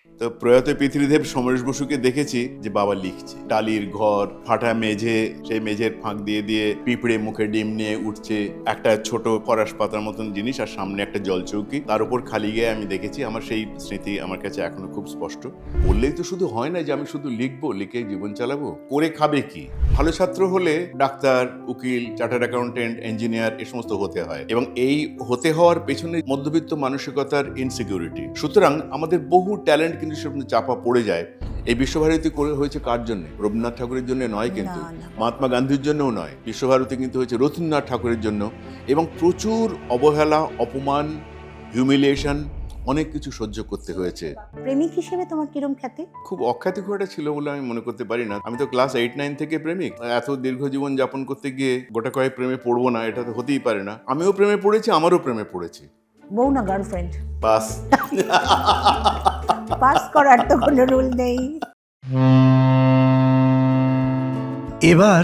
তো প্রয়াত পিতৃদেব সমরেশ বসুকে দেখেছি যে বাবা লিখছে, টালির ঘর, ফাটা মেঝে, সেই মেঝের ফাঁক দিয়ে দিয়ে পিঁপড়ে মুখে ডিম নিয়ে উঠছে, একটা ছোট ফরাস পাতার মতন জিনিস, আর সামনে একটা জলচৌকি, তার উপর খালি গায়ে আমি দেখেছি। আমার সেই স্মৃতি আমার কাছে এখনো খুব স্পষ্ট। বললেই তো শুধু হয় না যে আমি শুধু লিখবো, লিখে জীবন চালাবো। করে খাবে কি? ভালো ছাত্র হলে ডাক্তার, উকিল, চার্টার্ড অ্যাকাউন্টেন্ট, ইঞ্জিনিয়ার এ সমস্ত হতে হয়, এবং এই হতে হওয়ার পেছনে মধ্যবিত্ত মানসিকতার ইনসিকিউরিটি। সুতরাং আমাদের বহু ট্যালেন্ট কিন্তু সেখানে চাপা পড়ে যায়। এই বিশ্বভারতী করে হয়েছে কার জন্য? রবীন্দ্রনাথ ঠাকুরের জন্য নয়, কিন্তু মহাত্মা গান্ধীর জন্যও নয়। বিশ্বভারতী কিন্তু হয়েছে রবীন্দ্রনাথ ঠাকুরের জন্য, এবং প্রচুর অবহেলা, অপমান, হিউমিলিয়েশন, অনেক কিছু সহ্য করতে হয়েছে। প্রেমিক হিসেবে তোমার কিরম খ্যাতি? খুব অখ্যাতি খুব একটা ছিল বলে আমি মনে করতে পারি না। আমি তো ক্লাস 8-9 থেকে প্রেমিক। এত দীর্ঘ জীবন যাপন করতে গিয়ে গোটা কয়েক প্রেমে পড়বো না, এটা তো হতেই পারে না। আমিও প্রেমে পড়েছি, আমারও প্রেমে পড়েছি। বউ না গার্লফ্রেন্ড? বাস। পাস করার তো কোনো রুল নেই। এবার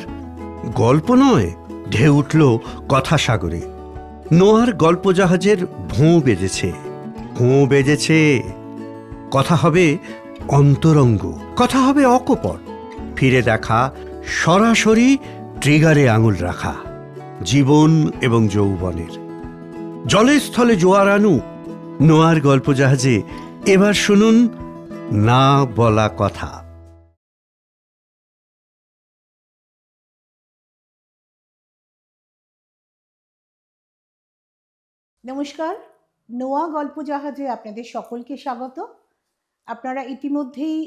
গল্প নয়, ঢেউ উঠল কথা সাগরে। নোয়ার গল্প জাহাজের ভোঁ বেজেছে, ভোঁ বেজেছে। কথা হবে অন্তরঙ্গ, কথা হবে অকপট, ফিরে দেখা, সরাসরি ট্রিগারে আঙুল রাখা, জীবন এবং যৌবনের। জলে স্থলে জোয়ার আনু, নোয়ার গল্প জাহাজে এবার শুনুন না বলা কথা। নমস্কার, নোয়া গল্প জাহাজে আপনাদের সকলকে স্বাগত। আপনারা ইতিমধ্যেই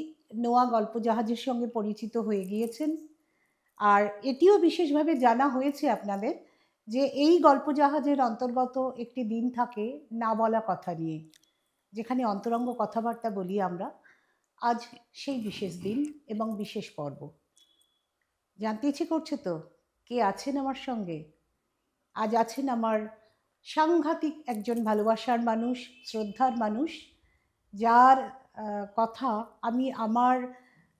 নোয়া গল্প জাহাজের সঙ্গে পরিচিত হয়ে গিয়েছেন, আর এটিও বিশেষভাবে জানা হয়েছে আপনাদের যে এই গল্প জাহাজের অন্তর্গত একটি দিন থাকে না বলা কথা নিয়ে, যেখানে অন্তরঙ্গ কথাবার্তা বলি আমরা। আজ সেই বিশেষ দিন এবং বিশেষ পর্ব। জানতে ইচ্ছে করছে তো কে আছেন আমার সঙ্গে? আজ আছেন আমার সাংঘাতিক একজন ভালোবাসার মানুষ, শ্রদ্ধার মানুষ, যার কথা আমি আমার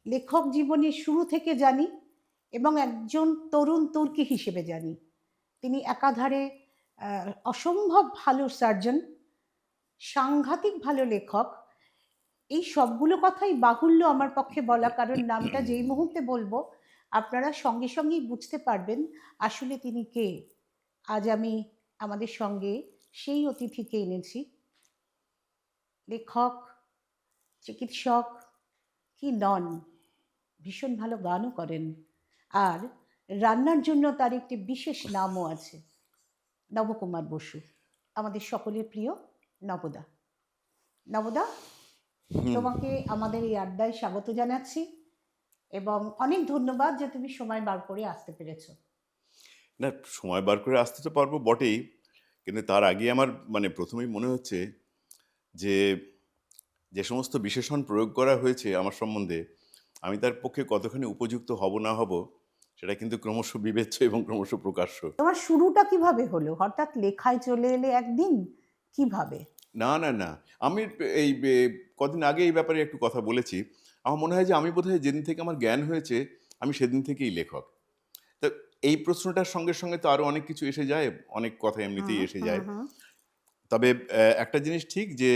লেখক জীবনের শুরু থেকে জানি এবং একজন তরুণ তুর্কি হিসেবে জানি। তিনি একাধারে অসম্ভব ভালো সার্জন, সাংঘাতিক ভালো লেখক। এই সবগুলো কথাই বাহুল্য আমার পক্ষে বলা, কারণ নামটা যেই মুহূর্তে বলবো আপনারা সঙ্গে সঙ্গেই বুঝতে পারবেন আসলে তিনি কে। আজ আমি আমাদের সঙ্গে সেই অতিথিকে এনেছি। লেখক, চিকিৎসক কি নন, ভীষণ ভালো গানও করেন, আর রান্নার জন্য তার একটি বিশেষ নামও আছে। নবকুমার বসু, আমাদের সকলের প্রিয় নবদা। নবদা, তোমাকে আমাদের এই আড্ডায় স্বাগত জানাচ্ছি, এবং অনেক ধন্যবাদ যে তুমি সময় বার করে আসতে পেরেছো। না, সময় বার করে আসতে তো পারবো বটেই, কিন্তু তার আগে আমার প্রথমেই মনে হচ্ছে যে যে সমস্ত বিশেষণ প্রয়োগ করা হয়েছে আমার সম্বন্ধে, আমি তার পক্ষে কতখানি উপযুক্ত হব না হব সেটা কিন্তু ক্রমশ বিবেচ্য এবং ক্রমশ প্রকাশ্য। তোমার শুরুটা কিভাবে হলো? হঠাৎ লেখায় চলে এলে একদিন, কিভাবে? না না না, আমি এই কদিন আগে এই ব্যাপারে একটু কথা বলেছি। আমার মনে হয় যে আমি বোধহয় যেদিন থেকে আমার জ্ঞান হয়েছে আমি সেদিন থেকেই লেখক। তো এই প্রশ্নটার সঙ্গে সঙ্গে তো আরও অনেক কিছু এসে যায়, অনেক কথা এমনিতেই এসে যায়। তবে একটা জিনিস ঠিক যে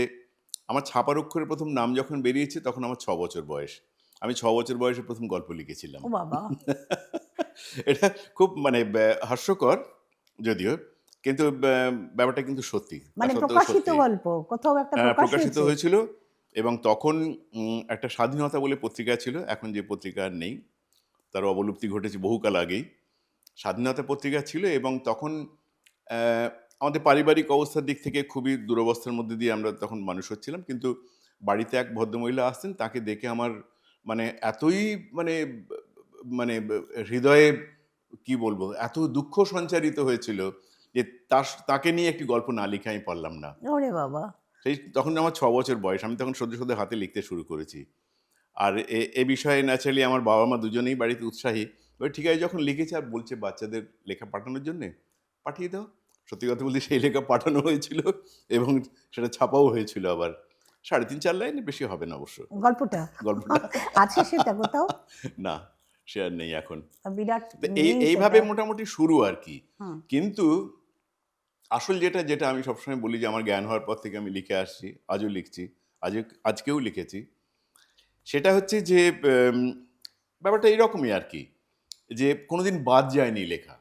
আমার ছাপার অক্ষরে প্রথম নাম যখন বেরিয়েছে তখন আমার 6 বছর বয়স। আমি 6 বছর বয়সে প্রথম গল্প লিখেছিলাম। ও বাবা! এটা খুব হাস্যকর যদিও, কিন্তু ব্যাপারটা কিন্তু সত্যি। মানে সত্ত্বেও প্রকাশিত সত্যি। গল্প কোথাও একটা প্রকাশ প্রকাশিত হয়েছে? হয়েছিল, এবং তখন একটা স্বাধীনতা বলে পত্রিকা ছিল, এখন যে পত্রিকা আর নেই, তার অবলুপ্তি ঘটেছে বহুকাল আগেই। স্বাধীনতা পত্রিকা ছিল, এবং তখন আমাদের পারিবারিক অবস্থার দিক থেকে খুবই দুরবস্থার মধ্যে দিয়ে আমরা তখন মানুষ হচ্ছিলাম, কিন্তু বাড়িতে এক ভদ্রমহিলা আসতেন, তাকে দেখে আমার এতই মানে মানে হৃদয়ে কি বলবো, এত দুঃখ সঞ্চারিত হয়েছিল যে তাকে নিয়ে একটি গল্প না লিখে আমি পারলাম না। ওরে বাবা! সেই তখন আমার 6 বছর বয়স, আমি তখন সদ্য সদ্য হাতে লিখতে শুরু করেছি। আর এ বিষয়ে ন্যাচারালি আমার বাবা মা দুজনেই বাড়িতে উৎসাহী। ঠিক আছে, যখন লিখেছে আর বলছে বাচ্চাদের লেখা পাঠানোর জন্যে, পাঠিয়ে দাও। সত্যি কথা বলতে সেই লেখা পাঠানো হয়েছিল, এবং সেটা ছাপাও হয়েছিল আবার। 3.5-4 লাইনের বেশি হবে না অবশ্য গল্পটা গল্পটা। আছে সেটা কোথাও? না, সে আর নেই এখন। বিরাট তো নেই এইভাবে সেটা। মোটামুটি শুরু আর কি। হুম। কিন্তু আসল যেটা যেটা আমি সবসময় বলি যে আমার জ্ঞান হওয়ার পর থেকে আমি লিখে আসছি, আজও লিখছি, আজকেও লিখেছি, সেটা হচ্ছে যে ব্যাপারটা এরকমই আর কি, যে কোনোদিন বাদ যায়নি লেখা।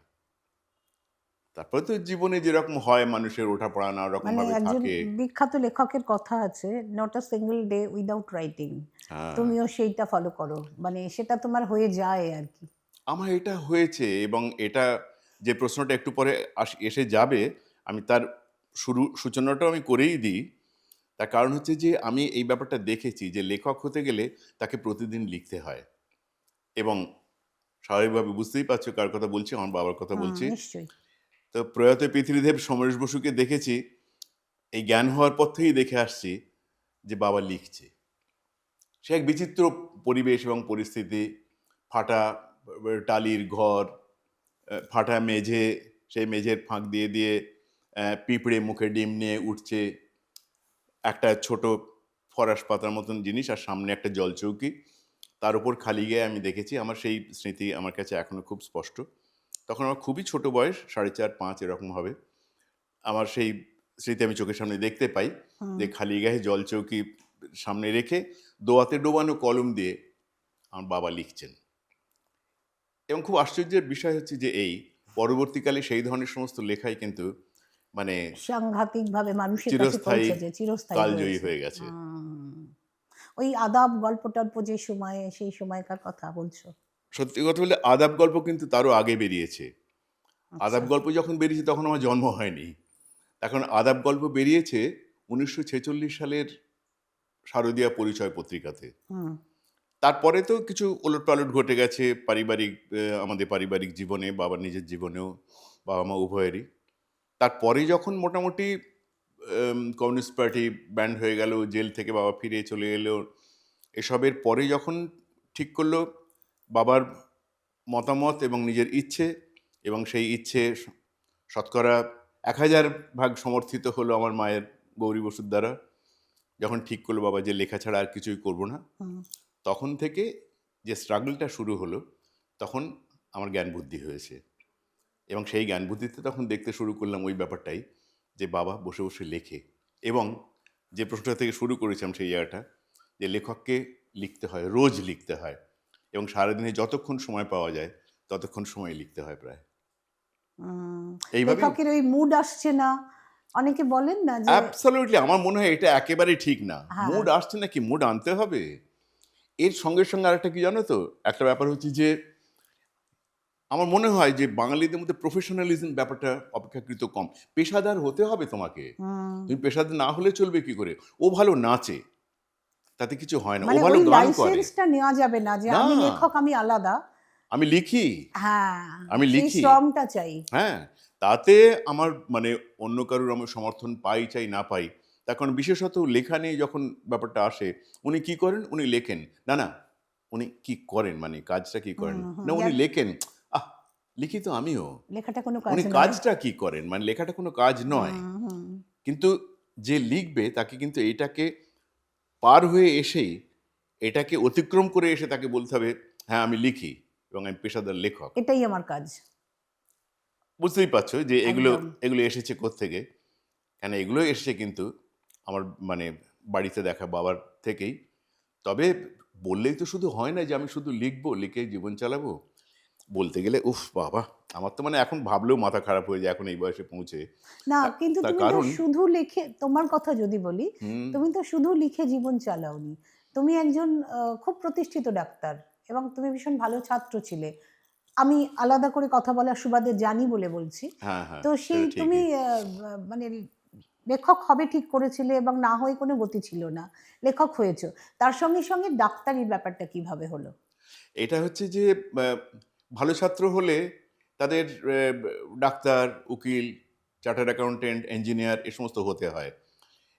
তারপরে তো জীবনে যেরকম হয় মানুষের ওঠাপড়া নানা রকম মানে ভাবে একজন থাকে। বিখ্যাত লেখকের কথা আছে, not a single day without writing. হ্যাঁ, তুমিও সেইটা ফলো করো, মানে সেটা তোমার হয়ে যায় আর কি। আমার এটা হয়েছে, এবং এটা যে প্রশ্নটা একটু পরে এসে যাবে, আমি তার সূচনাটাও আমি করেই দিই। তার কারণ হচ্ছে যে আমি এই ব্যাপারটা দেখেছি যে লেখক হতে গেলে তাকে প্রতিদিন লিখতে হয়, এবং স্বাভাবিকভাবে বুঝতেই পারছো কার কথা বলছি, আমার বাবার কথা বলছি। নিশ্চয়ই। তো প্রয়াত পৃথিবীদেব সমরেশ বসুকে দেখেছি, এই জ্ঞান হওয়ার পর থেকেই দেখে আসছি যে বাবা লিখছে। সে এক বিচিত্র পরিবেশ এবং পরিস্থিতি, ফাটা টালির ঘর, ফাটা মেঝে, সেই মেঝের ফাঁক দিয়ে দিয়ে পিঁপড়ে মুখে ডিম নিয়ে উঠছে, একটা ছোট ফরাস পাতার মতন জিনিস, আর সামনে একটা জলচৌকি, তার উপর খালি গায়ে আমি দেখেছি। আমার সেই স্মৃতি আমার কাছে এখনো খুব স্পষ্ট। তখন আমার খুবই ছোট বয়স, 4.5-5 এরকম হবে। আমার সেই স্মৃতি আমি চোখের সামনে দেখতে পাই, যে খালি গায়ে জলচৌকি সামনে রেখে দোয়াতে ডোবানো কলম দিয়ে আমার বাবা লিখছেন। এবং খুব আশ্চর্যের বিষয় হচ্ছে যে এই পরবর্তীকালে সেই ধরনের সমস্ত লেখাই কিন্তু মানে সাংঘাতিক ভাবে মানুষের কাছে চিরস্থায়ী, পৌঁছেছে, চিরস্থায়ী কালজয়ী হয়েছে। হয়ে গেছে। ওই আদাব গল্প টল্প যে সময়ে, সেই সময়কার কথা বলছো? সত্যি কথা বলতে আদাব গল্প কিন্তু তারও আগে বেরিয়েছে। আচ্ছা। আদাব গল্প যখন বেরিয়েছে তখন আমার জন্ম হয়নি। এখন আদাব গল্প বেরিয়েছে 1946 সালের শারদীয়া পরিচয় পত্রিকাতে। হুম। তারপরে তো কিছু ওলটপালট ঘটে গেছে পারিবারিক, আমাদের পারিবারিক জীবনে, বাবার নিজের জীবনেও, বাবা মা উভয়েরই। তারপরে যখন মোটামুটি কমিউনিস্ট পার্টি ব্যান্ড হয়ে গেল, জেল থেকে বাবা ফিরে চলে এলো, এসবের পরে যখন ঠিক করলো বাবার মতামত এবং নিজের ইচ্ছে, এবং সেই ইচ্ছে শতকরা 1000 ভাগ সমর্থিত হলো আমার মায়ের, গৌরী বসুর দ্বারা, যখন ঠিক করলো বাবা যে লেখা ছাড়া আর কিছুই করবো না, তখন থেকে যে স্ট্রাগলটা শুরু হলো, তখন আমার জ্ঞান বুদ্ধি হয়েছে। এবং সেই জ্ঞান বুদ্ধিতে তখন দেখতে শুরু করলাম ওই ব্যাপারটাই, যে বাবা বসে বসে লেখে। এবং যে প্রশ্নটা থেকে শুরু করেছিলাম সেই জায়গাটা, যে লেখককে লিখতে হয়, রোজ লিখতে হয়, এবং সারাদিনে যতক্ষণ সময় পাওয়া যায় ততক্ষণ সময় লিখতে হয় প্রায়। এইভাবেই লেখকের ওই মুড আসছে না, অনেকে বলেন না যে অ্যাবসলিউটলি আমার মনে হয় এটা একেবারেই ঠিক না। হ্যাঁ। মুড আসছে না, কি মুড আনতে হবে। এর সঙ্গে সঙ্গে আরেকটা কি জানো তো, একটা ব্যাপার হচ্ছে যে আমার মনে হয় যে বাঙালিদের মধ্যে প্রফেশনালিজম ব্যাপারটা অপেক্ষাকৃত কম। পেশাদার হতে হবে তোমাকে, তুমি পেশাদার না হলে চলবে কি করে। ও ভালো নাচে, তাতে কিছু হয় না, ও মানে ভালো ওই গান করে। লাইসেন্সটা নেওয়া যাবে না যে না, আমি লেখক, আমি আলাদা। আমি লিখি, হ্যাঁ, আমি সেই লিখি, শ্রমটা চাই। হ্যাঁ, তাতে আমার মানে অন্য কারোর আমি সমর্থন পাই চাই না পাই, তার কারণ বিশেষত লেখা নিয়ে যখন ব্যাপারটা আসে, উনি কি করেন, উনি লেখেন, না না উনি কি করেন, মানে কাজটা কি করেন, না উনি লেখেন, আহ লিখি তো আমিও, লেখাটা কোনো কাজ উনি নয়। কাজটা কি করেন, মানে লেখাটা কোনো কাজ নয়। হুম। কিন্তু যে লিখবে তাকে কিন্তু এইটাকে পার হয়ে এসেই, এটাকে অতিক্রম করে এসে তাকে বলতে হবে হ্যাঁ আমি লিখি এবং আমি পেশাদার লেখক। এটাই আমার কাজ। বুঝতেই পারছো যে এগুলো একদম। এগুলো এসেছে কোত্থেকে। কেন এগুলো এসেছে কিন্তু আমার মানে বাড়িতে দেখা বাবার থেকেই। তবে বললেই তো শুধু হয় না যে আমি শুধু লিখবো, লিখে জীবন চালাবো। বলতে গেলে উফ বাবা! আমার তো মানে এখন ভাবলেও মাথা খারাপ হয়ে যায় এখন এই বয়সে পৌঁছে। না, তা কিন্তু তার তুমি তো কারণ শুধু লিখে, তোমার কথা যদি বলি, হুম, তুমি তো শুধু লিখে জীবন চালাওনি। তুমি একজন খুব প্রতিষ্ঠিত ডাক্তার, এবং তুমি ভীষণ ভালো ছাত্র ছিলে। আমি আলাদা করে কথা বলার সুবাদে জানি বলে বলছি। হ্যাঁ, হ্যাঁ, তো সেই সেটা তুমি ঠিকই। মানে লেখক হবে ঠিক করেছিলে, এবং না হয়ে কোনো গতি ছিল না, লেখক হয়েছো। তার সঙ্গে সঙ্গে ডাক্তারির ব্যাপারটা কিভাবে হলো? এটা হচ্ছে যে আ ভালো ছাত্র হলে তাদের ডাক্তার, উকিল, চার্টার্ড অ্যাকাউন্টেন্ট, ইঞ্জিনিয়ার এ সমস্ত হতে হয়।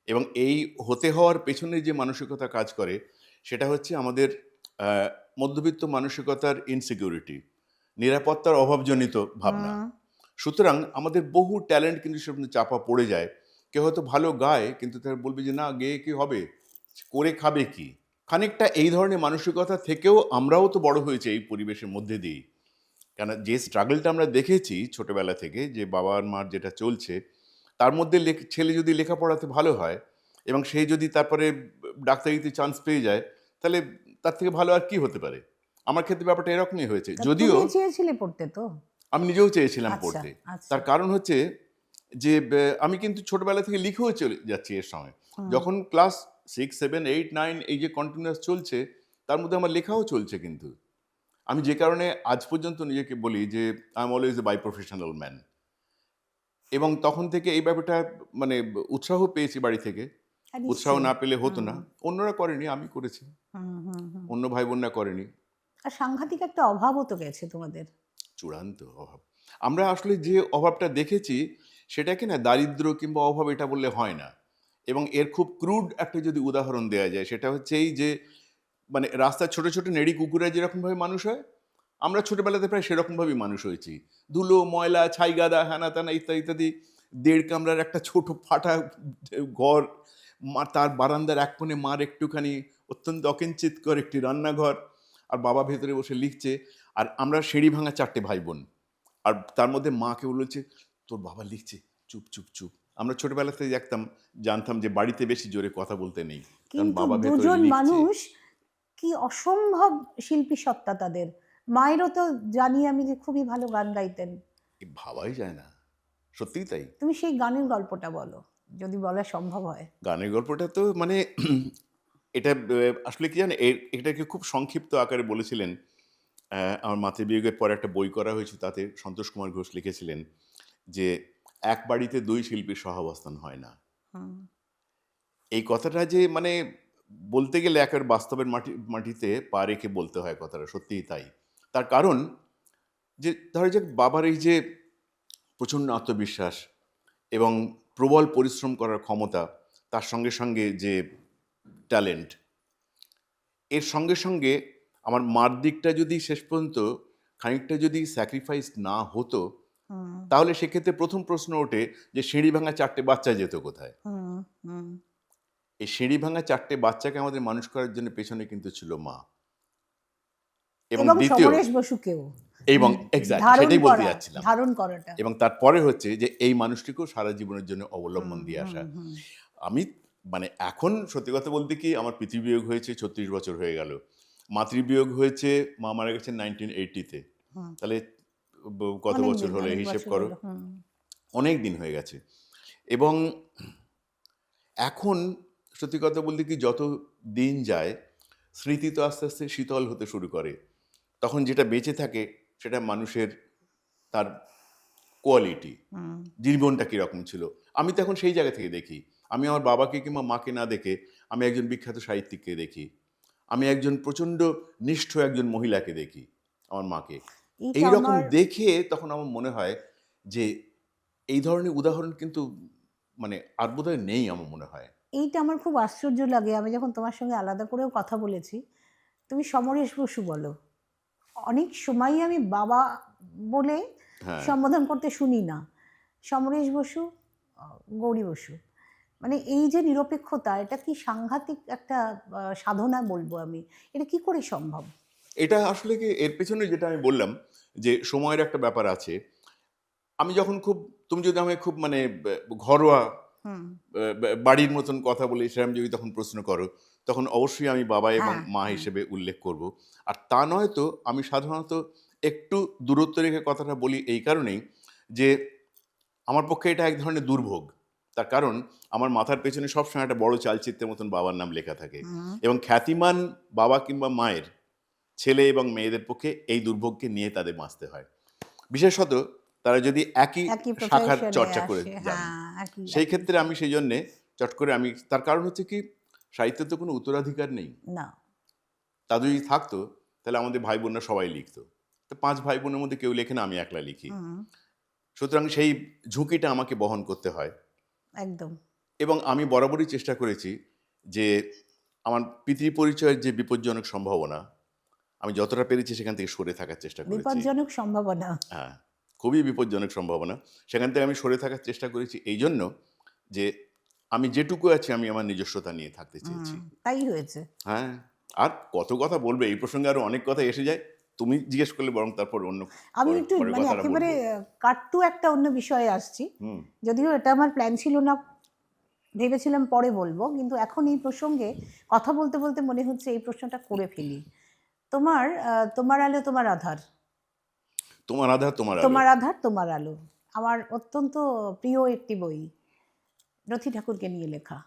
এবং এই হতে হওয়ার পেছনে যে মানসিকতা কাজ করে সেটা হচ্ছে আমাদের আ মধ্যবিত্ত মানসিকতার ইনসিকিউরিটি, নিরাপত্তার অভাবজনিত ভাবনা। হুম। সুতরাং আমাদের বহু ট্যালেন্ট কিন্তু সেখানে চাপা পড়ে যায়। কেউ হয়তো ভালো গায় কিন্তু তারা বলবে যে, "না গেয়ে কি হবে? করে খাবে কি?" খানিকটা এই ধরনের মানসিকতা থেকেও আমরাও তো বড় হয়েছি এই পরিবেশের মধ্যে দিয়েই। কেন যে স্ট্রাগলটা আমরা দেখেছি ছোটবেলা থেকে, যে বাবা আর মার যেটা চলছে, তার মধ্যে ছেলে যদি লেখাপড়াতে ভালো হয় এবং সে যদি তারপরে ডাক্তারিতে চান্স পেয়ে যায়, তাহলে তার থেকে ভালো আর কি হতে পারে। আমার ক্ষেত্রে ব্যাপারটা এরকমই হয়েছে, তা যদিও তুমি চেয়েছিলে পড়তে তো? আমি নিজেও চেয়েছিলাম আচ্ছা, পড়তে। আচ্ছা। তার কারণ হচ্ছে যে আমি কিন্তু ছোটবেলা থেকে লিখেও চলে যাচ্ছি এর সঙ্গে। যখন ক্লাস 6, 7, 8, 9 এই যে কন্টিনিউয়াস চলছে, তার মধ্যে আমার লেখাও চলছে কিন্তু। আমি যে কারণে আজ পর্যন্ত নিজেকে বলি যে I am always a by professional man. এবং তখন থেকে এই ব্যাপারটা মানে উৎসাহ পেয়েছি বাড়ি থেকে। হ্যাঁ, উৎসাহ নিশ্চয়ই। না পেলে হতো না। অন্যরা করেনি, আমি করেছি। হুম, হুম, হুম। অন্য ভাই বোনরা করেনি। আর সাংঘাতিক একটা অভাবও তো গেছে তোমাদের। চূড়ান্ত অভাব। আমরা আসলে যে অভাবটা দেখেছি সেটাকে না দারিদ্র্য কিংবা অভাব এটা বললে হয় না। এবং এর খুব ক্রুড একটা যদি উদাহরণ দেয়া যায় সেটা হচ্ছে এই যে মানে রাস্তার ছোট, ছোট নেড়ি কুকুররা যেরকমভাবে মানুষ হয়, আমরা ছোটবেলাতে প্রায় সেরকমভাবেই মানুষ হয়েছি। ধুলো, ময়লা, ছাইগাদা, হ্যানা-ত্যানা ইত্যাদি, ইত্যাদি। ১.৫ কামরার একটা ছোট ফাটা ঘর, তার বারান্দার এক কোণে মার একটুখানি অত্যন্ত অকিঞ্চিৎকর একটি রান্নাঘর, আর বাবা ভেতরে বসে লিখছে। আর আমরা সিঁড়ি ভাঙা ৪ টে ভাই বোন। আর তার মধ্যে মা কেবল বলছে, "তোর বাবা লিখছে, চুপ, চুপ, চুপ।" আমরা ছোটবেলাতেই জানতাম যে বাড়িতে বেশি জোরে কথা বলতে নেই। কারণ কিন্তু বাবা ভেতরে দুজন লিখছে। মানুষ, কি অসম্ভব শিল্পী সত্তা তাদের। মায়েরও তো জানি আমি যে খুবই ভালো গান গাইতেন। ভাবাই যায় না। সত্যিই তাই। তুমি সেই গানের গল্পটা বলো, যদি বলা সম্ভব হয়। গানের গল্পটা তো মানে এটা আসলে কি জানেন এটাকে খুব সংক্ষিপ্ত আকারে বলেছিলেন আমার মাতৃবিয়োগের পরে একটা বই করা হয়েছে, তাতে সন্তোষ কুমার ঘোষ লিখেছিলেন যে, "এক বাড়িতে ২ শিল্পীর সহাবস্থান হয় না।" হুম, এই কথাটা যে মানে বলতে গেলে একেবারে বাস্তবের মাটিতে পা রেখে বলতে হয় কথাটা, সত্যিই তাই। তার কারণ যে ধরা যাক বাবার এই যে প্রচণ্ড আত্মবিশ্বাস এবং প্রবল পরিশ্রম করার ক্ষমতা, তার সঙ্গে, সঙ্গে যে ট্যালেন্ট, এর সঙ্গে, সঙ্গে আমার মার দিকটা যদি শেষ পর্যন্ত খানিকটা যদি স্যাক্রিফাইস না হতো, হুম, তাহলে সেক্ষেত্রে ১ম প্রশ্ন ওঠে যে সিঁড়ি ভাঙা ৪ টে বাচ্চা যেত কোথায়? হুম, হুম। এই সিঁড়ি ভাঙা ৪ টে বাচ্চাকে আমাদের মানুষ করার জন্য পেছনে কিন্তু ছিল মা। এবং এবং দ্বিতীয় সমরেশ বসুকেও এবং এক্সাক্টলি ধারণ সেটাই বলতে করা, যাচ্ছিলাম। ধারণ করাটা। এবং তারপরে হচ্ছে যে এই মানুষটিকেও সারা জীবনের জন্য অবলম্বন হুম, দিয়ে হুম, আসা। হুম। আমি মানে এখন সত্যি কথা বলতে কি আমার পিতৃবিয়োগ হয়েছে ৩৬ বছর হয়ে গেল। মাতৃবিয়োগ হয়েছে, মা মারা গেছেন 1980 তে। হুম। তাহলে কত অনেক বছর দিন, হলো অনেক হিসেব বছর করো। হলো। হুম। অনেক দিন হয়ে গেছে। এবং এখন সত্যি কথা বলতে কি যত দিন যায় স্মৃতি তো আস্তে, আস্তে শীতল হতে শুরু করে। তখন যেটা বেঁচে থাকে সেটা মানুষের তার কোয়ালিটি, হুম। জীবনটা কীরকম ছিল। আমি তো এখন সেই জায়গা থেকে দেখি। আমি আমার বাবাকে কিংবা মাকে না দেখে আমি একজন বিখ্যাত সাহিত্যিককে দেখি। আমি একজন প্রচণ্ড নিষ্ঠ একজন মহিলাকে দেখি, আমার মাকে। এইটা এইরকম আমার দেখে তখন আমার মনে হয় যে এই ধরনের উদাহরণ কিন্তু মানে আর বোধহয় নেই আমার মনে হয়। এইটা আমার খুব আশ্চর্য লাগে। আমি যখন তোমার সঙ্গে আলাদা করেও কথা বলেছি, তুমি সমরেশ বসু বলো। অনেক সময়ই আমি বাবা বলে হ্যাঁ, সম্বোধন করতে শুনি না। সমরেশ বসু, গৌরী বসু। মানে এই যে নিরপেক্ষতা, এটা কি সাংঘাতিক একটা সাধনা বলবো আমি। এটা কি করে সম্ভব? এটা আসলে কি এর পেছনে যেটা আমি বললাম যে সময়ের একটা ব্যাপার আছে। আমি যখন খুব তুমি যদি আমাকে খুব মানে ঘরোয়া হুম। বাড়ির মতন কথা বলি সেরকম যদি তখন প্রশ্ন করো, তখন অবশ্যই আমি বাবা এবং হ্যাঁ, মা হ্যাঁ। হিসেবে উল্লেখ করব। আর তা নয়তো আমি সাধারণত একটু দূরত্ব রেখে কথাটা বলি এই কারণেই যে আমার পক্ষে এটা এক ধরনের দুর্ভোগ। তার কারণ আমার মাথার পেছনে সবসময় একটা বড় চালচিত্রের মতন বাবার নাম লেখা থাকে। হুম। এবং খ্যাতিমান বাবা কিংবা মায়ের ছেলে এবং মেয়েদের পক্ষে এই দুর্ভোগকে নিয়ে তাদের বাঁচতে হয়। বিশেষত তারা যদি একই একই শাখার প্রফেশনে চর্চা করে আসে। যান। হ্যাঁ, একই, সেই একই। ক্ষেত্রে আমি সেই জন্যে চট করে আমি তার কারণ হচ্ছে কি সাহিত্যের তো কোনো উত্তরাধিকার নেই। না। তা যদি থাকতো তাহলে আমাদের ভাই বোনরা সবাই লিখতো। তো ৫ ভাই বোনের মধ্যে কেউ লেখে না, আমি একলা লিখি। হুম, সুতরাং সেই ঝুঁকিটা আমাকে বহন করতে হয়। একদম। এবং আমি বরাবরই চেষ্টা করেছি যে আমার পিতৃ পরিচয়ের যে বিপজ্জনক সম্ভাবনা, আমি যতটা পেরেছি সেখান থেকে সরে থাকার চেষ্টা করেছি। বিপজ্জনক সম্ভাবনা। হ্যাঁ, খুবই বিপজ্জনক সম্ভাবনা। সেখান থেকে আমি সরে থাকার চেষ্টা করেছি এইজন্য যে আমি যেটুকু আছি আমি আমার নিজস্বতা নিয়ে থাকতে চেয়েছি। তাই হয়েছে। হ্যাঁ, আর কত কথা বলবে এই প্রসঙ্গে আরো অনেক কথা এসে যায়। তুমি জিজ্ঞেস করলে বরং তারপর অন্য আমি একটু পরে মানে কথাটা একেবারে বলব। কাট্টু একটা অন্য বিষয়ে আসছি। হুম, যদিও এটা আমার প্ল্যান ছিল না ভেবেছিলাম পরে বলবো, কিন্তু এখন এই প্রসঙ্গে কথা বলতে বলতে মনে হচ্ছে এই প্রশ্নটা করে ফেলি। তোমার আলো তোমার আধার, তোমার আধার তোমার আলো। তোমার আধার তোমার আলো আমার অত্যন্ত প্রিয় একটি বই, রথী ঠাকুরকে নিয়ে লেখা।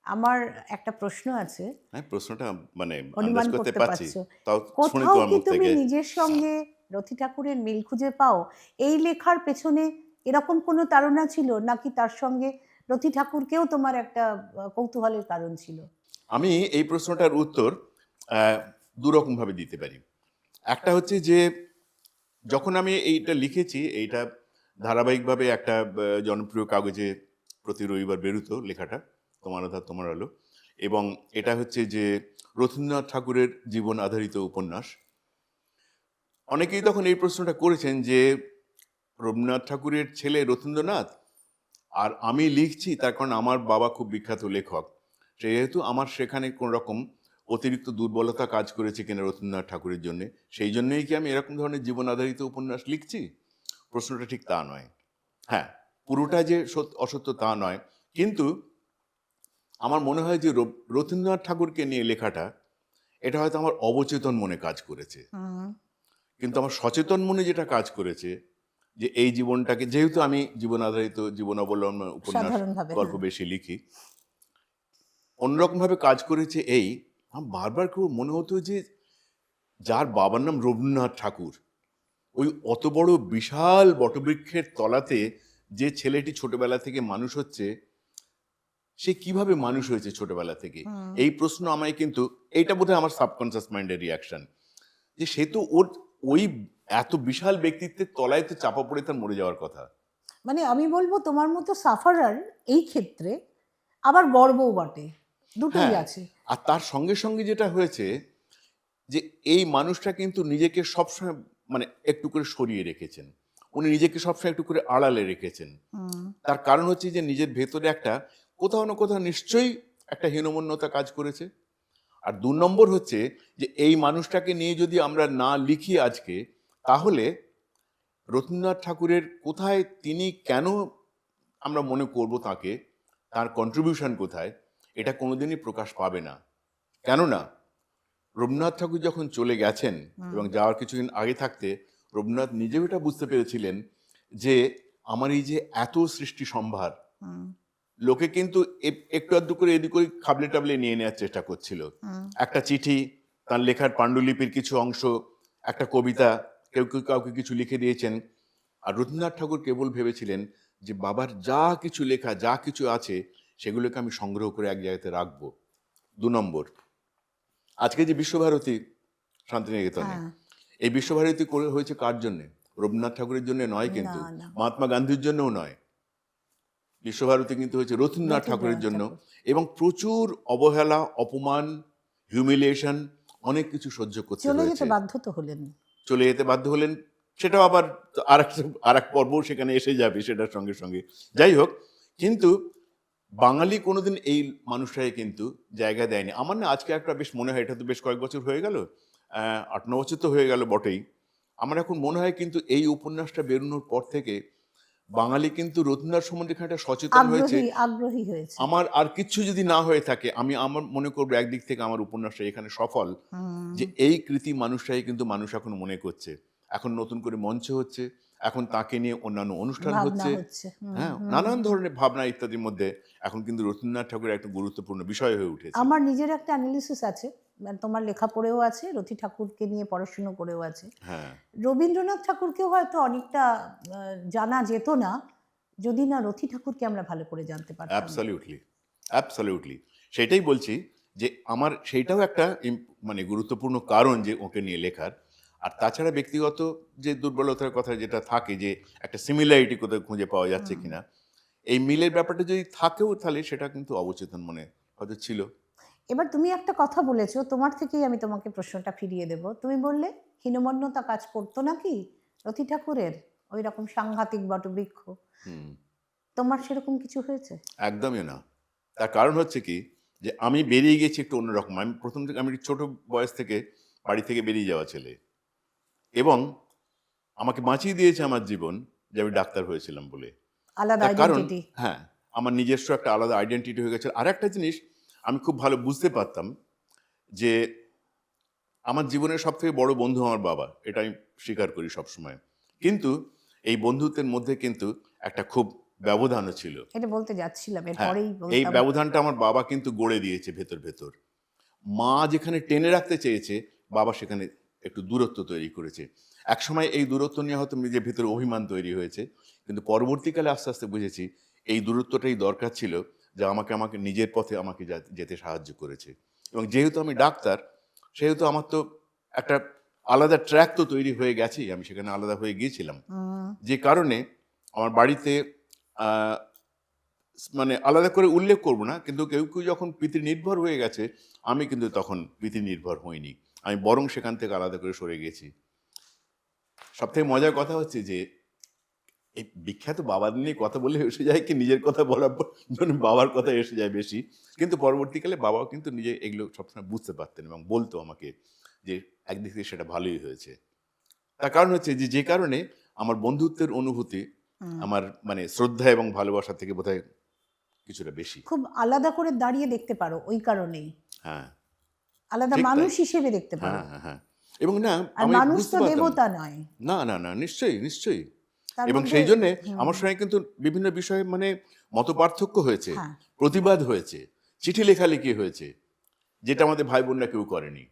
আমার একটা প্রশ্ন আছে, হ্যাঁ, প্রশ্নটা মানে অনুমান আন্দাজ করতে করতে পারছি, পারছো? তাও শুনি কোথাও তোমার কি মুখ তুমি থেকে। নিজের সঙ্গে রথী ঠাকুরের মিল খুঁজে পাও? এই লেখার পেছনে এরকম কোনো তাড়না ছিল, নাকি তার সঙ্গে রথী ঠাকুরকেও তোমার একটা কৌতূহলের কারণ ছিল? আমি এই প্রশ্নটার উত্তর দুরকম ভাবে দিতে পারি। একটা হচ্ছে যে যখন আমি এইটা লিখেছি, এইটা ধারাবাহিকভাবে একটা জনপ্রিয় কাগজে প্রতি রবিবার বেরোতো লেখাটা, তোমার আধার তোমার আলো। এবং এটা হচ্ছে যে রথীন্দ্রনাথ ঠাকুরের জীবন আধারিত উপন্যাস। অনেকেই তখন এই প্রশ্নটা করেছেন যে রবীন্দ্রনাথ ঠাকুরের ছেলে রথীন্দ্রনাথ, আর আমি লিখছি তার কারণ আমার বাবা খুব বিখ্যাত লেখক, সেহেতু আমার সেখানে কোন রকম অতিরিক্ত দুর্বলতা কাজ করেছে কিনা রথীন্দ্রনাথ ঠাকুরের জন্য, সেই জন্যই কি আমি এরকম ধরনের জীবন আধারিত উপন্যাস লিখছি? প্রশ্নটা ঠিক তা নয়। হ্যাঁ, পুরোটা যে অসত্য তা নয়, কিন্তু আমার মনে হয় যে রথীন্দ্রনাথ ঠাকুরকে নিয়ে লেখাটা, এটা হয়তো আমার অবচেতন মনে কাজ করেছে, কিন্তু আমার সচেতন মনে যেটা কাজ করেছে যে এই জীবনটাকে, যেহেতু আমি জীবন আধারিত জীবন অবলম্বন উপন্যাস সাধারণভাবে, গল্প হ্যাঁ। বেশি লিখি, অন্যরকম ভাবে কাজ করেছে। এই আমার বারবার খুব মনে হতো যে যার বাবার নাম রবীন্দ্রনাথ ঠাকুর, ওই অত বড় বিশাল বটবৃক্ষের তলাতে যে ছেলেটি ছোটবেলা থেকে মানুষ হচ্ছে, সে কিভাবে মানুষ হয়েছে ছোটবেলা থেকে, এই প্রশ্ন আমায়, কিন্তু এইটা বোধহয় আমার সাবকনসিয়াস মাইন্ডের রিয়াকশন, যে সে তো ওই এত বিশাল ব্যক্তিত্বের তলায় তো চাপা পড়ে তার মরে যাওয়ার কথা। মানে আমি বলবো তোমার মতো সাফারার এই ক্ষেত্রে আবার গর্বও বটে, দুটোই হ্যাঁ, আছে। আর তার সঙ্গে সঙ্গে যেটা হয়েছে যে এই মানুষটা কিন্তু নিজেকে সবসময় মানে একটু করে সরিয়ে রেখেছেন, উনি নিজেকে সবসময় একটু করে আড়ালে রেখেছেন। তার কারণ হচ্ছে যে নিজের ভেতরে একটা কোথাও না কোথাও নিশ্চয়ই একটা হীনমন্যতা কাজ করেছে। আর 2 নম্বর হচ্ছে যে এই মানুষটাকে নিয়ে যদি আমরা না লিখি আজকে, তাহলে রবীন্দ্রনাথ ঠাকুরের কোথায়, তিনি কেন আমরা মনে করব তাকে, তার কন্ট্রিবিউশন কোথায়, এটা কোনোদিনই প্রকাশ পাবে না। কেননা রবীন্দ্রনাথ ঠাকুর যখন চলে গেছেন এবং যাওয়ার কিছুদিন আগে থাকতে রবীন্দ্রনাথ নিজেও এটা বুঝতে পেরেছিলেন যে আমার এই যে এত সৃষ্টি সম্ভার, লোকে কিন্তু একটু আধটু করে এদিক করে খাবলে টাবলে নিয়ে নেওয়ার চেষ্টা করছিল। একটা চিঠি, তার লেখার পাণ্ডুলিপির কিছু অংশ, একটা কবিতা, কেউ কেউ কাউকে কিছু লিখে দিয়েছেন। আর রবীন্দ্রনাথ ঠাকুর কেবল ভেবেছিলেন যে বাবার যা কিছু লেখা, যা কিছু আছে, সেগুলোকে আমি সংগ্রহ করে এক জায়গাতে রাখবো। 2 নম্বর, আজকে যে বিশ্বভারতী শান্তিনিকেতনে, এই বিশ্বভারতী করে হয়েছে কার জন্য? রবীন্দ্রনাথ ঠাকুরের জন্য নয়, কিন্তু না, না। মহাত্মা গান্ধীর জন্যও নয়। বিশ্বভারতী কিন্তু হয়েছে রবীন্দ্রনাথ ঠাকুরের জন্য। এবং প্রচুর অবহেলা, অপমান, হিউমিলিয়েশন, অনেক কিছু সহ্য করতে চলে হয়েছে। যেতে বাধ্য তো হলেন। চলে যেতে বাধ্য হলেন, সেটাও আবার আর এক পর্ব সেখানে এসে যাবে সেটার সঙ্গে সঙ্গে। যাই হোক, কিন্তু বাঙালি কোনোদিন এই মানুষটাকে কিন্তু জায়গা দেয়নি। আমার না আজকে একটা বেশ মনে হয়, এটা তো বেশ কয়েক বছর হয়ে গেল, 8-9 বছর তো হয়ে গেল বটেই। আমার এখন মনে হয় কিন্তু এই উপন্যাসটা বেরোনোর পর থেকে বাঙালি কিন্তু রবীন্দ্রনাথ সম্বন্ধে একটা সচেতন হয়েছে। আগ্রহী হয়েছে। আমার আর কিচ্ছু যদি না হয়ে থাকে, আমার মনে করবো একদিক থেকে আমার উপন্যাসটা এখানে সফল, যে এই কৃতি মানুষটাই কিন্তু মানুষ এখন মনে করছে। এখন নতুন করে মঞ্চ হচ্ছে, এখন তাকে নিয়ে অন্যান্য অনুষ্ঠান হচ্ছে, হ্যাঁ, নানান ধরনের ভাবনা ইত্যাদির মধ্যে এখন কিন্তু রবীন্দ্রনাথ ঠাকুরের একটা গুরুত্বপূর্ণ বিষয় হয়ে উঠেছে। আমার নিজের একটা অ্যানালিসিস আছে, তোমার লেখা পড়েও আছে, রথী ঠাকুরকে নিয়ে পড়াশুনো করেও আছে। হ্যাঁ, রবীন্দ্রনাথ ঠাকুরকেও হয়তো অনেকটা জানা যেত না যদি না রথী ঠাকুরকে আমরা ভালো করে জানতে পারতাম। Absolutely, absolutely. সেটাই বলছি যে আমার সেইটাও একটা মানে গুরুত্বপূর্ণ কারণ যে ওকে নিয়ে লেখার। আর তাছাড়া ব্যক্তিগত যে দুর্বলতার কথা যেটা থাকে, যে একটা সিমিলারিটি কোথাও খুঁজে পাওয়া যাচ্ছে কিনা, এই মিলের ব্যাপারটা যদি থাকেও, তাহলে সেটা কিন্তু অবচেতন মনে হয়তো ছিল। এবার তুমি একটা কথা বলেছো, তোমার থেকেই আমি তোমাকে প্রশ্নটা ফিরিয়ে দেব। তুমি বললে হীনমন্যতা কাজ করতো নাকি রথী ঠাকুরের, ওই রকম সাংঘাতিক বটবৃক্ষ, তোমার সেরকম কিছু হয়েছে? একদমই না। তার কারণ হচ্ছে কি, যে আমি বেরিয়ে গেছি একটু অন্যরকম। আমি প্রথম থেকে, আমি ছোট বয়স থেকে বাড়ি থেকে বেরিয়ে যাওয়া ছেলে, এবং আমাকে বাঁচিয়ে দিয়েছে আমার জীবন যে আমি ডাক্তার হয়েছিলাম বলে। আলাদা তার কারণ, আইডেন্টিটি। হ্যাঁ, আমার নিজস্ব একটা আলাদা আইডেন্টিটি হয়ে গেছে। আর একটা জিনিস আমি খুব ভালো বুঝতে পারতাম যে আমার জীবনের সব থেকে বড় বন্ধু আমার বাবা, এটা আমি স্বীকার করি সবসময়। কিন্তু এই বন্ধুত্বের মধ্যে কিন্তু একটা খুব ব্যবধানও ছিল। এটা বলতে যাচ্ছিলাম, হ্যাঁ, এরপরেই এই বলতাম। ব্যবধানটা আমার বাবা কিন্তু গড়ে দিয়েছে ভেতর ভেতর। মা যেখানে টেনে রাখতে চেয়েছে, বাবা সেখানে একটু দূরত্ব তৈরি করেছে। একসময় এই দূরত্ব নিয়ে হয়তো নিজের ভেতরে অভিমান তৈরি হয়েছে, কিন্তু পরবর্তীকালে আস্তে আস্তে বুঝেছি এই দূরত্বটাই দরকার ছিল, যা আমাকে নিজের পথে আমাকে যেতে সাহায্য করেছে। এবং যেহেতু আমি ডাক্তার, সেহেতু আমার তো একটা আলাদা ট্র্যাক তো তৈরি হয়ে গেছেই, আমি সেখানে আলাদা হয়ে গিয়েছিলাম। যে কারণে আমার বাড়িতে আহ, মানে আলাদা করে উল্লেখ করব না, কিন্তু কেউ কেউ যখন পিতৃ নির্ভর হয়ে গেছে, আমি কিন্তু তখন পিতৃ নির্ভর হইনি, আমি বরং সেখান থেকে আলাদা করে সরে গেছি। সব থেকে মজার কথা হচ্ছে যে এই বিখ্যাত বাবাদের নিয়ে কথা বলে এসে যায় কি নিজের কথা বলার জন্য বাবার কথা এসে যায় বেশি। কিন্তু পরবর্তীকালে বাবাও কিন্তু নিজে এগুলো সবসময় বুঝতে পারতেন এবং বলতো আমাকে যে একদিক থেকে সেটা ভালোই হয়েছে। তার কারণ হচ্ছে যে কারণে আমার বন্ধুত্বের অনুভূতি আমার মানে শ্রদ্ধা এবং ভালোবাসা থেকে বোধহয় কিছুটা বেশি। খুব আলাদা করে দাঁড়িয়ে দেখতে পারো ওই কারণেই, হ্যাঁ, আলাদা ঠিক তাই। মানুষ হিসেবে দেখতে পারো। হ্যাঁ, হ্যাঁ, হ্যাঁ। এবং না, আর আমি মানুষ বুঝতে তো পারতাম দেবতা নয়। না, না, না, নিশ্চয়ই, নিশ্চয়ই। তার এবং মধ্যে- সেই জন্যে আমার সঙ্গে কিন্তু বিভিন্ন বিষয়ে মানে মত পার্থক্য হয়েছে, হ্যাঁ। প্রতিবাদ হয়েছে, চিঠি লেখালেখি হয়েছে, যেটা আমাদের ভাই বোনরা কেউ করেনি।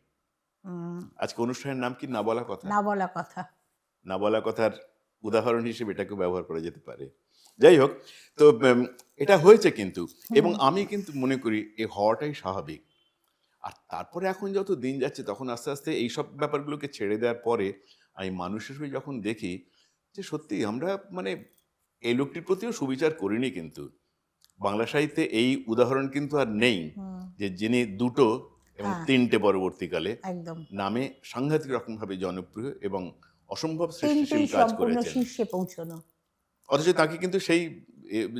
আজকে অনুষ্ঠানের নাম কি? না বলা কথা। না বলা কথা। না বলা কথার উদাহরণ হিসেবে এটাকে ব্যবহার করা যেতে পারে। যাই হোক, তো এটা হয়েছে কিন্তু, এবং আমি কিন্তু মনে করি এ হওয়াটাই স্বাভাবিক। আর তারপরে এখন যত দিন যাচ্ছে, তখন আস্তে আস্তে এইসব ব্যাপারগুলোকে ছেড়ে দেওয়ার পরে আমি মানুষের হয়ে যখন দেখি যে সত্যি আমরা মানে এই লোকটির প্রতিও সুবিচার করিনি। কিন্তু বাংলা সাহিত্যে এই উদাহরণ কিন্তু আর নেই যে যিনি দুটো এবং হ্যাঁ। তিনটে পরবর্তীকালে একদম নামে সাংঘাতিক রকমভাবে জনপ্রিয় এবং অসম্ভব সৃষ্টিশীল তিনটেই কাজ সম্পূর্ণ করেছেন, শীর্ষে পৌঁছানো। অথচ তাকে কিন্তু সেই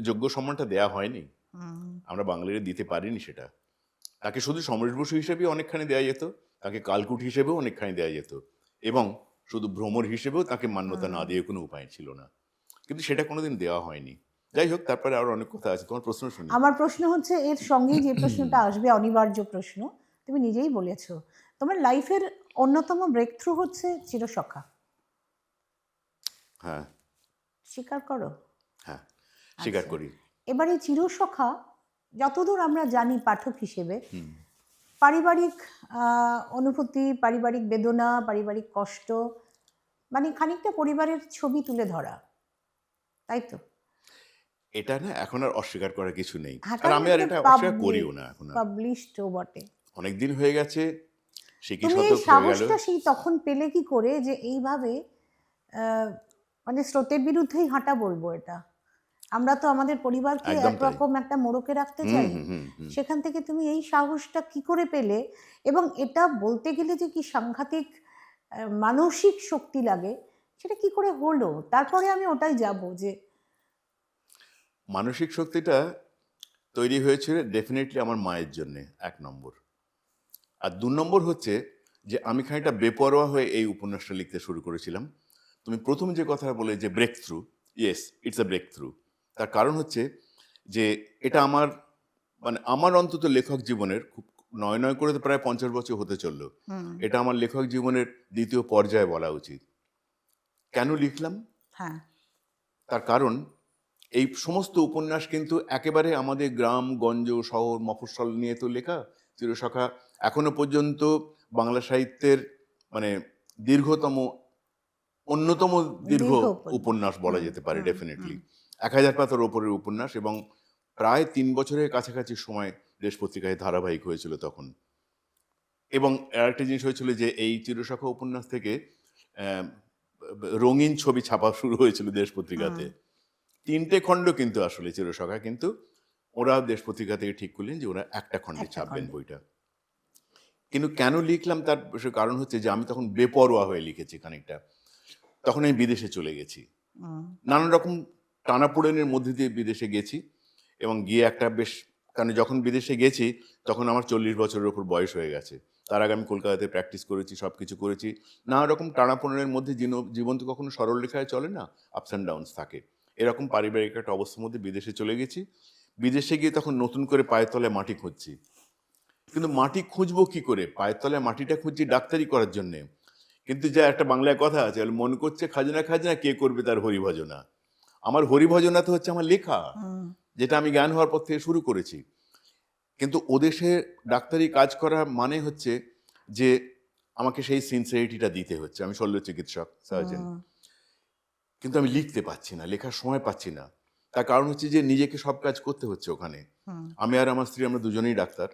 যোগ্য সম্মানটা দেয়া হয়নি। আমরা বাঙালিরা দিতে পারিনি সেটা। তাকে শুধু সমরেশ বসু হিসেবেও অনেকখানি দেওয়া যেত, তাকে কালকুট হিসেবেও অনেকখানি দেওয়া যেত, এবং শুধু ভ্রমর হিসেবেও তাকে মান্যতা না দিয়ে কোনো উপায় ছিল না। কিন্তু সেটা কোনোদিন দেওয়া হয়নি। যাই হোক, তারপরে আরো অনেক কথা আছে। তোমার প্রশ্ন শুনি। আমার প্রশ্ন হচ্ছে এর সঙ্গেই যে প্রশ্নটা আসবে, অনিবার্য প্রশ্ন, তুমি নিজেই বলেছো তোমার লাইফের অন্যতম ব্রেক থ্রু হচ্ছে চিরসখা। হ্যাঁ, স্বীকার করো? হ্যাঁ, স্বীকার আচ্ছা। করি। এবার এই চিরসখা যতদূর আমরা জানি পাঠক হিসেবে, পারিবারিক অনুভূতি, পারিবারিক বেদনা, পারিবারিক কষ্ট, মানে খানিকটা পরিবারের ছবি তুলে ধরা, তাই তো? এটা না এখন আর অস্বীকার করার কিছু নেই, হ্যাঁ, আর কারণ আমি আর এটা অস্বীকার করিও না এখন আর। পাবলিশডও বটে। অনেকদিন হয়ে গেছে, সে কি তুমি এই শতক হয়ে গেল। সাহসটা সেই তখন পেলে কি করে যে এইভাবে মানে স্রোতের বিরুদ্ধেই হাঁটা, বলবো এটা? আমরা তো আমাদের পরিবারকে একদম তাই। একরকম একটা মোড়কে রাখতে চাই, সেখান থেকে তুমি এই সাহসটা কি করে পেলে? এবং এটা বলতে গেলে যে কি সাংঘাতিক মানসিক শক্তি লাগে, সেটা কি করে হলো? তারপরে আমি ওটাই যাব যে মানসিক শক্তিটা তৈরি হয়েছিল ডেফিনেটলি আমার মায়ের জন্য, 1 নম্বর। আর 2 নম্বর হচ্ছে যে আমি খানিকটা বেপরোয়া হয়ে এই উপন্যাসটা লিখতে শুরু করেছিলাম। তুমি প্রথম যে কথাটা বলে যে breakthrough, yes, it's a breakthrough. তার কারণ হচ্ছে যে এটা আমার মানে আমার অন্তত লেখক জীবনের খুব নয় নয় করে তো প্রায় 50 বছর হতে চললো, এটা আমার লেখক জীবনের দ্বিতীয় পর্যায়ে বলা উচিত। কেন লিখলাম? হ্যাঁ, তার কারণ এই সমস্ত উপন্যাস কিন্তু একেবারে আমাদের গ্রাম গঞ্জ শহর মফস্বল নিয়ে তো লেখা। চিরসখা এখনো পর্যন্ত বাংলা সাহিত্যের মানে দীর্ঘতম অন্যতম দীর্ঘ উপন্যাস বলা যেতে পারে ডেফিনেটলি। 1000 পাতার ওপরের উপন্যাস, এবং প্রায় 3 বছরের কাছাকাছি সময় দেশ পত্রিকায় ধারাবাহিক হয়েছিল তখন। এবং আরেকটা জিনিস হয়েছিল যে এই চিরসখা উপন্যাস থেকে রঙিন ছবি ছাপা শুরু হয়েছিল দেশ পত্রিকাতে। 3টে খণ্ড কিন্তু আসলে চিরসখা, কিন্তু ওরা দেশ পত্রিকা থেকে ঠিক করলেন যে ওরা একটা খণ্ডে ছাপবেন বইটা। কিন্তু কেন লিখলাম তার কারণ হচ্ছে যে আমি তখন বেপরোয়া হয়ে লিখেছি খানিকটা। তখন আমি বিদেশে চলে গেছি, নানান রকম টানাপোড়েনের মধ্যে দিয়ে বিদেশে গেছি, এবং গিয়ে একটা বেশ, কারণ যখন বিদেশে গেছি তখন আমার 40 বছরের ওপর বয়স হয়ে গেছে। তার আগে আমি কলকাতাতে প্র্যাকটিস করেছি, সব কিছু করেছি। নানা রকম টানাপোড়েনের মধ্যে জীবন তো কখনো সরল রেখায় চলে না, আপস অ্যান্ড ডাউনস থাকে। এরকম পারিবারিক একটা অবস্থার মধ্যে বিদেশে চলে গেছি। বিদেশে গিয়ে তখন নতুন করে পায়ের তলায় মাটি খুঁজছি, কিন্তু মাটি খুঁজবো কি করে? পায়ের তলায় মাটিটা খুঁজছি ডাক্তারি করার জন্যে। কিন্তু যা একটা বাংলায় কথা আছে, মন করছে খাজনা খাজনা, কে করবে তার হরিভজনা। আমার হরিভজনা তো হচ্ছে আমার লেখা, যেটা আমি জ্ঞান হওয়ার পর থেকে শুরু করেছি। কিন্তু ওদেশে ডাক্তারি কাজ করা মানে হচ্ছে যে আমাকে সেই সিনসিয়ারিটিটা দিতে হচ্ছে। আমি শল্য চিকিৎসক, সার্জন, কিন্তু আমি লিখতে পাচ্ছি না, লেখার সময় পাচ্ছি না। তার কারণ হচ্ছে যে নিজেকে সব কাজ করতে হচ্ছে ওখানে। আমি আর আমার স্ত্রী আমরা দুজনেই ডাক্তার,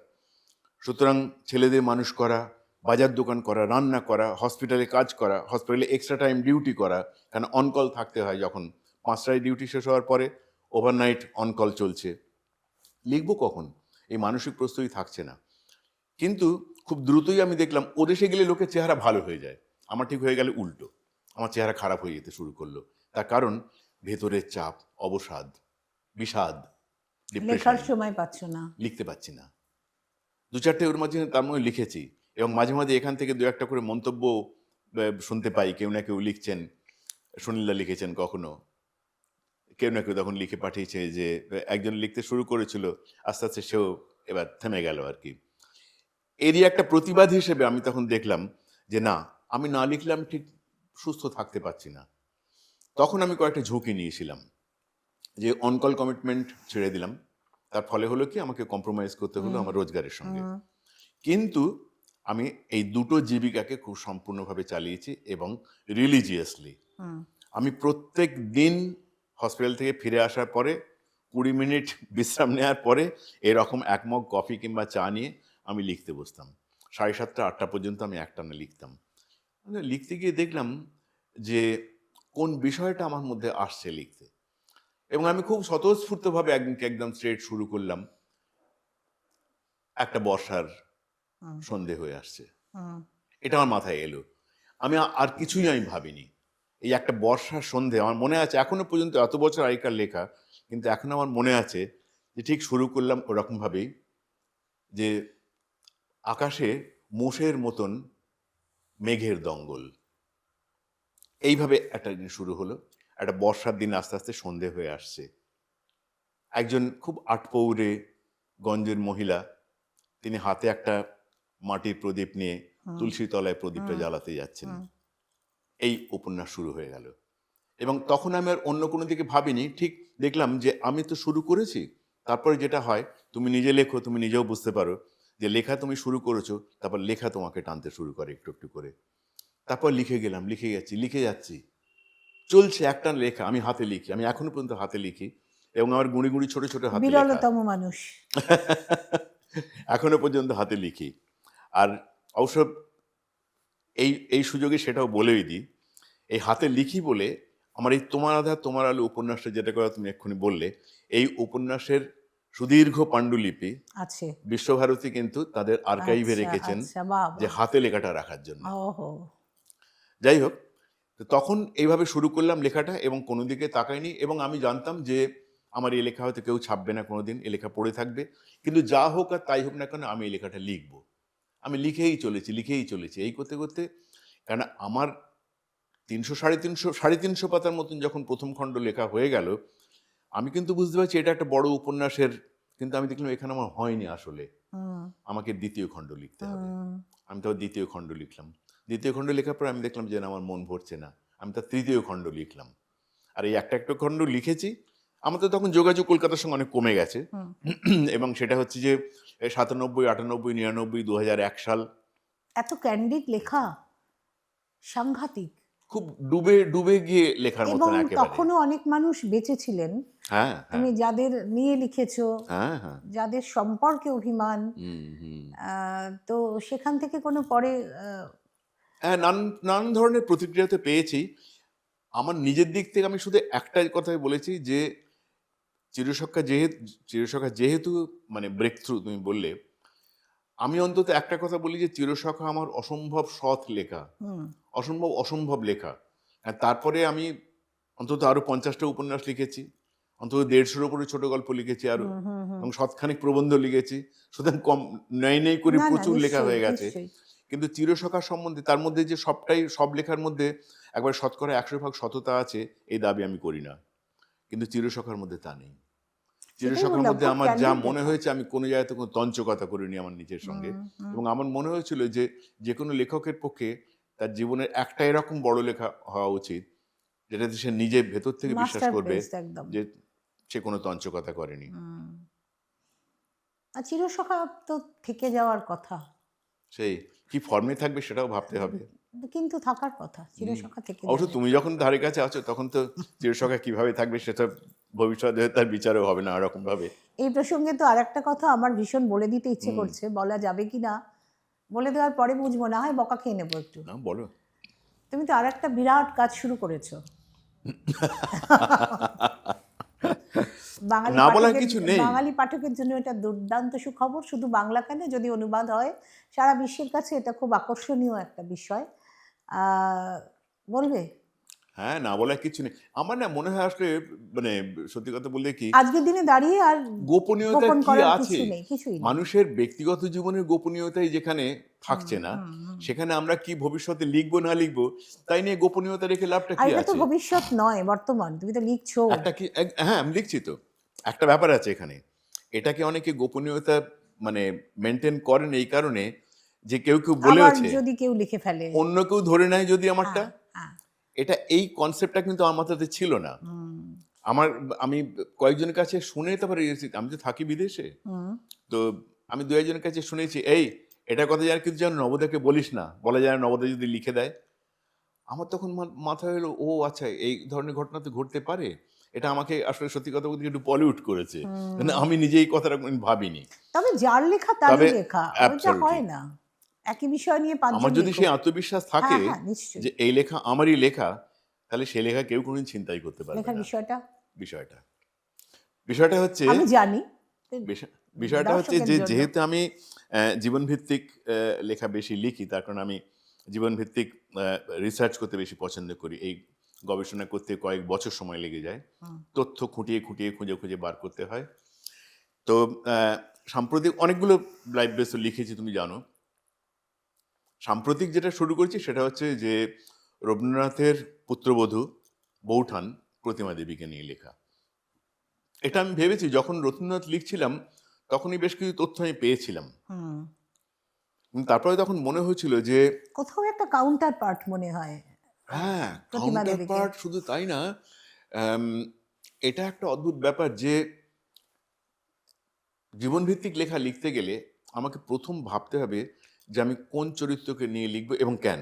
সুতরাং ছেলেদের মানুষ করা, বাজার দোকান করা, রান্না করা, হসপিটালে কাজ করা, হসপিটালে এক্সট্রা টাইম ডিউটি করা, কারণ অনকল থাকতে হয়। যখন 5টায় ডিউটি শেষ হওয়ার পরে ওভারনাইট অনকল চলছে। লিখবো কখন? এই মানসিক প্রস্তুতি থাকছে না। কিন্তু খুব দ্রুতই আমি দেখলাম ওদেশে গেলে লোকের চেহারা ভালো হয়ে যায়, আমার ঠিক হয়ে গেলে উল্টো, আমার চেহারা খারাপ হয়ে যেতে শুরু করলো। তার কারণ ভেতরের চাপ, অবসাদ, বিষাদ, লেখার ডিপ্রেশন। সময় পাচ্ছ না। লিখতে পাচ্ছি না। 2-4টে ওর মাঝে তার মধ্যে লিখেছি, এবং মাঝে মাঝে এখান থেকে 2-1টা করে মন্তব্য শুনতে পাই। কেউ না কেউ লিখছেন, সুনীলদা লিখেছেন কখনো, কেউ না কেউ তখন লিখে পাঠিয়েছে যে একজন লিখতে শুরু করেছিল, আস্তে আস্তে সেও এবার থেমে গেল আর কি। এরই একটা প্রতিবাদ হিসেবে আমি তখন দেখলাম যে না, আমি না লিখলে আমি ঠিক সুস্থ থাকতে পারছি না। তখন আমি কয়েকটা ঝুঁকি নিয়েছিলাম, যে অনকল কমিটমেন্ট ছেড়ে দিলাম। তার ফলে হলো কি, আমাকে কম্প্রোমাইজ করতে হলো আমার রোজগারের সঙ্গে। কিন্তু আমি এই দুটো জীবিকাকে খুব সম্পূর্ণভাবে চালিয়েছি, এবং রিলিজিয়াসলি। আমি প্রত্যেক দিন হসপিটাল থেকে ফিরে আসার পরে 20 মিনিট বিশ্রাম নেওয়ার পরে এরকম 1 মগ কফি কিংবা চা নিয়ে আমি লিখতে বসতাম। 7:30-8টা পর্যন্ত আমি একটানা লিখতাম। মানে লিখতে গিয়ে দেখলাম যে কোন বিষয়টা আমার মধ্যে আসছে লিখতে, এবং আমি খুব স্বতঃস্ফূর্তভাবে একদিনকে একদম স্ট্রেট শুরু করলাম। একটা বর্ষার সন্ধে হয়ে আসছে, এটা আমার মাথায় এলো। আমি আর কিছুই আমি ভাবিনি। এই একটা বর্ষার সন্ধে আমার মনে আছে, এখনো পর্যন্ত, এত বছর আগেকার লেখা, কিন্তু এখন আমার মনে আছে যে ঠিক শুরু করলাম ওরকম ভাবেই, যে আকাশে মোষের মতন মেঘের দঙ্গল, এইভাবে একটা দিন শুরু হলো। একটা বর্ষার দিন আস্তে আস্তে সন্ধে হয়ে আসছে। একজন খুব আটপৌরে গঞ্জের মহিলা, তিনি হাতে একটা মাটির প্রদীপ নিয়ে তুলসী তলায় প্রদীপটা জ্বালাতে যাচ্ছেন। এই উপন্যাস শুরু হয়ে গেল, এবং তখন আমি আর অন্য কোনো দিকে ভাবিনি। ঠিক দেখলাম যে আমি তো শুরু করেছি, তারপরে যেটা হয়, তুমি নিজে লেখো, তুমি নিজেও বুঝতে পারো যে লেখা তুমি শুরু করেছো, তারপর লেখা তোমাকে টানতে শুরু করে একটু একটু করে। তারপর লিখে গেলাম, লিখে যাচ্ছি, চলছে একটা লেখা। আমি হাতে লিখি, আমি এখনো পর্যন্ত হাতে লিখি, এবং আমার গুঁড়ি গুঁড়ি ছোট ছোট হাতে লেখা। বিরলতম মানুষ। এখনো পর্যন্ত হাতে লিখি। আর অবশ্য এই এই সুযোগে সেটাও বলেই দিই, এই হাতে লিখি বলে আমার এই তোমার আধার তোমার আলো উপন্যাসটা, যেটা কথা তুমি এক্ষুনি বললে, এই উপন্যাসের সুদীর্ঘ পাণ্ডুলিপি আছে বিশ্বভারতী কিন্তু তাদের আর্কাইভে আচ্ছা, রেখেছেন, আচ্ছা, বাহ, যে বাহ। হাতে লেখাটা রাখার জন্য। ওহো। যাই হোক, তো তখন এইভাবে শুরু করলাম লেখাটা, এবং কোনো দিকে তাকাইনি। এবং আমি জানতাম যে আমার এই লেখা হয়তো কেউ ছাপবে না কোনোদিন, এই লেখা পড়ে থাকবে, কিন্তু যা হোক আর তাই হোক না কেন, আমি এই লেখাটা লিখবো। আমি লিখেই চলেছি এই করতে করতে। কারণ আমার 300-350 পাতার মতন যখন প্রথম খণ্ড লেখা হয়ে গেল, আমি কিন্তু বুঝতে পারছি এটা একটা বড় উপন্যাসের, কিন্তু আমি দেখলাম এখানে আমার হয়নি আসলে, আমাকে দ্বিতীয় খণ্ড লিখতে হবে। আমি তো দ্বিতীয় খণ্ড লিখলাম। দ্বিতীয় খণ্ড লেখার পর আমি দেখলাম যে না, আমার মন ভরছে না, আমি তার তৃতীয় খণ্ড লিখলাম। আর এই একটা একটা খণ্ড লিখেছি। আমার তো তখন যোগাযোগ কলকাতার সঙ্গে অনেক কমে গেছে, এবং সেটা হচ্ছে যে 97, 98, 99, 2001 সাল। এত ক্যান্ডিড লেখা, সাংঘাতিক। খুব ডুবে ডুবে গিয়ে লেখার এবং মতন একেবারে। তখনও অনেক মানুষ বেঁচে ছিলেন, হ্যাঁ, হ্যাঁ, তুমি যাদের নিয়ে লিখেছো, হ্যাঁ, হ্যাঁ। যাদের সম্পর্কে অভিমান, তো সেখান থেকে কোনো পরে হ্যাঁ, নানান ধরনের প্রতিক্রিয়া তো পেয়েছি। আমার নিজের দিক থেকে আমি শুধু একটাই কথাই বলেছি যে চিরসখা যেহেতু মানে ব্রেক থ্রু তুমি বললে, আমি অন্তত একটা কথা বলি যে চিরসখা আমার অসম্ভব সৎ লেখা, অসম্ভব লেখা। আর তারপরে আমি অন্তত আরো 50টা উপন্যাস লিখেছি, অন্তত 150-র উপরে ছোট গল্প লিখেছি আরো, এবং শতখানিক প্রবন্ধ লিখেছি। সুতরাং কম নেই করে না, না, প্রচুর লেখা নিশ্চয়ই, হয়ে গেছে। নিশ্চয়ই। কিন্তু চিরসখা সম্বন্ধে, তার মধ্যে যে সব লেখার মধ্যে একবার 100% সততা আছে, এই দাবি আমি করি না, কিন্তু চিরসখার মধ্যে তা নেই। চিরসখার বললাম, মধ্যে খুব আমার যা candid মনে লেখা। হয়েছে, আমি কোনো জায়গাতে কোনো তঞ্চকতা করিনি আমার নিজের সঙ্গে। এবং আমার মনে হয়েছিল যে যে কোনো লেখকের পক্ষে তার জীবনের একটা এরকম বড় লেখা হওয়া উচিত যেটাতে সে নিজে ভেতর থেকে বিশ্বাস করবে মাস্টারপিস একদম। যে সে কোনো তঞ্চকতা করেনি। আর চিরসখা তো থেকে যাওয়ার কথা, সেই কি ফর্মে থাকবে সেটাও ভাবতে হবে। কিন্তু থাকার কথা, চিরসখা থেকে অবশ্য যাবে। তুমি যখন ধারে কাছে আছো তখন তো চিরসখা কিভাবে থাকবে সেটা ভবিষ্যতে তার বিচারও হবে না এরকম ভাবে। এই প্রসঙ্গে তো আরেকটা কথা আমার ভীষণ বলে দিতে ইচ্ছে করছে, বলা যাবে কি না বলে দেওয়ার পরে বুঝবো, না হয় বকা খেয়ে নেবো একটু। না বলো। তুমি তো আরেকটা বিরাট কাজ শুরু করেছো। বাঙালি না বলার পাঠকের- কিছু নেই। বাঙালি পাঠকের জন্য এটা দুর্দান্ত সুখবর, শুধু বাংলা কেন, যদি অনুবাদ হয় সারা বিশ্বের কাছে এটা খুব আকর্ষণীয় একটা বিষয়। বলবে হ্যাঁ, না বলার কিছু নেই। আমার না মনে হয় আসলে মানে সত্যি কথা বলতে কি আজকের দিনে দাঁড়িয়ে আর গোপনীয়তা গোপন কি করার আছে? কিছু নেই, কিছুই নেই। মানুষের ব্যক্তিগত জীবনের গোপনীয়তাই যেখানে থাকছে না, সেখানে আমরা কি ভবিষ্যতে লিখবো না লিখবো তাই নিয়ে গোপনীয়তা রেখে লাভটা আর কি এটা তো আছে? ভবিষ্যৎ নয়, বর্তমান, তুমি তো লিখছো। একটা কি হ্যাঁ আমি লিখছি তো। একটা ব্যাপার আছে এখানে। এটাকে অনেকে গোপনীয়তা মানে মেনটেন করেন এই কারণে যে কেউ আবার বলেওছে, যদি কেউ লিখে ফেলে। অন্য কেউ ধরে নেয় যদি আমারটা। হ্যাঁ, এটা এই কনসেপ্টটা কিন্তু আমার মাথাতে ছিল না। আমি কয়েকজনের কাছে শুনে তারপরে আমি তো থাকি বিদেশে, তো আমি দু একজনের কাছে শুনেছি এই এটা কথা যার কিন্তু যেন নবোদাকে বলিস না, বলা যায় না নবোদা যদি লিখে দেয়। আমার তখন মাথায় হলো ও আচ্ছা এই ধরনের ঘটনা তো ঘটতে পারে। এটা আমাকে আসলে সত্যি কথা বলতে একটু পলিউট করেছে। মানে আমি নিজে এই কথাটা কোনোদিন ভাবিনি। তবে যার লেখা তারই তবে লেখা, ওইটা absolutely। হয় না একই বিষয় নিয়ে পাঁচজন আমার যদি লেখক। সেই আত্মবিশ্বাস থাকে হ্যাঁ, নিশ্চয়ই। যে এই লেখা আমারই লেখা, তাহলে সেই লেখা কেউ কোনোদিন ছিনতাই করতে পারবে লেখার না। বিষয়টা বিষয়টা হচ্ছে আমি জানি। বিষয়টা হচ্ছে দর্শকের যে জন্য। যেহেতু আমি জীবনভিত্তিক লেখা বেশি লিখি, তার কারণে আমি জীবনভিত্তিক রিসার্চ করতে বেশি পছন্দ করি। এই গবেষণা করতে কয়েক বছর সময় লেগে যায়, তথ্য খুঁটিয়ে খুঁটিয়ে খুঁজে খুঁজে বার করতে হয়। তো সাম্প্রতিক অনেকগুলো লাইভ বেসও লিখেছি তুমি জানো। সাম্প্রতিক যেটা শুরু করছি সেটা হচ্ছে যে রবীন্দ্রনাথের পুত্রবধূ বৌঠান প্রতিমা দেবীকে নিয়ে লেখা। এটা আমি ভেবেছি যখন রবীন্দ্রনাথ লিখছিলাম তখনই বেশ কিছু তথ্য আমি পেয়েছিলাম। তারপরে তখন মনে হয়েছিল যে কোথাও একটা কাউন্টার পার্ট মনে হয়। হ্যাঁ, প্রতিমা কাউন্টার দেবীকে। পার্ট শুধু তাই না, এটা একটা অদ্ভুত ব্যাপার যে জীবনভিত্তিক লেখা লিখতে গেলে আমাকে প্রথম ভাবতে হবে যে আমি কোন চরিত্রকে নিয়ে লিখবো এবং কেন।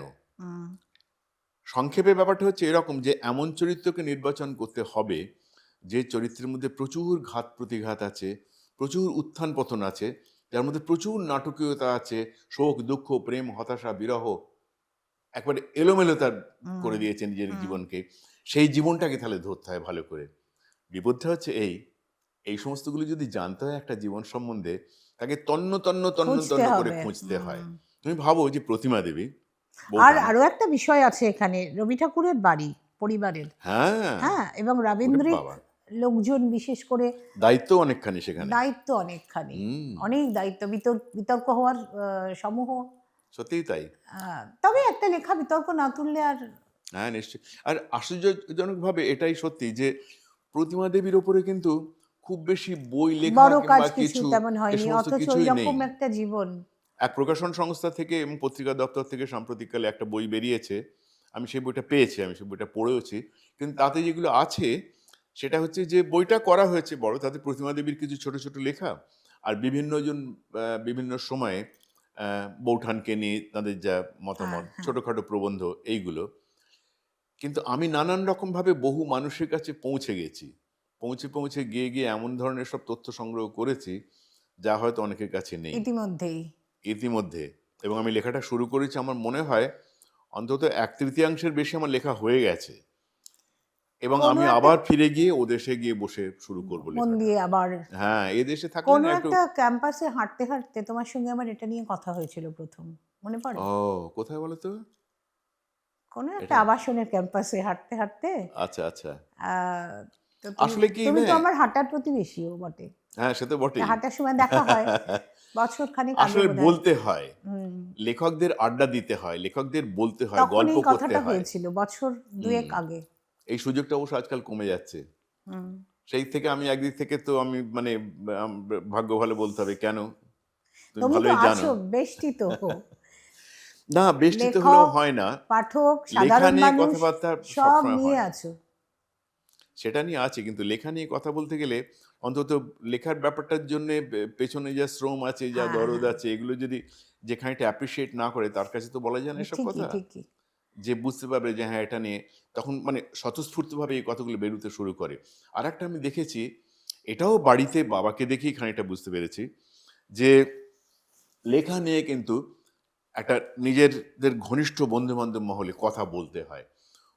সংক্ষেপে ব্যাপারটা হচ্ছে এরকম যে এমন চরিত্রকে নির্বাচন করতে হবে যে চরিত্রের মধ্যে প্রচুর ঘাত প্রতিঘাত আছে, প্রচুর উত্থান পতন আছে, যার মধ্যে প্রচুর নাটকীয়তা আছে, শোক দুঃখ প্রেম হতাশা বিরহ একবারে এলোমেলো তার করে দিয়েছে নিজের জীবনকে। সেই জীবনটাকে তাহলে ধরতে হয় ভালো করে। বিপদটা হচ্ছে এই সমস্তগুলো যদি জানতে হয় একটা জীবন সম্বন্ধে, তাকে তন্ন তন্ন করে খুঁজতে হয়। তুমি ভাবো যে প্রতিমা দেবী আর আরো একটা বিষয় আছে এখানে, রবি ঠাকুরের বাড়ি পরিবারের। হ্যাঁ, এবং রবীন্দ্রিক লোকজন বিশেষ করে দায়িত্ব অনেকখানি সেখানে, দায়িত্ব অনেকখানি, অনেক দায়িত্ব, বিতর্ক হওয়ার সমূহ। সত্যিই তাই। তবে একটা লেখা বিতর্ক না তুললে আর। হ্যাঁ নিশ্চয়ই। আর আশ্চর্যজনক ভাবে এটাই সত্যি যে প্রতিমা দেবীর ওপরে কিন্তু খুব বেশি বই লেখা বড় কাজ কিংবা কিছু কিছু তেমন হয়নি, সমস্ত অথচ কিছুই নেই। এরকম একটা জীবন। এক প্রকাশন সংস্থা থেকে এবং পত্রিকা দপ্তর থেকে সাম্প্রতিককালে একটা বই বেরিয়েছে, আমি সেই বইটা পেয়েছি, আমি সেই বইটা পড়েওছি। কিন্তু তাতে যেগুলো আছে সেটা হচ্ছে যে বইটা করা হয়েছে বড়, তাতে প্রতিমা দেবীর কিছু ছোট ছোট লেখা আর বিভিন্ন সময়ে বৌঠানকে নিয়ে তাদের যা মতামত, ছোটখাটো প্রবন্ধ, এইগুলো। কিন্তু আমি নানান রকমভাবে বহু মানুষের কাছে পৌঁছে গেছি, পৌঁছে গিয়ে এমন ধরনের সব তথ্য সংগ্রহ করেছি যা হয়তো অনেকের কাছে নেই ইতিমধ্যে। এবং আমি লেখাটা শুরু করেছি, আমার মনে হয় অন্তত 1/3 বেশি আমার লেখা হয়ে গেছে, এবং আমি আবার ফিরে গিয়ে ও দেশে গিয়ে বসে শুরু করবো মন দিয়ে আবার। হ্যাঁ, এই দেশে থাকলে কোনো না একটু। একটা ক্যাম্পাসে হাঁটতে হাঁটতে তোমার সঙ্গে আমার এটা নিয়ে কথা হয়েছিল প্রথম, মনে পড়ে? ও কোথায় বলো তো? কোনো একটা আবাসনের ক্যাম্পাসে হাঁটতে হাঁটতে। আচ্ছা আচ্ছা। আসলে কি তুমি তো আমার হাঁটার প্রতিবেশীও বটে। হ্যাঁ সে তো বটেই, হাঁটার সময় দেখা হয় বছর খানিক আগে। আসলে বলতে হয়, লেখকদের আড্ডা দিতে হয়, লেখকদের বলতে হয়, গল্প করতে হয়। হয়েছিল বছর দুয়েক আগে। এই সুযোগটা অবশ্য আজকাল কমে যাচ্ছে। সেই থেকে আমি একদিক থেকে তো আমি মানে ভাগ্য ভালো বলতে হবে। কেন? তুমি তুমি তো ভালোই জানো। আছো বেষ্টিত, না, বেষ্টিত হলেও লেখক, হয় না। পাঠক, লেখা সাধারণ নিয়ে মানুষ কথাবার্তা সব সবসময় নিয়ে হয় না। আছো। সেটা নিয়ে আছে, কিন্তু লেখা নিয়ে কথা বলতে গেলে অন্তত লেখার ব্যাপারটার জন্য পেছনে যা শ্রম আছে, যা হ্যাঁ, দরদ হ্যাঁ, আছে, এগুলো যদি যে খানিকটা অ্যাপ্রিসিয়েট না করে তার কাছে তো বলা যায় না এসব ঠিকই কথা। ঠিকই। যে বুঝতে পারবে যে হ্যাঁ এটা নিয়ে, তখন মানে স্বতঃস্ফূর্তভাবে এই কথাগুলো বেরোতে শুরু করে। আর একটা আমি দেখেছি, এটাও বাড়িতে বাবাকে দেখেই খানিকটা বুঝতে পেরেছি, যে লেখা নিয়ে কিন্তু একটা নিজেদের ঘনিষ্ঠ বন্ধু বান্ধব মহলে কথা বলতে হয়।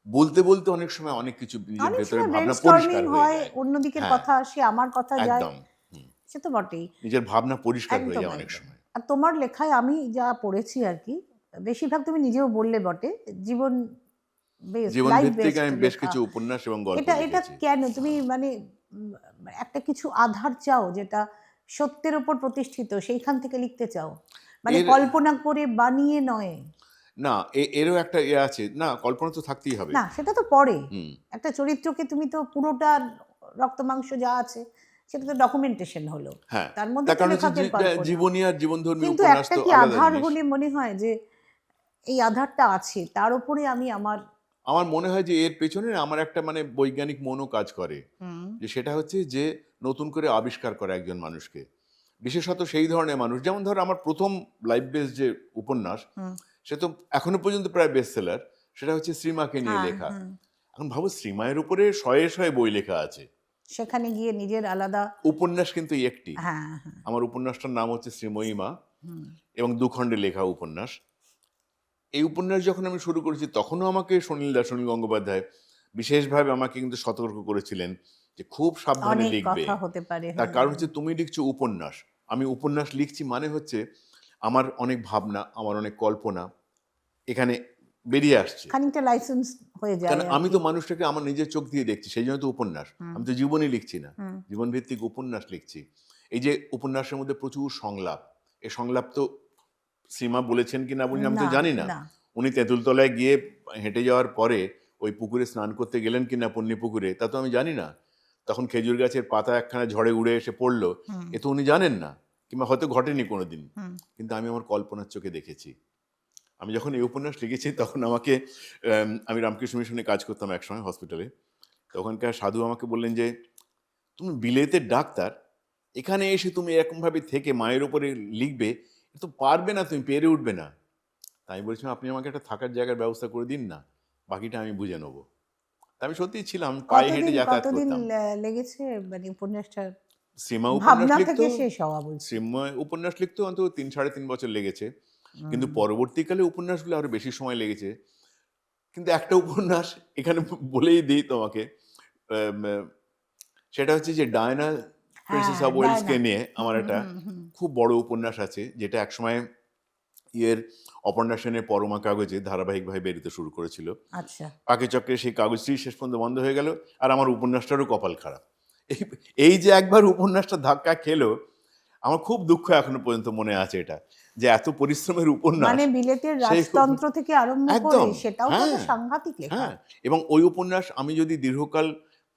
বলতে বলতে অনেক সময় অনেক কিছু নিজের অনেক ভেতরে সময় ভাবনা ব্রেনস্টর্মিং পরিষ্কার হয়ে হয়, যায়। অন্যদিকের হ্যাঁ, কথা আসে, আমার কথা যায়, একদম। হুম, সে তো বটেই। নিজের ভাবনা পরিষ্কার হয়ে একদম যায় অনেক একদম। সময়। আর তোমার লেখায় আমি যা পড়েছি আর কি, বেশিরভাগ তুমি নিজেও বললে বটে, জীবন বেসড, জীবন লাইফ ভিত্তিক বেসড আমি বেশ লেখা। কিছু উপন্যাস এবং গল্প এটা এটা লিখেছি। কেন তুমি মানে উম, একটা কিছু আধার চাও যেটা সত্যের উপর প্রতিষ্ঠিত, সেইখান থেকে লিখতে চাও, মানে এর কল্পনা করে বানিয়ে নয়? না, এরও একটা আছে না, কল্পনা তো থাকতেই হবে। না, সেটা তো পরে। হুম, একটা চরিত্রকে তুমি তো পুরোটা রক্ত মাংস যা আছে সেটা তো ডকুমেন্টেশন হলো, হ্যাঁ। তার মধ্যে তার তো কারণ হচ্ছে লেখকের কল্পনা। জীবনী আর জীবনধর্মী কিন্তু উপন্যাস একটা তো কি আলাদা আধার জিনিস। হলে মনে হয় যে এই আধারটা আছে, তার উপরে আমি আমার আমার মনে হয় যে এর পেছনে আমার একটা মানে বৈজ্ঞানিক মনও কাজ করে, হুম, যে সেটা হচ্ছে যে নতুন করে আবিষ্কার করা একজন মানুষকে, বিশেষত সেই ধরনের মানুষ, যেমন ধরো আমার প্রথম লাইফ বেস যে উপন্যাস, হুম, সে তো এখনো পর্যন্ত প্রায় বেস্ট সেলার, সেটা হচ্ছে শ্রীমাকে নিয়ে হ্যাঁ, লেখা। হ্যাঁ, এখন ভাবো, শ্রীমায়ের উপরে শয়ে শয়ে বই লেখা আছে, সেখানে গিয়ে নিজের আলাদা। উপন্যাস কিন্তু এই একটি। হ্যাঁ, হ্যাঁ, আমার উপন্যাসটার নাম হচ্ছে শ্রীময়ী মা, হুম, এবং দুখণ্ডে লেখা উপন্যাস। এই উপন্যাস যখন আমি শুরু করেছি তখনও আমাকে সুনীল গঙ্গোপাধ্যায় বিশেষভাবে আমাকে কিন্তু সতর্ক করেছিলেন যে খুব সাবধানে অনেক লিখবে। কথা হতে পারে, তার হ্যাঁ, কারণ হচ্ছে তুমি লিখছো উপন্যাস, আমি উপন্যাস লিখছি মানে হচ্ছে আমার অনেক ভাবনা, আমার অনেক কল্পনা এখানে বেরিয়ে আসছে। খানিকটা লাইসেন্স হয়ে যায় কারণ আর আমি কি। তো মানুষটাকে আমার নিজের চোখ দিয়ে দেখছি, সেই জন্য তো উপন্যাস। হুম, আমি তো জীবনই লিখছি না, হুম, জীবন ভিত্তিক উপন্যাস লিখছি। এই যে উপন্যাসের মধ্যে প্রচুর সংলাপ, এই সংলাপ তো সীমা বলেছেন কি না বলেন আমি তো না, জানি না। না, উনি তেঁতুলতলায় গিয়ে হেঁটে যাওয়ার পরে ওই পুকুরে স্নান করতে গেলেন কিনা, পূর্ণি পুকুরে, তা তো আমি জানি না। তখন খেজুর গাছের পাতা একখানা ঝড়ে উড়ে এসে পড়লো, হুম, এ তো উনি জানেন না, কিংবা হয়তো ঘটেনি কোনোদিন। হুম, কিন্তু আমি আমার কল্পনার চোখে দেখেছি। আমি যখন এই উপন্যাস লিখেছি তখন আমাকে আমি রামকৃষ্ণ মিশনে কাজ করতাম একসময় হসপিটালে। তো ওখানকার সাধু আমাকে বললেন যে, তুমি বিলেতের ডাক্তার, এখানে এসে তুমি এরকমভাবে থেকে মায়ের উপরে লিখবে, এ তো পারবে না, তুমি পেরে উঠবে না। তাই আমি বলছিলাম, আপনি আমাকে একটা থাকার জায়গার ব্যবস্থা করে দিন না, বাকিটা আমি বুঝে নেবো। তা আমি সত্যিই ছিলাম, পায়ে হেঁটে কতদিন যাতায়াত কতদিন করতাম। লেগেছে মানে উপন্যাসটা শ্রীমা উপন্যাস ভাবনা লিখতো, থেকে শেষ হওয়া বলছি? শ্রীময় উপন্যাস লিখতো অন্তত ৩-৩.৫ বছর লেগেছে। কিন্তু হুম, পরবর্তীকালে উপন্যাসগুলো আরো বেশি সময় লেগেছে। কিন্তু একটা উপন্যাস এখানে বলেই দিই তোমাকে, আম, সেটা হচ্ছে যে ডায়না হ্যাঁ, প্রিন্সেস অফ ওয়েলসকে ডায়না। নিয়ে আমার হুম, একটা হুম, হুম, খুব বড় উপন্যাস আছে, যেটা একসময় ইয়ের অপর্ণা সেনের পরমা কাগজে ধারাবাহিকভাবে বেরোতে শুরু করেছিল। আচ্ছা। পাকে চক্রে সেই কাগজটি শেষ পর্যন্ত বন্ধ হয়ে গেল, আর আমার উপন্যাসটারও কপাল খারাপ। এই এই যে একবার উপন্যাসটা ধাক্কা খেলো, আমার খুব দুঃখ এখনো পর্যন্ত মনে আছে এটা, যে এত পরিশ্রমের উপন্যাস মানে বিলেতের সেই রাজতন্ত্র থেকে আরম্ভ করে একদম, সেটাও তো একটা হ্যাঁ, সাংঘাতিক লেখা। হ্যাঁ। এবং ওই উপন্যাস আমি যদি দীর্ঘকাল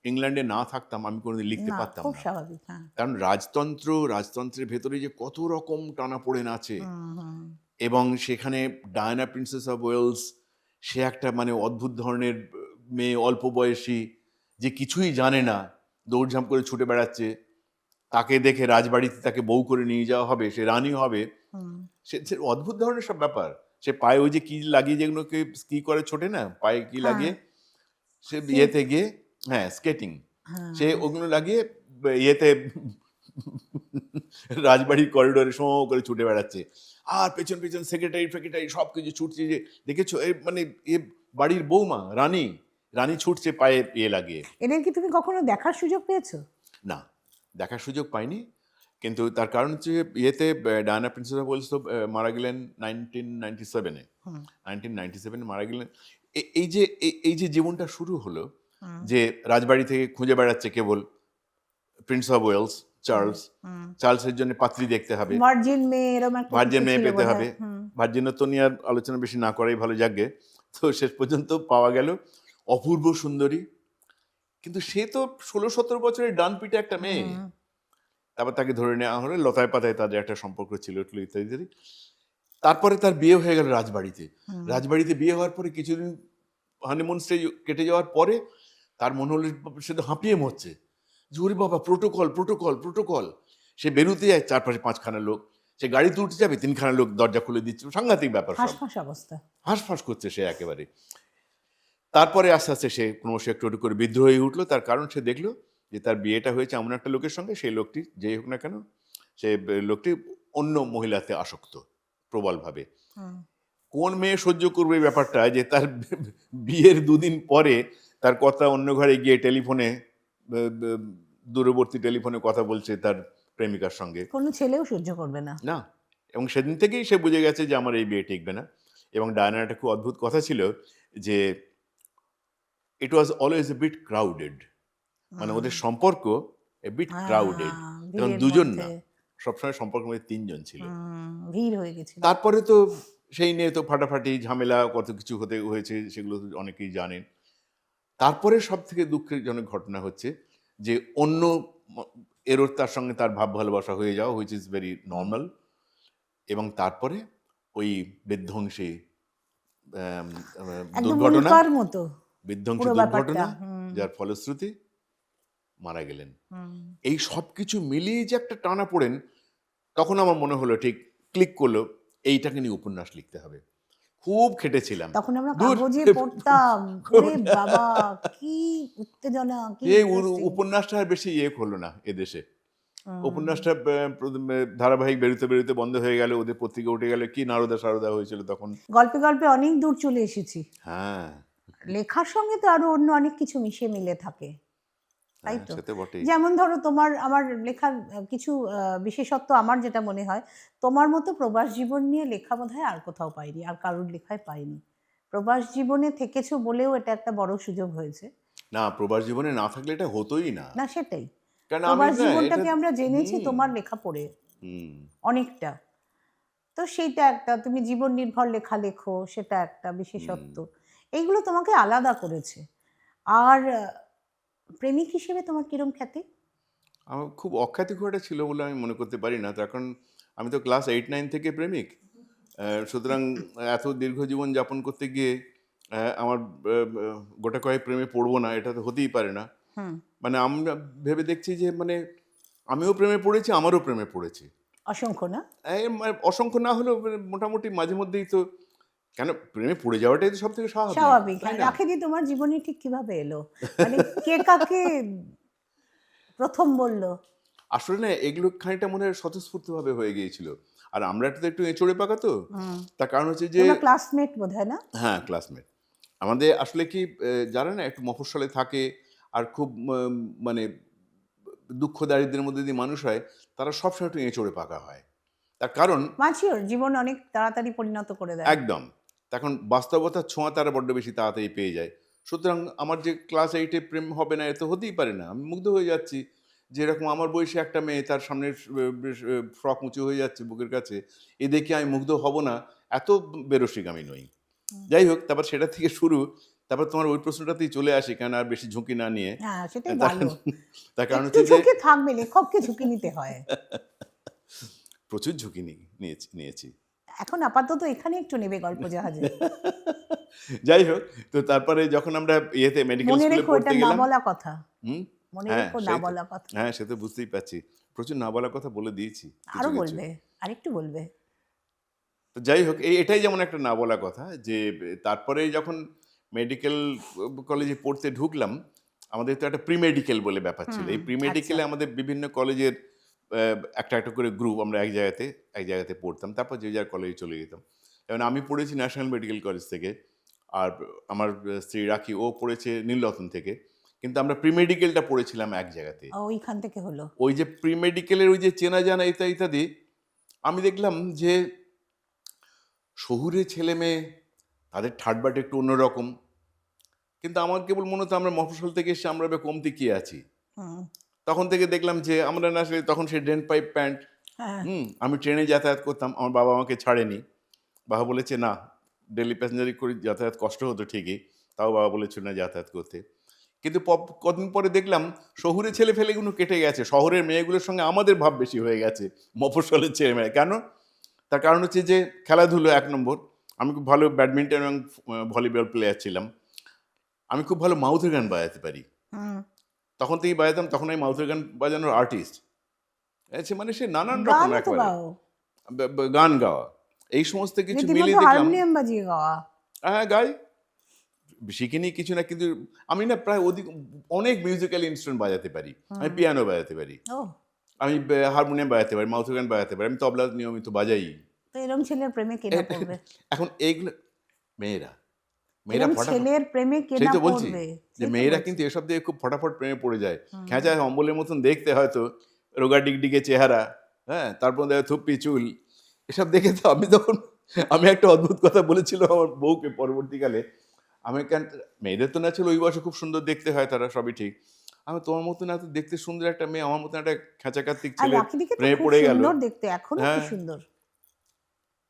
ইংল্যান্ডে না থাকতাম আমি কোনোদিন লিখতে না, পারতাম খুব না। স্বাভাবিক, হ্যাঁ। কারণ রাজতন্ত্রের ভেতরে যে কত রকম টানাপোড়েন আছে, হুম, হুম, এবং সেখানে ডায়ানা প্রিন্সেস অফ ওয়েলস, সে একটা মানে অদ্ভুত ধরনের মেয়ে, অল্প বয়সী, যে কিছুই জানে না, দৌড়ঝাঁপ করে ছুটে বেড়াচ্ছে। তাকে দেখে রাজবাড়িতে তাকে বউ করে নিয়ে যাওয়া হবে, সে রানী হবে। হুম, সে সে অদ্ভুত ধরনের সব ব্যাপার। সে পায়ে ওই যে কি লাগিয়ে, যেগুলোকে স্কি করে ছোটে না, পায়ে কি হ্যাঁ, লাগিয়ে সে ফিট, ইয়েতে গিয়ে, হ্যাঁ স্কেটিং, সে হ্যাঁ। ওগুলো লাগিয়ে ইয়েতে রাজবাড়ির করিডোরে শোঁ করে ছুটে বেড়াচ্ছে। আর পেছন পেছন সেক্রেটারি ফেক্রেটারি সব কিছু ছুটছে, যে দেখেছো এ মানে এ বাড়ির বৌমা রানী, রানী ছুটছে পায়ে ইয়ে লাগিয়ে। এদের কি তুমি কখনো দেখার সুযোগ পেয়েছো? না, দেখার সুযোগ পাইনি। কিন্তু তার কারণ হচ্ছে ইয়েতে ডায়ানা প্রিন্সেস অফ ওয়েলস তো মারা গেলেন 1997 এ। হুম, 1997 এ মারা গেলেন। এই যে জীবনটা শুরু হলো, হুম, যে রাজবাড়ি থেকে খুঁজে বেড়াচ্ছে কেবল prince of Wales, hmm, Charles. Hmm. চার্লসের জন্য পাত্রী দেখতে হবে, ভার্জিন মেয়ে এরকম একটা কিছু ভার্জিন মেয়ে ছিল পেতে বোধহয়। হবে। হুম, ভার্জিনত্ব নিয়ে আর আলোচনা বেশি না করাই ভালো, যাকগে। তো শেষ পর্যন্ত পাওয়া গেল অপূর্ব সুন্দরী, কিন্তু সে তো 16-17 বছরের ডান পিটে একটা মেয়ে। তারপর তাকে ধরে নেওয়া হলো, লতায় পাতায় তাদের একটা সম্পর্ক ছিল ইত্যাদি ইত্যাদি। তারপরে তার বিয়ে হয়ে গেল রাজবাড়িতে। রাজবাড়িতে বিয়ে হওয়ার পরে কিছুদিন হানিমুন স্টেজ কেটে যাওয়ার পরে তার মনে হলো সে তো হাঁপিয়ে মরছে, যে ওরে বাবা, প্রোটোকল প্রোটোকল প্রোটোকল। সে বেরোতে যায়, চারপাশে 5খানা লোক, সে গাড়িতে উঠতে যাবে 3খানা লোক দরজা খুলে দিচ্ছে, সাংঘাতিক ব্যাপার, সব হাঁসফাঁস অবস্থা। হাঁসফাঁস করছে সে একেবারে। তারপরে আস্তে আস্তে সে ক্রমশ একটু একটু করে বিদ্রোহী হয়ে উঠলো, তার কারণ সে দেখলো যে তার বিয়েটা হয়েছে এমন একটা লোকের সঙ্গে, সেই লোকটি যেই হোক না কেন, সে লোকটি অন্য মহিলাতে আসক্ত প্রবলভাবে। কোন মেয়ে সহ্য করবে এই ব্যাপারটা, যে তার বিয়ের 2 দিন পরে তার কথা অন্য ঘরে গিয়ে টেলিফোনে, দূরবর্তী টেলিফোনে কথা বলছে তার প্রেমিকার সঙ্গে? কোনো ছেলেও সহ্য করবে না। না। এবং সেদিন থেকেই সে বুঝে গেছে যে আমার এই বিয়ে টিকবে না। এবং ডায়ানার একটা খুব অদ্ভুত কথা ছিল যে it was always a bit crowded, মানে ওদের সম্পর্ক এ বিট ক্রাউডেড, এবং ভিড়ের 2জন না, মধ্যে। সবসময় সম্পর্কের মধ্যে 3জন ছিল। ভিড় হয়ে গেছিল। তারপরে তো সেই নিয়ে তো ফাটাফাটি ঝামেলা কত কিছু হয়েছে, সেগুলো তো অনেকেই জানেন। তারপরে সব থেকে দুঃখজনক ঘটনা হচ্ছে যে অন্য এরোর তার সঙ্গে তার ভাব ভালোবাসা হয়ে যাওয়া, হুইচ ইজ ভেরি নর্মাল। এবং তারপরে ওই বিধ্বংসী একদম দুর্ঘটনা, উল্কার মতো বিধ্বংসী পুরো দুর্ঘটনা, ব্যাপারটা। যার ফলশ্রুতি মারা গেলেন। এই সব কিছু মিলিয়ে যে একটা টানা পড়েন, তখন আমার মনে হলো, ঠিক ক্লিক করলো, এইটাকে নিয়ে উপন্যাস লিখতে হবে। খুব খেটেছিলাম তখন আমরা দূর, কাগজে পড়তাম, ওরে বাবা কি উত্তেজনা, কি এই interesting। উপন্যাসটা আর বেশি হলো না এদেশে। উপন্যাসটা ধারাবাহিক বেরোতে বেরোতে বন্ধ হয়ে গেল, ওদের পত্রিকা উঠে গেল, কি নারদা সারদা হয়েছিল তখন। গল্পে গল্পে অনেক দূর চলে এসেছি। হ্যাঁ, লেখার সঙ্গে তো আরো অন্য অনেক কিছু মিশে মিলে থাকে, তাই তো? সে তো বটেই। যেমন ধরো তোমার আমার লেখার কিছু বিশেষত্ব আমার যেটা মনে হয়, তোমার মতো প্রবাস জীবন নিয়ে লেখা বোধহয় আর কোথাও পাইনি, আর কারোর লেখায় পাইনি। প্রবাস জীবনে থেকেছো বলেও এটা একটা বড় সুযোগ হয়েছে। না, প্রবাস জীবনে না থাকলে এটা হতোই না। না সেটাই, কারণ আমি প্রবাস না জীবনটাকে এটা, আমরা জেনেছি তোমার লেখা পড়ে অনেকটা। তো সেইটা একটা, তুমি জীবন নির্ভর লেখা লেখো, সেটা একটা বিশেষত্ব। এইগুলো তোমাকে আলাদা করেছে। আর প্রেমিক হিসেবে তোমার কিরম খ্যাতি? আমার খুব অখ্যাতি খুব একটা ছিল বলে আমি মনে করতে পারি না। তার কারণ আমি তো ক্লাস 8-9 থেকে প্রেমিক। সুতরাং এত দীর্ঘ জীবন যাপন করতে গিয়ে আমার গোটা কয়েক প্রেমে পড়বো না, এটা তো হতেই পারে না। মানে আমরা ভেবে দেখছি যে মানে আমিও প্রেমে পড়েছি, আমারও প্রেমে পড়েছি। অসংখ্য না? মানে অসংখ্য না হলেও মোটামুটি মাঝে মধ্যেই তো, কেন প্রেমে পড়ে যাওয়াটাই তো সব থেকে স্বাভাবিক। তাই না? রাখেদি তোমার জীবনে ঠিক কিভাবে এলো? মানে কে কাকে প্রথম বললো? আসলে না, এগুলো খানিকটা মনে হয় স্বতঃস্ফূর্তভাবে হয়ে গিয়েছিল। আর আমরা তো একটু এঁচড়ে পাকা তো, তার কারণ হচ্ছে যে, তোমরা ক্লাসমেট বোধহয় না? হ্যাঁ ক্লাসমেট। আমাদের আসলে কি, যারা না একটু মফস্বলে থাকে আর খুব মানে দুঃখ দারিদ্র্যের মধ্যে দিয়ে মানুষ হয়, তারা সবসময় একটু এঁচড়ে পাকা হয়। তার কারণ মাঝিওর জীবন অনেক তাড়াতাড়ি পরিণত করে দেয়। একদম, তখন বাস্তবতার ছোঁয়া তারা বড্ড বেশি তাড়াতাড়ি পেয়ে যায়। সুতরাং আমার যে ক্লাস 8-এ প্রেম হবে না, এ তো হতেই পারে না। আমি মুগ্ধ হয়ে যাচ্ছি যে এরকম আমার বয়সী একটা মেয়ে, তার সামনে ফ্রক উঁচু হয়ে যাচ্ছে বুকের কাছে, এ দেখে আমি মুগ্ধ হব না, এত বেরসিক আমি নই। যাই হোক, তারপর সেটা থেকে শুরু। তারপর তোমার ওই প্রশ্নটাতেই চলে আসি, কারণ আর বেশি ঝুঁকি না নিয়ে। হ্যাঁ, সেটাই তার ভালো। তার কারণ একটু হচ্ছে যে ঝুঁকি থাকবে, লেখককে ঝুঁকি নিতে হয়। প্রচুর ঝুঁকি নিয়েছি। এখন আপাতত এখানে একটু নেবে গল্প জাহাজে। যাই হোক, তো তারপরে যখন আমরা ইয়েতে মেডিকেল মনে স্কুলে রেখো, এটা পড়তে না গেলাম। বলা কথা। হুম, মনে হ্যাঁ রেখো, না সেই তো, বলা কথা। হ্যাঁ সে তো বুঝতেই পারছি, প্রচুর না বলার কথা বলে দিয়েছি কিছু আরো কিছু। বলবে, আরেকটু বলবে। তো যাই হোক, এটাই যেমন একটা না বলা কথা যে তারপরে যখন মেডিকেল কলেজে পড়তে ঢুকলাম, আমাদের তো একটা প্রি মেডিকেল বলে ব্যাপার ছিল। এই প্রি মেডিকেলে আমাদের বিভিন্ন কলেজের একটা একটা করে গ্রুপ, আমরা এক জায়গাতে পড়তাম, তারপর যে যার কলেজে চলে যেতাম। যেমন আমি পড়েছি ন্যাশনাল মেডিকেল কলেজ থেকে, আর আমার স্ত্রী রাখি, ও পড়েছে নীলরতন থেকে। কিন্তু আমরা প্রি মেডিকেলটা পড়েছিলাম এক জায়গাতে। ওইখান থেকে হলো। ওই যে প্রি মেডিকেলের ওই যে চেনা জানা ইত্যাদি, আমি দেখলাম যে শহুরে ছেলে মেয়ে, তাদের ঠাটবাট একটু অন্যরকম। কিন্তু আমার কেবল মনে হতো আমরা মফস্বল থেকে এসে আমরা কমতি কি আছি। তখন থেকে দেখলাম যে আমরা না, আসলে তখন সেই ড্রেন পাইপ প্যান্ট। আমি ট্রেনে যাতায়াত করতাম, আমার বাবা আমাকে ছাড়েনি। বাবা বলেছে না, ডেলি প্যাসেঞ্জারি করে যাতায়াত কষ্ট হতো ঠিকই, তাও বাবা বলেছিল না যাতায়াত করতে। কিন্তু কদিন পরে দেখলাম শহুরে ছেলে ফেলেগুলো কেটে গেছে, শহরের মেয়েগুলোর সঙ্গে আমাদের ভাব বেশি হয়ে গেছে মফস্বলের ছেলেমেয়েরা। কেন? তার কারণ হচ্ছে যে খেলাধুলো 1 নম্বর। আমি খুব ভালো ব্যাডমিন্টন এবং ভলিবল প্লেয়ার ছিলাম। আমি খুব ভালো মাউথের গান বাজাতে পারি। হুম। তখন থেকেই বাজাতাম, তখন আমি মাউথের গান বাজানোর আর্টিস্ট। মানে সে নানান রকম গানও তো একেবারে গাও, গান গাওয়া, এই সমস্ত কিছু মিলিয়ে রীতিমতো দেখলাম। হারমোনিয়াম বাজিয়ে গাওয়া। হ্যাঁ, গাই, শিখিনি কিছু না, কিন্তু আমি না প্রায় অনেক মিউজিক্যাল ইনস্ট্রুমেন্ট বাজাতে পারি। আমি পিয়ানো বাজাতে পারি, ও, আমি হারমোনিয়াম বাজাতে পারি, মাউথ অর্গান বাজাতে পারি, আমি তবলা নিয়মিত বাজাই। তো এরম ছেলের প্রেমে কে না পড়বে? এখন এইগুলো মেয়েরা এরম ফটাফট, ছেলের প্রেমে কে সেই না তো বলছি পড়বে? যে সেই তো মেয়েরা বলছি। কিন্তু এসব দিয়ে খুব ফটাফট প্রেমে পড়ে যায়। খেঁচা অম্বলের মতন দেখতে হয়তো, রোগা ডিগডিগে চেহারা, হ্যাঁ, তারপর দেখো থুপ্পি চুল, এসব দেখে তো আমি একটা অদ্ভুত কথা বলেছিলাম আমার বউকে পরবর্তীকালে। আমি কেন, মেয়েদের তো ন্যাচুরাল ওই বয়সে খুব সুন্দর দেখতে হয়, তারা সবই ঠিক। আমি তোমার মতন এত দেখতে সুন্দর একটা মেয়ে আমার মতন একটা খেঁচা কার্তিক আর ছেলে রাখিদিকে তো প্রেমে খুব পড়ে গেল। সুন্দর দেখতে, এখনো কি হ্যাঁ। সুন্দর,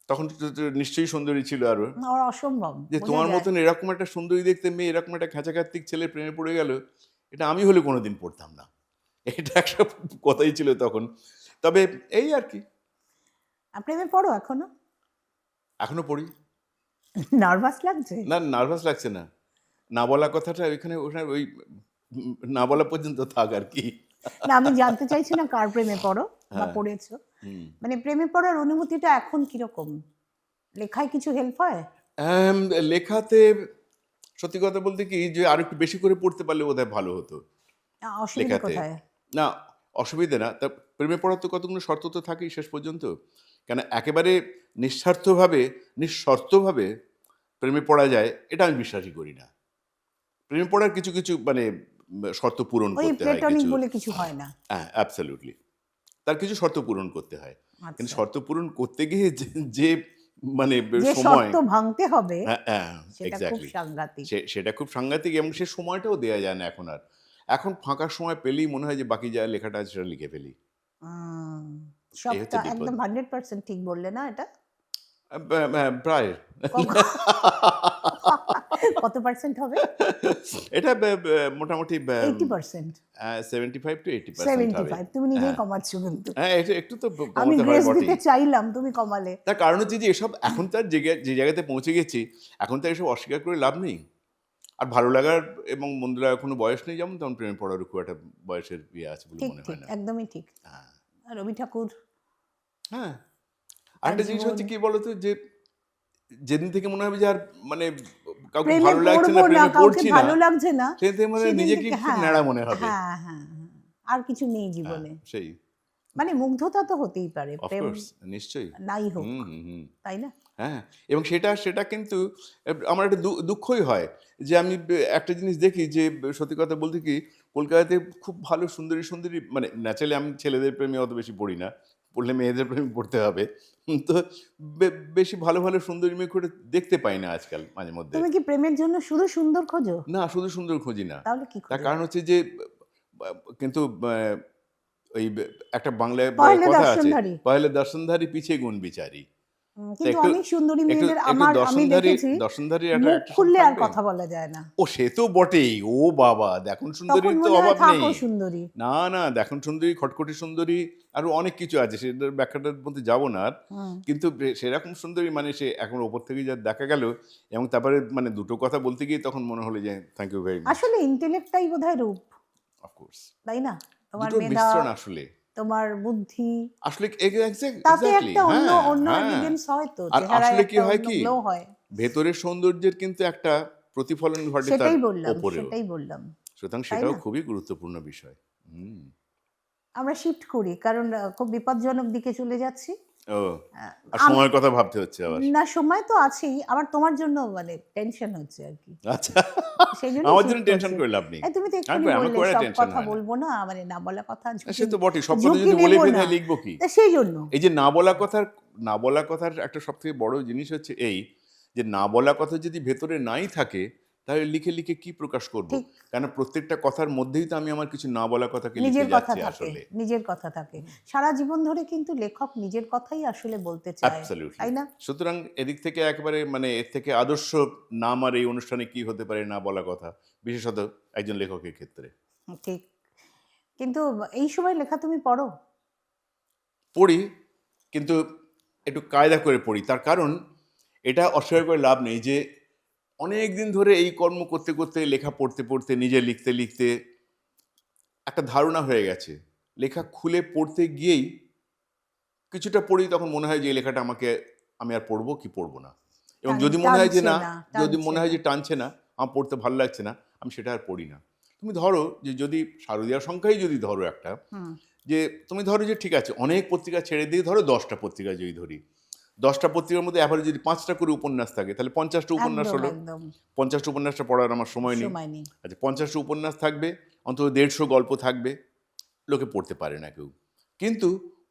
তখন তো নিশ্চয়ই সুন্দরী ছিল আরো। ওর অসম্ভব যে বোঝা তোমার যায়। মতন এরকম একটা সুন্দরী দেখতে মেয়ে এরকম একটা খেঁচা কার্তিক ছেলে প্রেমে পড়ে গেল, এটা আমি হলে কোনোদিন পড়তাম না। এটা একটা কথাই ছিল তখন। তবে এই আর কি, আর প্রেমে পড়ো এখনো? এখনো পড়ি। নার্ভাস লাগছে? না, নার্ভাস লাগছে না। না বলা কথাটা ওখানে ওই না বলা পর্যন্ত থাক আর কি। না, আমি জানতে চাইছি না কার প্রেমে পড়ো বা হ্যাঁ। পড়েছো, হুম। মানে প্রেমে পড়ার অনুভূতিটা এখন কিরকম? লেখায় কিছু হেল্প হয়? লেখাতে সত্যি কথা বলতে কি, যে আর একটু বেশি করে পড়তে পারলে বোধহয় ভালো হতো অসুবিধা লেখাতে। কোথায়? না, অসুবিধে না। তা প্রেমে পড়ার তো কতগুলো শর্ত তো থাকেই শেষ পর্যন্ত। কেন একেবারে নিঃশর্তভাবে প্রেমে পড়া যায়, এটা আমি বিশ্বাসই করি না। প্রেমে পড়ার কিছু কিছু মানে শর্ত পূরণ ওই করতে হয় প্লেটনিক কিছু। বলে কিছু হয় না? হ্যাঁ, অ্যাবসলিউটলি। তার কিছু শর্ত পূরণ করতে হয়। কিন্তু আচ্ছা, শর্ত পূরণ করতে গিয়ে যে মানে যে সময়, শর্ত ভাঙতে হবে হ্যাঁ, হ্যাঁ, সেটা খুব এক্স্যাক্টলি। সাংঘাতিক। সেটা খুব সাংঘাতিক, এবং সে সময়টাও দেয়া যায় না এখন আর। এখন ফাঁকা সময় পেলেই মনে হয় যে বাকি যা লেখাটা আছে সেটা লিখে ফেলি। উম, এই হচ্ছে সবটা বিপদ। একদম 100% ঠিক বললে না এটা? প্রায়। কত পার্সেন্ট হবে? এটা মোটামুটি 80%? 75 to 80% হবে। 75? তুমি নিজেই হ্যাঁ। কমাচ্ছ কিন্তু। হ্যাঁ, এটা একটু তো আমি কমাতে হয় গ্রেস বটেই। দিতে চাইলাম, তুমি কমালে। তার কারণ হচ্ছে যে এসব এখন তার যে জায়গাতে পৌঁছে গেছি, এখন তো এসব অস্বীকার করে লাভ নেই। আর ভালো লাগার এবং মন্দ লাগার কোনো বয়স নেই, যেমন তেমন প্রেমে পড়ারও খুব একটা বয়সের ইয়ে আছে বলে ঠিক মনে ঠিক, হয় না। একদমই ঠিক। হ্যাঁ। আর রবি ঠাকুর হ্যাঁ, আরেকটা জিনিস হচ্ছে কি বলতো, যে যেদিন থেকে মনে হবে যে আর মানে কাউকে প্রেমে ভালো লাগছে পড়বো না, না, প্রেমে কাউকে পড়ছি না, ভালো লাগছে না, সেদিন থেকে মনে হয় সেদিন নিজেকে থেকে খুব হ্যাঁ, ন্যাড়া মনে হবে। হ্যাঁ, হ্যাঁ, হ্যাঁ। আর কিছু নেই জীবনে। হ্যাঁ, সেই মানে মুগ্ধতা তো হতেই পারে, প্রেম অফকোর্স, নিশ্চয়ই। নাই হোক, হুম, হুম, হুম। তাই না? হ্যাঁ, এবং সেটা কিন্তু আমার একটা দুঃখই হয় যে আমি একটা জিনিস দেখি যে সত্যি কথা বলতে কি, কলকাতাতে খুব ভালো সুন্দরী সুন্দরী, মানে ন্যাচারালি আমি ছেলেদের প্রেমে অত বেশি পড়ি না, পড়লে মেয়েদের প্রেমে পড়তে হবে। তো বেশি ভালো ভালো সুন্দরী মেয়ে করে দেখতে পাই না আজকাল মাঝে মধ্যে। তুমি কি প্রেমের জন্য শুধু সুন্দর খোঁজো? না, শুধু সুন্দর খুঁজি না। তাহলে কি তার খোঁজো? কারণ হচ্ছে যে কিন্তু ওই একটা বাংলায় পহলে কথা আছে, দর্শনধারী। পহলে দর্শনধারী পিছে গুণ বিচারী। কিন্তু একটু অনেক সুন্দরী একটু মেয়েদের একটু আমি দেখেছি দর্শনধারী মুখ একটা খুললে আর থাকবে। কথা বলা যায় না। ও সে তো বটেই, ও বাবা, দেখুন তখন সুন্দরীর তো মনে হয় অভাব নেই। থাকো সুন্দরী। না না, দেখুন সুন্দরী, খটখটি সুন্দরী, আরো অনেক কিছু আছে, সেটার ব্যাখ্যাটার মধ্যে যাবো না আর। হুম। কিন্তু সেরকম সুন্দরী মানে সে এখন ওপর থেকে যা দেখা গেল, এবং তারপরে মানে দুটো কথা বলতে গিয়ে তখন মনে হলো যে থ্যাংক ইউ ভেরি মাচ। আসলে ইন্টেলেক্টটাই বোধহয় রূপ, অফকোর্স, তাই না? তোমার দুটোর মেধা, মিশ্রণ আসলে। তোমার বুদ্ধি, আসলে তাতে এক্স্যাক্টলি, একটা অন্য হ্যাঁ, অন্য হ্যাঁ। এভিডেন্স হয় তো, আর চেহারায় আসলে কি একটা হয় অন্য কি, গ্লো হয়। ভেতরের সৌন্দর্যের কিন্তু একটা প্রতিফলন ঘটে তার সেটাই বললাম, ওপরেও। সেটাই বললাম। সুতরাং তাই সেটাও না? খুবই গুরুত্বপূর্ণ বিষয়। হুম। আমরা শিফট করি কারণ খুব বিপজ্জনক দিকে চলে যাচ্ছি। ও, আর সময়ের কথা ভাবতে হচ্ছে আবার। না, সময় তো আছেই, আবার তোমার জন্য মানে টেনশন হচ্ছে আর কি। আচ্ছা, সেই জন্য আমার জন্য টেনশন করে লাভ নেই। তুমি তো এক্ষুনি আমার বললে করে সব টেনশন কথা হয় না। বলবো না, মানে না বলা কথা সে তো বটে, সব কথা ঝুঁকি যদি বলে নেবো ফেলে না। লিখবো কি? তা সেই জন্য এই যে না বলা কথার একটা সব থেকে বড় জিনিস হচ্ছে এই, যে না বলা কথা যদি ভেতরে নাই থাকে, তাহলে লিখে লিখে কি প্রকাশ করব? ঠিক। কারণ প্রত্যেকটা কথার মধ্যেই তো আমি আমার কিছু না বলা কথাকে লিখে নিজের কথা যাচ্ছি থাকে, আসলে। নিজের কথা থাকে। সারা জীবন ধরে কিন্তু লেখক নিজের কথাই আসলে বলতে চায়, অ্যাবসলিউটলি। তাই না? সুতরাং এদিক থেকে একেবারে মানে এর থেকে আদর্শ নাম আর এই অনুষ্ঠানে কি হতে পারে না বলা কথা, বিশেষত একজন লেখকের ক্ষেত্রে। ঠিক। কিন্তু এই সময় লেখা তুমি পড়ো? পড়ি, কিন্তু একটু কায়দা করে পড়ি। তার কারণ এটা অস্বীকার করে লাভ নেই যে অনেক দিন ধরে এই কর্ম করতে করতে, লেখা পড়তে পড়তে, নিজে লিখতে লিখতে একটা ধারণা হয়ে গেছে। লেখা খুলে পড়তে গিয়েই কিছুটা পড়ি, তখন মনে হয় যে এই লেখাটা আমি আর পড়বো কি পড়বো না। এবং যদি মনে হয় যে টানছে না, না, যদি টানছে মনে হয় না। যে টানছে না, আমার পড়তে ভালো লাগছে না, আমি সেটা আর পড়ি না। তুমি ধরো যে যদি শারদীয়ার সংখ্যাই যদি ধরো একটা, হুম, যে তুমি ধরো যে ঠিক আছে অনেক পত্রিকা ছেড়ে দিয়ে ধরো 10টা পত্রিকা যদি ধরি, 10টা পত্রিকার মধ্যে অ্যাভারেজ যদি 5টা করে উপন্যাস থাকে তাহলে 50টা উপন্যাস একদম, হলো। একদম। 50টা উপন্যাসটা পড়ার আমার সময় নেই। সময় নেই। আচ্ছা, 50টা উপন্যাস থাকবে, অন্তত 150 গল্প থাকবে, লোকে পড়তে পারে না কেউ। কিন্তু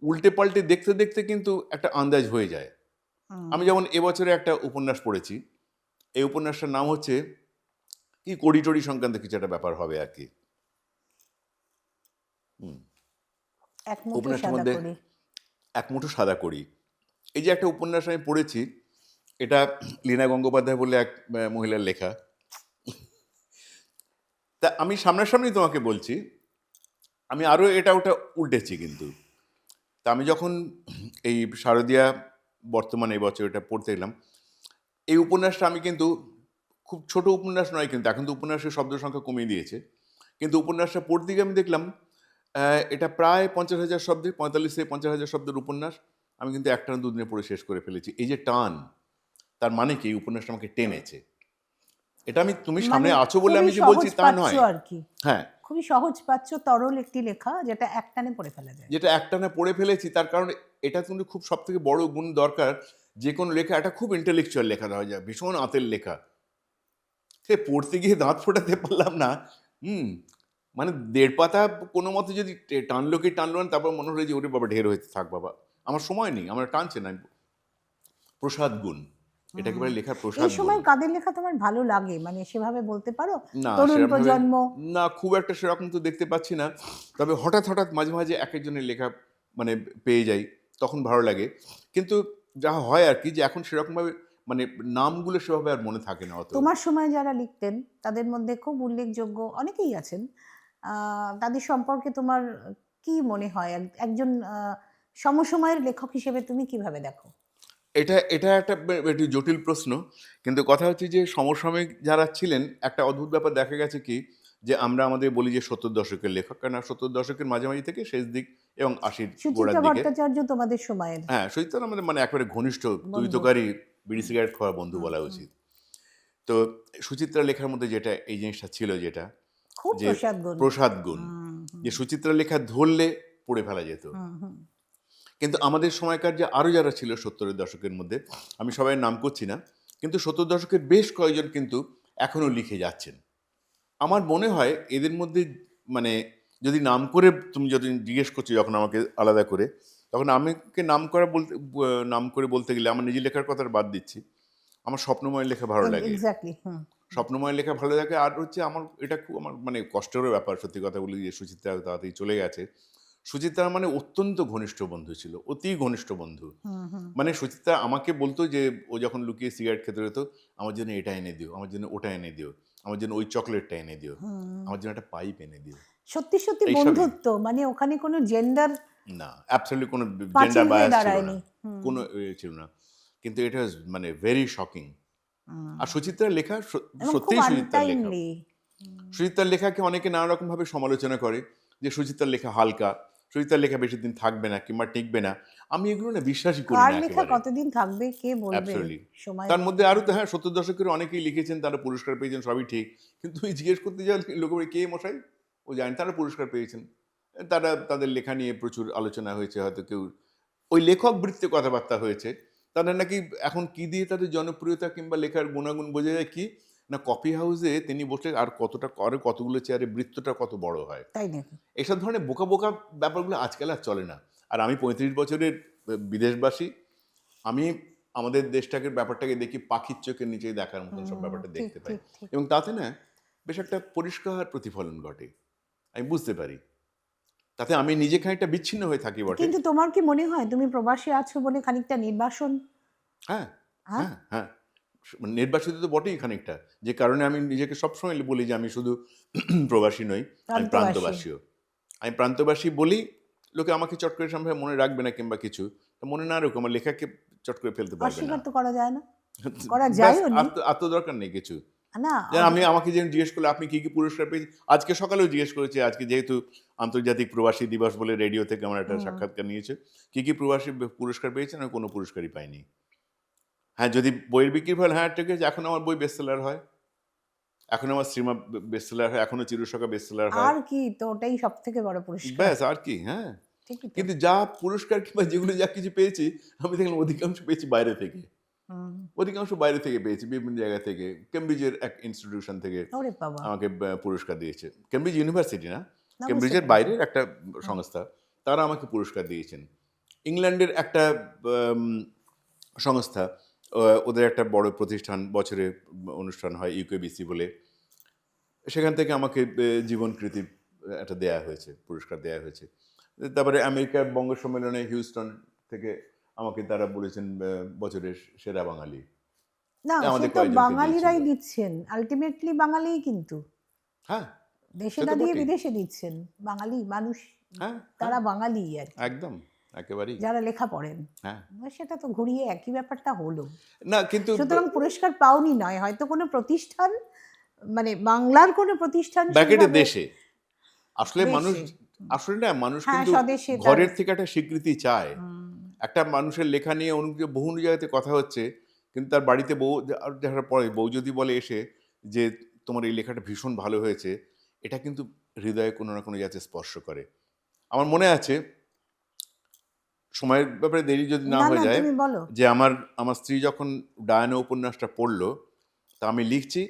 উল্টে পাল্টে দেখতে দেখতে কিন্তু একটা আন্দাজ হয়ে যায়। হুম। আমি যেমন এবছরে একটা উপন্যাস পড়েছি, এই উপন্যাসটার নাম হচ্ছে কি কড়িটড়ি সংক্রান্ত কিছু একটা ব্যাপার হবে আর কি। এক মুঠো উপন্যাসটার সাদা মধ্যে করি। এক মুঠো সাদা কড়ি, এই যে একটা উপন্যাস আমি পড়েছি, এটা লীনা গঙ্গোপাধ্যায় বলে এক মহিলার লেখা। তা আমি সামনাসামনি তোমাকে বলছি, আমি আরও এটা ওটা উল্টেছি কিন্তু। তা আমি যখন এই শারদীয়া বর্তমানে এই বছর এটা পড়তে এলাম, এই উপন্যাসটা আমি কিন্তু খুব ছোট উপন্যাস নয়, কিন্তু এখন তো উপন্যাসের শব্দ সংখ্যা কমিয়ে দিয়েছে, কিন্তু উপন্যাসটা পড়তে গিয়ে আমি দেখলাম এটা প্রায় 50,000 শব্দের, 45 থেকে 50,000 শব্দের উপন্যাস। আমি কিন্তু একটানা দুদিনে পড়ে শেষ করে ফেলেছি। এই যে টান, তার মানে কি এই উপন্যাসটা আমাকে টেনেছে। এটা আমি তুমি সামনে মানে আছো বলে খুবই আমি যে বলছি সহজ তা পাচ্ছ নয়। আর কি। হ্যাঁ, খুবই সহজ পাচ্ছ, তরল একটি লেখা যেটা একটানে পড়ে ফেলা যায়। যেটা একটানা পড়ে ফেলেছি, তার কারণ এটা কিন্তু খুব সব থেকে বড় গুণ দরকার। যে কোনো লেখা একটা খুব ইন্টেলেকচুয়াল লেখা দেওয়া যায়, ভীষণ আঁতের লেখা, সে পড়তে গিয়ে দাঁত ফোটাতে পারলাম না। হুম, মানে 1.5 পাতা কোনো মতে যদি টানলো কি টানলো না, তারপর মনে হলো যে ওরে বাবা ঢের হয়েছে, থাক বাবা, আমার সময় নেই, আমার টানছে না। প্রসাদ গুণ, এটা হুম। একেবারে লেখার এই প্রসাদ গুণ। সময় কাদের লেখা তোমার ভালো লাগে, মানে সেভাবে বলতে পারো? না তরুণ সেরকম ভাবে, প্রজন্ম? না খুব একটা সেরকম তো দেখতে পাচ্ছি না। তবে হঠাৎ হঠাৎ মাঝে মাঝে এক একজনের লেখা মানে পেয়ে যাই, তখন ভালো লাগে। কিন্তু যা হয় আর কি, যে এখন সেরকমভাবে মানে নামগুলো সেভাবে আর মনে থাকে না অত। তোমার সময় যারা লিখতেন তাদের মধ্যে খুব উল্লেখযোগ্য অনেকেই আছেন। তাদের সম্পর্কে তোমার কি মনে হয়? একজন সমসময়ের লেখক হিসেবে তুমি কিভাবে দেখো? এটা এটা একটা একটু জটিল প্রশ্ন, কিন্তু কথা হচ্ছে যে সমসাময়িক যারা ছিলেন, একটা অদ্ভুত ব্যাপার দেখা গেছে কি, যে আমরা আমাদের বলি যে 70 দশকের লেখক, কারণ 70 দশকের মাঝামাঝি থেকে শেষ দিক এবং 80 গোড়ার সুচিত্রা দিকে। ভট্টাচার্য তোমাদের সময়ের হ্যাঁ, সৈতন আমাদের মানে একেবারে ঘনিষ্ঠ বন্ধু। তুইতকারী বিড়ি সিগারেট খাওয়া বন্ধু হুম, বলা হুম। উচিত। তো সুচিত্রা লেখার মধ্যে যেটা এই জিনিসটা ছিল, যেটা খুব যে প্রসাদ গুণ। প্রসাদ গুণ, হুম, হুম, যে সুচিত্রা লেখা ধরলে পড়ে ফেলা যেত। হুম, হুম। কিন্তু আমাদের সময়কার যে আরও যারা ছিল 70-এর দশকের মধ্যে, আমি সবাই নাম করছি না, কিন্তু 70 দশকের বেশ কয়েকজন কিন্তু এখনও লিখে যাচ্ছেন। আমার মনে হয় এদের মধ্যে মানে যদি নাম করে, তুমি যদি জিজ্ঞেস করছো যখন আমাকে আলাদা করে, তখন আমাকে নাম করে বলতে গেলে আমার নিজের লেখার কথা বাদ দিচ্ছি, আমার স্বপ্নময় লেখা ভালো লাগে। এক্স্যাক্টলি। হুম। স্বপ্নময় লেখা ভালো লাগে। আর হচ্ছে আমার এটা খুব আমার মানে কষ্টেরও ব্যাপার, সত্যি কথা বলি, যে সুচিত্রা তাড়াতাড়ি চলে গেছে। সুচিত্রা মানে অত্যন্ত ঘনিষ্ঠ বন্ধু ছিল, অতি ঘনিষ্ঠ বন্ধু। হুম, হুম। মানে সুচিত্রা আমাকে বলতো যে ও যখন লুকিয়ে সিগারেট খেতে হতো, আমার জন্য এটা এনে দিও, আমার জন্য ওটা এনে দিও, আমার জন্য ওই চকলেটটা এনে দিও, হুম। আমার জন্য একটা পাইপ এনে দিও। সত্যি সত্যি এইসবই। বন্ধুত্ব, মানে ওখানে কোনো জেন্ডার না, অ্যাবসলিউটলি কোনো জেন্ডার পাঁচিল হয়ে বায়াস ছিল না, দাঁড়ায়নি। হুম, কোনো ছিল না। কিন্তু এটা মানে ভেরি শকিং। হুম। আর সুচিত্রার লেখা এবং খুব সত্যিই সুচিত্রার লেখা। আনটাইমলি। সুচিত্রার লেখাকে অনেকে নানা রকমভাবে সমালোচনা করে, যে সুচিত্রার লেখা হালকা, সুচিত্রার লেখা বেশি দিন থাকবে না কিংবা টিকবে না। আমি এগুলো না বিশ্বাসই করি কার না লেখা একেবারে। কতদিন থাকবে কে বলবে? অ্যাবসলিউটলি। সময় তার মধ্যে বলবে। আরও তো হ্যাঁ 70 দশকের অনেকেই লিখেছেন, তারা পুরস্কার পেয়েছেন, সবই ঠিক। কিন্তু তুমি জিজ্ঞেস করতে যাও লোকে বলে, কে মশাই? ও জানেন তারা পুরস্কার পেয়েছেন। তারা তাদের লেখা নিয়ে প্রচুর আলোচনা হয়েছে, হয়তো কেউ ওই লেখক বৃত্তে কথাবার্তা হয়েছে। তাদের নাকি এখন কি দিয়ে তাদের জনপ্রিয়তা কিংবা লেখার গুণাগুণ বোঝা যায় কি না, কফি হাউসে তিনি বসে আর কতটা করে, কতগুলো চেয়ারে বৃত্তটা কত বড় হয়, তাই নাকি? এইসব ধরনের বোকা বোকা ব্যাপারগুলো আজকাল আর চলে না। আর আমি 35 বছরের বিদেশবাসী, আমি আমাদের দেশটাকে ব্যাপারটাকে দেখি পাখির চোখের নিচে দেখার মতন সব ব্যাপারটা ঠিক, দেখতে পাই, ঠিক, ঠিক। এবং তাতে না বেশ একটা পরিষ্কার প্রতিফলন ঘটে, আমি বুঝতে পারি। তাতে আমি নিজে খানিকটা বিচ্ছিন্ন হয়ে থাকি বটে। কিন্তু তোমার কি মনে হয় তুমি প্রবাসী আছো বলে খানিকটা নির্বাসন? হ্যাঁ, হ্যাঁ? হ্যাঁ, হ্যাঁ। নির্বাসিত তো বটেই খানিকটা, যে কারণে আমি নিজেকে সবসময় বলি যে আমি শুধু প্রবাসী নই, আমি প্রান্তবাসী। প্রান্তবাসীও। আমি প্রান্তবাসী বলি, লোকে আমাকে চট করে সম্ভব মনে রাখবে না, কিংবা কিছু তা মনে না রাখুক, আমার লেখাকে চট করে ফেলতে পারবে না। অস্বীকার তো করা যায় না, করা ব্যাস, যায়ও নি। আর তো দরকার নেই কিছু। না, যেন আমাকে যেন জিজ্ঞেস করলো আপনি কি কি পুরস্কার পেয়েছেন, আজকে সকালেও জিজ্ঞেস করেছে, আজকে যেহেতু আন্তর্জাতিক প্রবাসী দিবস বলে রেডিও থেকে আমার একটা সাক্ষাৎকার নিয়েছে, কি কি প্রবাসী পুরস্কার পেয়েছেন, আমি কোনো পুরস্কারই পাইনি। হ্যাঁ, যদি বইয়ের বিক্রির ফল, হ্যাঁ ঠিক আছে, এখন আমার বই বেস্টসেলার হয়, এখন আমার শ্রীমা বেস্টসেলার হয়, এখনো চিরসখা বেস্টসেলার হয়, আর কি, তো ওটাই সব থেকে বড় পুরস্কার। ব্যাস, আর কি। হ্যাঁ, ঠিকই তো। কিন্তু যা পুরস্কার কিংবা যেগুলো যা কিছু পেয়েছি, আমি দেখলাম অধিকাংশ পেয়েছি বাইরে থেকে, হুম। অধিকাংশ বাইরে থেকে পেয়েছি, বিভিন্ন জায়গা থেকে। কেমব্রিজের এক ইনস্টিটিউশন থেকে ওরে বাবা। আমাকে পুরস্কার দিয়েছে, কেমব্রিজ ইউনিভার্সিটি না, না, কেমব্রিজের বুঝতে বাইরের একটা সংস্থা, তারা আমাকে পুরস্কার দিয়েছেন। ইংল্যান্ডের একটা সংস্থা, ওদের একটা বড় প্রতিষ্ঠান, বছরে অনুষ্ঠান হয় ইউকেবিসি বলে, সেখান থেকে আমাকে জীবনকৃতি একটা দেয়া হয়েছে, পুরস্কার দেয়া হয়েছে। তারপরে আমেরিকার বঙ্গ সম্মেলনে হিউস্টন থেকে আমাকে তারা বলেছেন বছরের সেরা বাঙালি। না, সে আমাদের তো কয়েকজনকে বাঙালিরাই দিয়েছিল। দিচ্ছেন, আলটিমেটলি বাঙালিই কিন্তু হ্যাঁ, দেশে সে তো না দিয়ে বটেই। বিদেশে দিচ্ছেন। বাঙালি মানুষ, হ্যাঁ, তারা বাঙালি আর কি, একদম, একেবারেই। যারা লেখা পড়েন। হ্যাঁ, সেটা তো ঘুরিয়ে একই ব্যাপারটা হলো। না কিন্তু সুতরাং পুরস্কার পাওনি নয়, হয়তো কোনো প্রতিষ্ঠান, মানে বাংলার কোনো প্রতিষ্ঠান ব্যাকেটে সেইভাবে- দেশে আসলে মানুষ, দেশে। আসলে না মানুষ হ্যাঁ, কিন্তু স্বদেশে তার- ঘরের থেকে একটা স্বীকৃতি চায়। হুম, একটা মানুষের লেখা নিয়ে বহু জায়গাতে কথা হচ্ছে, কিন্তু তার বাড়িতে বউ আর দেখার পরে বউ যদি বলে এসে যে তোমার এই লেখাটা ভীষণ ভালো হয়েছে, এটা কিন্তু হৃদয়ে কোনো না কোনো জায়গাতে স্পর্শ করে। আমার মনে আছে, সময়ের ব্যাপারে দেরি যদি না না হয়ে না, যায়, তুমি বলো। যে আমার স্ত্রী যখন ডায়ানা উপন্যাসটা পড়লো, তা আমি লিখছি,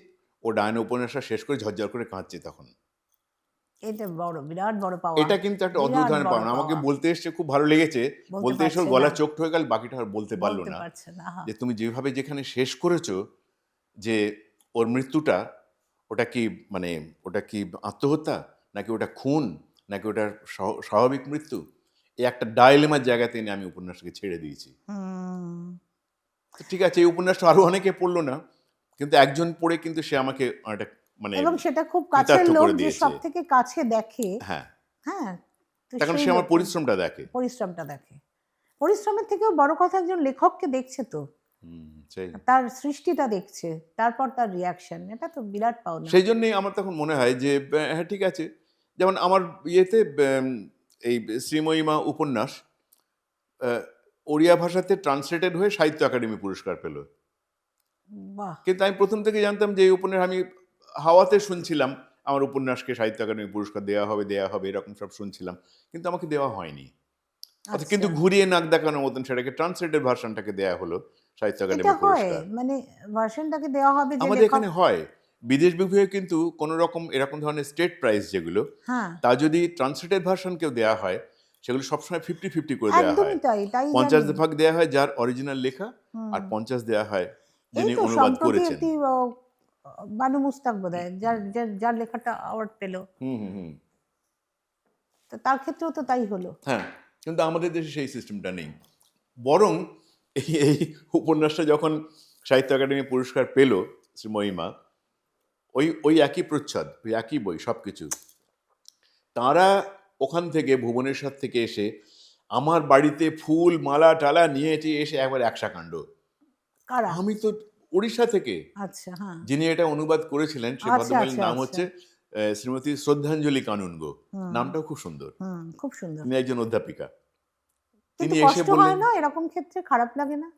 ও ডায়ানা উপন্যাসটা শেষ করে ঝরঝর করে কাঁদছে তখন। এটা বড়, বিরাট বড় পাওয়া। এটা কিন্তু একটা অদ্ভুত বিরাট ধরনের বড় পাওনা। আমাকে পাওয়া। বলতে এসে খুব ভালো লেগেছে, বলতে এসে ওর পারছে গলা না। চোখ হয়ে গেল, বাকিটা আর বলতে পারলো বলতে না। পারছে না, হ্যাঁ। যে তুমি যেভাবে যেখানে শেষ করেছো, যে ওর মৃত্যুটা, ওটা কি মানে ওটা কি আত্মহত্যা, নাকি ওটা খুন, নাকি ওটা স্বাভাবিক মৃত্যু, এই একটা ডায়লেমার জায়গাতে এনে আমি উপন্যাসটাকে ছেড়ে দিয়েছি। হুম। তো ঠিক আছে, এই উপন্যাসটা আরো অনেকে পড়লো না, কিন্তু একজন পড়ে কিন্তু সে আমাকে অনেকটা মানে এবং সেটা খুব কাছের কৃতার্থ লোক, করে যে দিয়েছে। সব থেকে কাছে দেখে। হ্যাঁ, হ্যাঁ, তো তখন সেই সে আমার লোকটা- পরিশ্রমটা দেখে। পরিশ্রমটা দেখে। পরিশ্রমের থেকেও বড় কথা একজন লেখককে দেখছে তো, সেই তার সৃষ্টিটা দেখছে, তারপর তার রিয়াকশন, এটা তো বিরাট পাওনা। সেই জন্যই আমার তখন মনে হয় যে হ্যাঁ ঠিক আছে, যেমন আমার ইয়েতে এই শ্রীময়ীমা উপন্যাস ওড়িয়া ভাষাতে ট্রান্সলেটেড হয়ে সাহিত্য একাডেমি পুরস্কার পেল। বাহ। কিন্তু আমি প্রথম থেকে জানতাম যে এই উপন্যাস, আমি হাওয়াতে শুনছিলাম আমার উপন্যাসকে সাহিত্য একাডেমি পুরস্কার দেওয়া হবে এরকম সব শুনছিলাম, কিন্তু আমাকে দেওয়া হয়নি। আচ্ছা, কিন্তু ঘুরিয়ে নাক দেখানোর মতন সেটাকে ট্রান্সলেটেড ভার্সনটাকে দেওয়া হলো সাহিত্য একাডেমি এটা হয়, পুরস্কার। মানে ভার্সনটাকে দেওয়া হবে যে আমাদের লেখক। এখানে হয়, বিদেশ বিভূয়ে কিন্তু কোনো রকম এরকম ধরনের স্টেট প্রাইজ যেগুলো, হ্যাঁ, তা যদি ট্রান্সলেটেড ভার্সন কেউ দেওয়া হয়, সেগুলো সবসময় 50-50 করে দেওয়া হয়। একদমই তাই, তাই 50 জানি। ভাগ দেওয়া হয় যার অরিজিনাল লেখা, আর 50 দেওয়া হয় এই যিনি তো অনুবাদ সম্প্রতি করেছেন। একটি বানু মুস্তাক বোধহয়, যার যার- যার লেখাটা অ্যাওয়ার্ড পেল, হুম। তো তার ক্ষেত্রেও তো তাই হলো। হ্যাঁ, কিন্তু আমাদের দেশে সেই সিস্টেমটা নেই। বরং এই উপন্যাসটা যখন সাহিত্য একাডেমি পুরস্কার পেল, শ্রীময়ীমা, ওই একই প্রচ্ছদ, ওই একই বই, সব কিছু, তাঁরা ওখান থেকে ভুবনেশ্বর থেকে এসে আমার বাড়িতে ফুল মালা টালা নিয়ে এসে একবার একসা কাণ্ড। কারা? আমি তো উড়িষ্যা থেকে, আচ্ছা, হ্যাঁ। যিনি এটা অনুবাদ করেছিলেন সে আচ্ছা, ভদ্রমহিলার আচ্ছা, নাম আচ্ছা। হচ্ছে শ্রীমতী শ্রদ্ধাঞ্জলি কানুনগো। নামটাও খুব সুন্দর। খুব সুন্দর। তিনি একজন অধ্যাপিকা। কিন্তু তিনি এসে কষ্ট হয় বললেন, না এরকম ক্ষেত্রে? খারাপ লাগে না?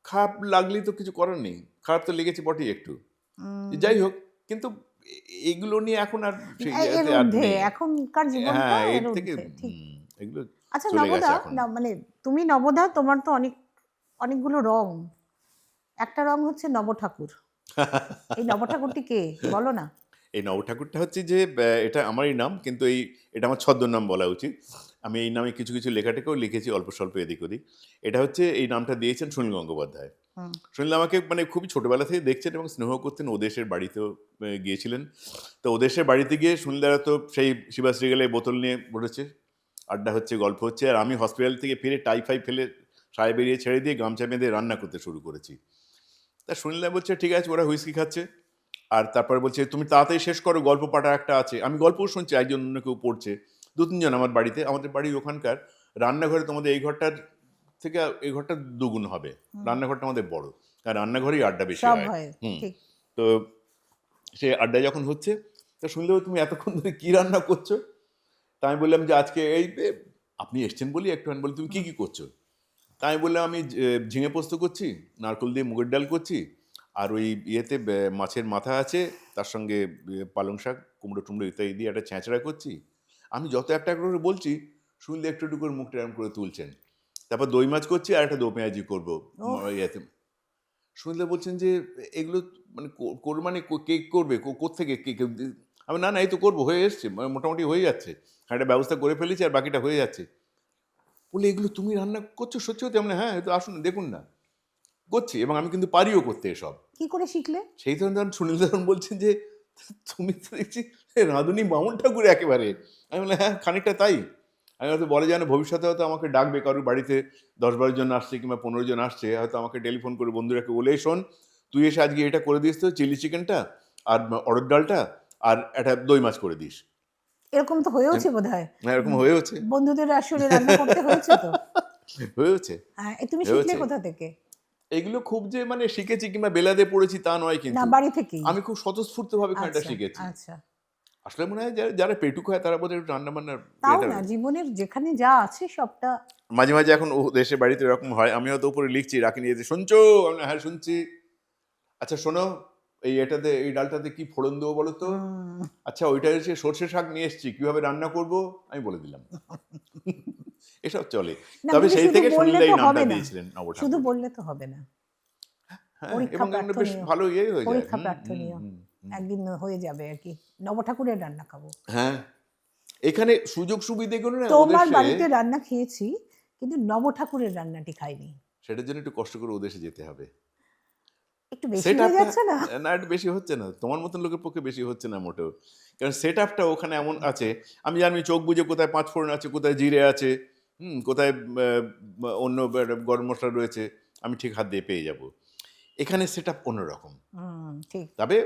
খারাপ লাগলেই তো কিছু করার নেই, খারাপ তো লেগেছে বটেই একটু। উম, যাই হোক, কিন্তু এগুলো নিয়ে এখন আর সেই এর জায়গাতে আর ঊর্ধ্বে নেই। এখনকার জীবনটা হ্যাঁ, এর এর থেকে ঊর্ধ্বে, ঠিক। এগুলো আচ্ছা চলে গেছে নবদা, এখন। মানে তুমি নবদা, তোমার তো অনেকগুলো রং। একটা রং হচ্ছে নব ঠাকুর। এই নব ঠাকুরটি কে, বলো না। এই নব ঠাকুরটা হচ্ছে যে এটা আমারই নাম, কিন্তু এটা আমার ছদ্মনাম বলা উচিত। আমি এই নামে কিছু কিছু লেখাটেকেও লিখেছি অল্প স্বল্প এদিক ওদিক। এটা হচ্ছে এই নামটা দিয়েছেন সুনীল গঙ্গোপাধ্যায়। হুম। সুনীল আমাকে মানে খুবই ছোটবেলা থেকে দেখছেন এবং স্নেহ করতেন। ওদেশের বাড়িতেও গিয়েছিলেন। তো ওদেশের বাড়িতে গিয়ে সুনীলদারা তো সেই শিবাশ্রী গেলে বোতল নিয়ে বসেছে, আড্ডা হচ্ছে, গল্প হচ্ছে, আর আমি হসপিটাল থেকে ফিরে টাই ফাই ফেলে সায় বেরিয়ে ছেড়ে দিয়ে গামছা বেঁধে রান্না করতে শুরু করেছি। তা সুনীলদা বলছে ঠিক আছে, ওরা হুইস্কি খাচ্ছে, আর তারপরে বলছে তুমি তাড়াতাড়ি শেষ করো, গল্প পাঠা একটা আছে। আমি গল্পও শুনছি, একজন অন্য কেউ পড়ছে, দু তিনজন আমার বাড়িতে। আমাদের বাড়ির ওখানকার রান্নাঘরে তোমাদের এই ঘরটার থেকে এই ঘরটা দুগুণ হবে, রান্নাঘরটা আমাদের বড়, আর রান্নাঘরেই আড্ডা বেশি সব হয়। হয়, ঠিক। তো সে আড্ডা যখন হচ্ছে, তা শুনলে তুমি এতক্ষণ ধরে কি রান্না করছো? তা আমি বললাম যে আজকে আপনি এসছেন বলি একটু। আমি বলি তুমি কি কি করছো? তা আমি বললাম আমি ঝিঙে পোস্ত করছি, নারকেল দিয়ে মুগের ডাল করছি, আর ওই ইয়েতে মাছের মাথা আছে, তার সঙ্গে পালং শাক, কুমড়ো টুমড়ো ইত্যাদি দিয়ে একটা ছেঁচড়া করছি। আমি যত একটা করে বলছি, শুনলে একটু একটু করে মুখটা এরম করে তুলছেন। তারপর দই মাছ করছি আর একটা দো পেঁয়াজি করবো ইয়েতে। শুনলে বলছেন যে এগুলো মানে মানে কে করবে, কোত্থেকে কে আমি না এই তো করবো, হয়ে এসছে, মোটামুটি হয়ে যাচ্ছে, একটা ব্যবস্থা করে ফেলেছি আর বাকিটা হয়ে যাচ্ছে। বলে এগুলো তুমি রান্না করছো সত্যি হতে? আমরা হ্যাঁ, তো আসুন দেখুন না, করছি, এবং আমি কিন্তু পারিও করতে এসব। কি করে শিখলে? সেই ধরনের সুনীল দারুণ বলছেন যে তুমি তো দেখছি রাঁধুনি বামুন ঠাকুর একেবারে। আমি বললাম হ্যাঁ, খানিকটা তাই। আমি হয়তো বলে জানো ভবিষ্যতে হয়তো আমাকে ডাকবে, কারোর বাড়িতে 10-12 জন আসছে কিংবা 15 জন আসছে, হয়তো আমাকে টেলিফোন করে বন্ধুরাকে বলে শোন তুই এসে আজকে এটা করে দিস তো, চিলি চিকেনটা আর অড়দ ডালটা আর একটা দই মাছ করে দিস। এরকম তো হয়েওছে বোধহয়। এরকম হয়েওছে, বন্ধুদের আসলে রান্না করতে হয়েছে তো। হয়েছে, হ্যাঁ, তুমি শিখলে হয়েছে। কোথা থেকে? এগুলো খুব যে মানে শিখেছি কিংবা বেলাতে পড়েছি তা নয়, না, কিন্তু বাড়ি থেকেই। আমি খুব স্বতঃস্ফূর্তভাবে খানিকটা আচ্ছা, শিখেছি। আচ্ছা। আসলে মনে হয় যারা পেটুক হয় তারা বোধহয় রান্না বান্নার তাও না, জীবনের যেখানে যা আছে সবটা। মাঝে মাঝে এখন ও দেশের বাড়িতে এরকম হয়, আমি হয়তো উপরে লিখছি, রাখিনি এতে শুনছো? আমি হ্যাঁ শুনছি। আচ্ছা শোনো, এটাতে এই ডালটাতে কি ফোড়ন দেবো বলো তো? আচ্ছা ওইটা এসে সর্ষে শাক নিয়ে এসছি, কিভাবে রান্না করব আমি বলে দিলাম। এসব চলে। না, তবে কিন্তু সেই শুধু থেকে বললে সুনীল এই তো নামটা হবে না। দিয়েছিলেন নব ঠাকুর। শুধু বললে তো হবে না। হ্যাঁ, পরীক্ষা এবং এগুলো বেশ প্রার্থনীয়। ভালো ইয়ে হয়ে যায়। পরীক্ষা প্রার্থনীয়। একদিন হয়ে যাবে আর কি, নব ঠাকুরের রান্না খাবো। হ্যাঁ, এখানে সুযোগ সুবিধেগুলো না তোমার ওদেশে, বাড়িতে রান্না খেয়েছি, কিন্তু নব ঠাকুরের রান্নাটি খাইনি। সেটার জন্য একটু কষ্ট করে ওদেশে যেতে হবে। একটু বেশি সেট হয়ে আপটা যাচ্ছে না? না, একটু বেশি হচ্ছে না, তোমার মতন লোকের পক্ষে বেশি হচ্ছে না মোটেও। কারণ সেট আপটা ওখানে এমন আছে, আমি জানি চোখ বুঝে কোথায় 5 ফোড়ন আছে, কোথায় জিরে আছে, কোথায় অন্য গরম মশলা রয়েছে, আমি ঠিক হাত দিয়ে পেয়ে যাব। এখানে সেট আপ অন্যরকম। ঠিক। তবে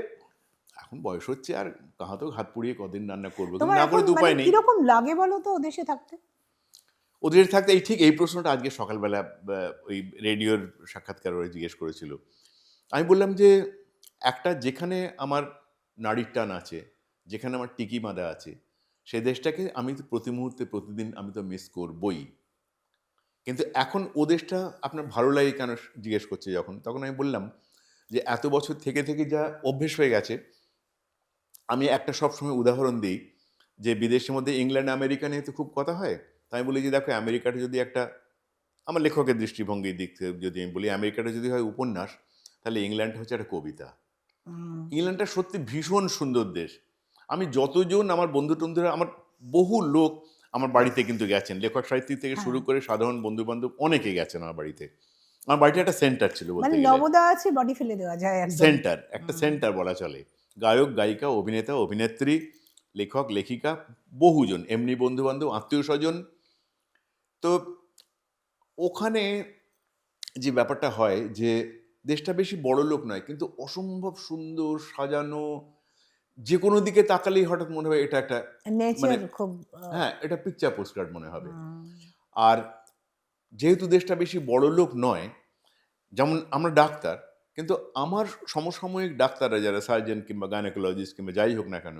এখন বয়স হচ্ছে, আর কাহাতেও হাত পুড়িয়ে কদিন রান্না করবো, কিন্তু তোমার না এখন করে তো মানে উপায় নেই। কিরকম লাগে বলো তো ওদেশে থাকতে? ওদের থাকতে এই প্রশ্নটা আজকে সকালবেলা ওই রেডিওর সাক্ষাৎকার ওরা জিজ্ঞেস করেছিল। আমি বললাম যে একটা যেখানে আমার নাড়ির টান আছে, যেখানে আমার টিকি মাদা আছে, সে দেশটাকে আমি তো প্রতি মুহূর্তে প্রতিদিন আমি তো মিস করবই। কিন্তু এখন ও দেশটা আপনার ভালো লাগে কেন জিজ্ঞেস করছে যখন, তখন আমি বললাম যে এত বছর থেকে থেকে যা অভ্যেস হয়ে গেছে। আমি একটা সবসময় উদাহরণ দিই যে বিদেশের মধ্যে ইংল্যান্ড আমেরিকা নিয়ে তো খুব কথা হয়। তাই আমি বলি যে দেখো আমেরিকাটা যদি একটা, আমার লেখকের দৃষ্টিভঙ্গির দিক থেকে যদি আমি বলি, আমেরিকাটা যদি হয় উপন্যাস, তাহলে ইংল্যান্ড হচ্ছে একটা কবিতা। ইংল্যান্ডটা সত্যি ভীষণ সুন্দর দেশ। আমি যতজন আমার বন্ধু টন্ধুরা, আমার বহু লোক আমার বাড়িতে কিন্তু গেছেন, লেখক সাহিত্যিক থেকে শুরু করে সাধারণ বন্ধু বান্ধব অনেকে গেছেন আমার বাড়িতে। আমার বাড়িটা একটা সেন্টার ছিল বলতে মানে গেলে, নবদা আছে, বডি ফেলে দেওয়া যায় একদম। সেন্টার, একটা সেন্টার বলা চলে। গায়ক গায়িকা, অভিনেতা অভিনেত্রী, লেখক লেখিকা, বহুজন, এমনি বন্ধু বান্ধব, আত্মীয় স্বজন। তো ওখানে যে ব্যাপারটা হয় যে দেশটা বেশি বড় লোক নয়, কিন্তু অসম্ভব সুন্দর সাজানো, যে কোনো দিকে তাকালেই হঠাৎ মনে হয় এটা একটা মানে নেচার খুব। হ্যাঁ, এটা পিকচার পোস্টকার্ড মনে হবে। আর যেহেতু দেশটা বেশি বড় লোক নয়, যেমন আমরা ডাক্তার, কিন্তু আমার সমসাময়িক ডাক্তাররা যারা সার্জন কিংবা গাইনোকোলজিস্ট কিংবা যাই হোক না কেন,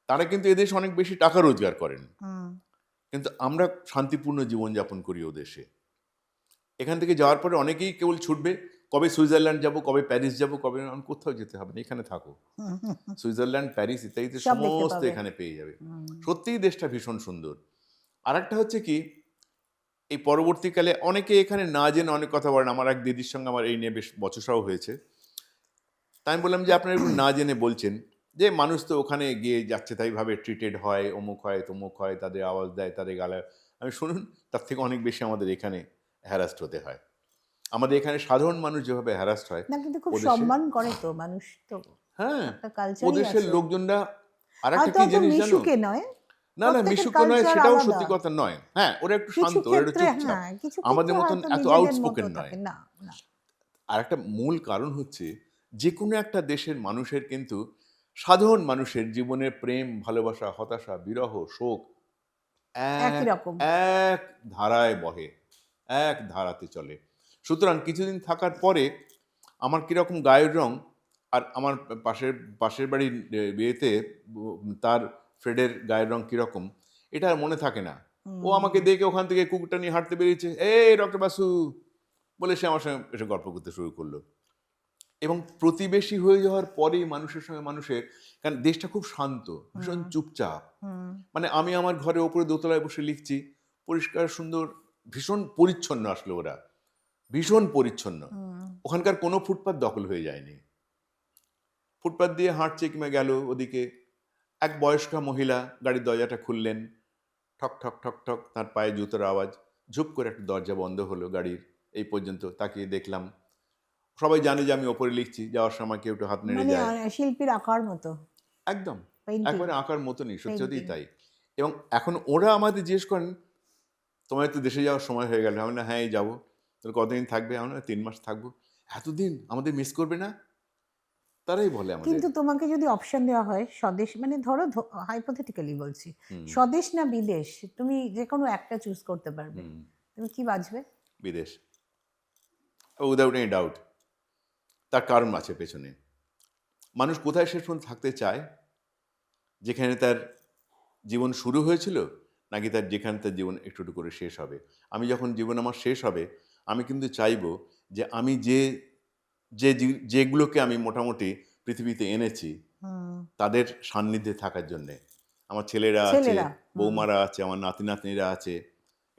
তারা কিন্তু এদেশে অনেক বেশি টাকা রোজগার করেন, কিন্তু আমরা শান্তিপূর্ণ জীবনযাপন করি ও দেশে। এখান থেকে যাওয়ার পরে অনেকেই কেবল ছুটবে কবে সুইজারল্যান্ড যাব, কবে প্যারিস যাব, কবে, আমি কোথাও যেতে হবে না, এখানে থাকো। সুইজারল্যান্ড, প্যারিস ইত্যাদিতে সব দেখতে সমস্ত পাবে। এখানে পেয়ে যাবে। সত্যিই দেশটা ভীষণ সুন্দর। আর একটা হচ্ছে কি, এই পরবর্তীকালে অনেকে এখানে না জেনে অনেক কথা বলেন। আমার এক দিদির সঙ্গে আমার এই নিয়ে বেশ বচসাও হয়েছে। তাই আমি বললাম যে আপনারা এগুলো না জেনে বলছেন, যে মানুষ তো ওখানে গিয়ে যাচ্ছে তাই ভাবে ট্রিটেড হয়, অমুক হয় তমুক হয়, তাদের আওয়াজ দেয়, তাদের গালা। আমি শুনুন, তার থেকে অনেক বেশি আমাদের এখানে হ্যারাস্ট হতে হয়। আমাদের এখানে সাধারণ মানুষ যেভাবে হ্যারাস্ট হয়, না কিন্তু খুব ওদেশে, সম্মান করে তো মানুষ, তো হ্যাঁ, একটা কালচারই ওদেশের আছে। লোকজনরা আর একটা হয়তো কি অত জিনিস জানো, মিশুকে নয়, না না প্রত্যেকের মিশুকে নয় কালচার সেটাও আলাদা। সত্যি কথা নয়, হ্যাঁ ওরা একটু কিছু শান্ত, ওরা একটু ক্ষেত্রে চুপচাপ, হ্যাঁ, কিছু আমাদের ক্ষেত্রে মতন হয়তো এত নিজেদের আউটস্পোকেন মতো নয়। থাকে না। না আর একটা মূল কারণ হচ্ছে, যে কোনো একটা দেশের মানুষের কিন্তু, সাধারণ মানুষের জীবনের প্রেম, ভালোবাসা, হতাশা, বিরহ, শোক একই এক রকম। এক ধারায় বহে, এক ধারাতে চলে। সুতরাং কিছুদিন থাকার পরে আমার কিরকম গায়ের রং, আর আমার পাশের বাড়ির বিয়েতে তার ফ্রেডের গায়ের রং কিরকম, এটা আর মনে থাকে না। ও আমাকে দেখে ওখান থেকে কুকুরটা নিয়ে হাঁটতে বেরিয়েছে, এই ডক্টর বাসু বলে সে আমার সঙ্গে এসে গল্প করতে শুরু করলো। এবং প্রতিবেশী হয়ে যাওয়ার পরেই মানুষের সঙ্গে মানুষের, কারণ দেশটা খুব শান্ত, ভীষণ চুপচাপ। মানে আমি আমার ঘরে ওপরে দোতলায় বসে লিখছি, পরিষ্কার সুন্দর, ভীষণ পরিচ্ছন্ন, আসলে ওরা ভীষণ পরিচ্ছন্ন। ওখানকার কোনো ফুটপাত দখল হয়ে যায়নি। ফুটপাত দিয়ে হাঁটছে কিংবা গেল ওদিকে, এক বয়স্কা মহিলা গাড়ির দরজাটা খুললেন, ঠক ঠক ঠক ঠক তার পায়ে জুতোর আওয়াজ, ঝুপ করে একটা দরজা বন্ধ হলো গাড়ির। এই পর্যন্ত তাকিয়ে দেখলাম। সবাই জানে যে আমি ওপরে লিখছি, যাওয়ার সময় কেউ একটু হাত নেড়ে মানে যায়। শিল্পীর আঁকার মতো একদম পেইন্টিং। একবারে আঁকার মতনই, সত্যি Painting. তাই। এবং এখন ওরা আমাদের জিজ্ঞেস করেন, তোমার তো দেশে যাওয়ার সময় হয়ে গেল। আমি না, হ্যাঁ এই যাবো। তোর কতদিন থাকবে? আমি না 3 মাস থাকবো। এতদিন আমাদের মিস করবে না? তারাই বলে আমাদের। কিন্তু তোমাকে যদি অপশন দেওয়া হয় স্বদেশ, মানে ধরো হাইপোথেটিক্যালি বলছি, স্বদেশ না বিদেশ, তুমি যে কোনো একটা চুজ করতে পারবে, তুমি কি বাঁচবে? বিদেশ, উইদাউট এনি ডাউট। তার কারণ আছে পেছনে। মানুষ কোথায় শেষ পর্যন্ত থাকতে চায়? যেখানে তার জীবন শুরু হয়েছিল, নাকি যেখানে তার জীবন একটু একটু করে শেষ হবে? আমি যখন জীবন আমার শেষ হবে, আমি কিন্তু চাইবো যে আমি যেগুলোকে আমি মোটামুটি পৃথিবীতে এনেছি, তাদের সান্নিধ্যে থাকার জন্যে। আমার ছেলেরা আছে, বৌমারা আছে, আমার নাতি নাতনিরা আছে,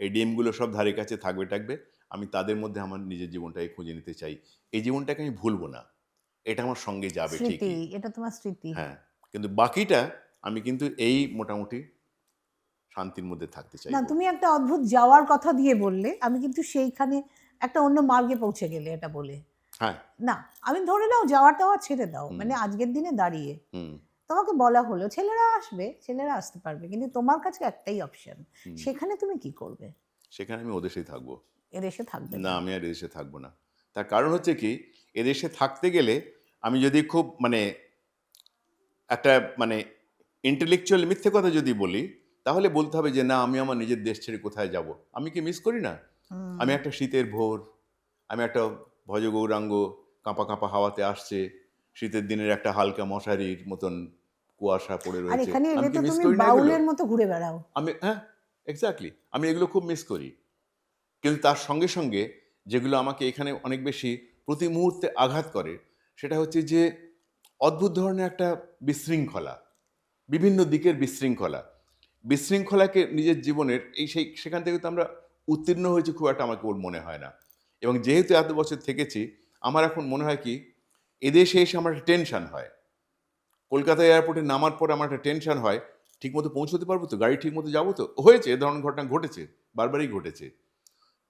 এই ডিমগুলো সব ধারে কাছে থাকবে টাকবে। আমি তাদের মধ্যে আমার নিজের জীবনটাকে খুঁজে নিতে চাই। এই জীবনটাকে আমি ভুলবো না, এটা আমার সঙ্গে যাবে স্মৃতি, ঠিকই। এটা তোমার স্মৃতি। হ্যাঁ, কিন্তু বাকিটা আমি কিন্তু এই মোটামুটি শান্তির মধ্যে থাকতে চাই। না, তুমি একটা অদ্ভুত যাওয়ার কথা দিয়ে বললে, আমি কিন্তু সেইখানে একটা অন্য মার্গে পৌঁছে গেলে এটা বলে। হ্যাঁ, না, আমি ধরে নাও যাওয়াটা ছেড়ে দাও, মানে আজকের দিনে দাঁড়িয়ে তোমাকে বলা হলো ছেলেরা আসবে, ছেলেরা আসতে পারবে, কিন্তু তোমার কাছে একটাই অপশন, সেখানে তুমি কি করবে? সেখানে আমি ওদেশেই থাকবো। এদেশে থাকবে না, আমি আর এদেশে থাকবো না। তার কারণ হচ্ছে কি, এদেশে থাকতে গেলে আমি যদি খুব একটা ইন্টেলেকচুয়াল মিথ্যে কথা যদি বলি, তাহলে বলতে হবে যে না, আমি আমার নিজের দেশ ছেড়ে কোথায় যাব। আমি কি মিস করি না? আমি একটা শীতের ভোর, আমি একটা ভজ গৌরাঙ্গ, কাঁপা কাঁপা হাওয়াতে আসছে, শীতের দিনের একটা হালকা মশারির মতন কুয়াশা পড়ে আর রয়েছে, এখানে আমি এলে কি তো মিস তুমি করি না এগুলো? বাউলের মতো ঘুরে বেড়াও। হ্যাঁ, এক্স্যাক্টলি, আমি এগুলো খুব মিস করি। কিন্তু তার সঙ্গে সঙ্গে যেগুলো আমাকে এখানে অনেক বেশি প্রতি মুহূর্তে আঘাত করে, সেটা হচ্ছে যে অদ্ভুত ধরনের একটা বিশৃঙ্খলা, বিভিন্ন দিকের বিশৃঙ্খলাকে নিজের জীবনের সেখান থেকে তো আমরা উত্তীর্ণ হয়েছি খুব একটা, আমাকে ওর মনে হয় না। এবং যেহেতু এত বছর থেকেছি, আমার এখন মনে হয় কি, এদেশে এসে আমার একটা টেনশন হয়। কলকাতা এয়ারপোর্টে নামার পর আমার একটা টেনশন হয়, ঠিকমতো পৌঁছতে পারবো তো, গাড়ি ঠিকমতো যাবো তো। হয়েছে, এ ধরনের ঘটনা ঘটেছে, বারবারই ঘটেছে।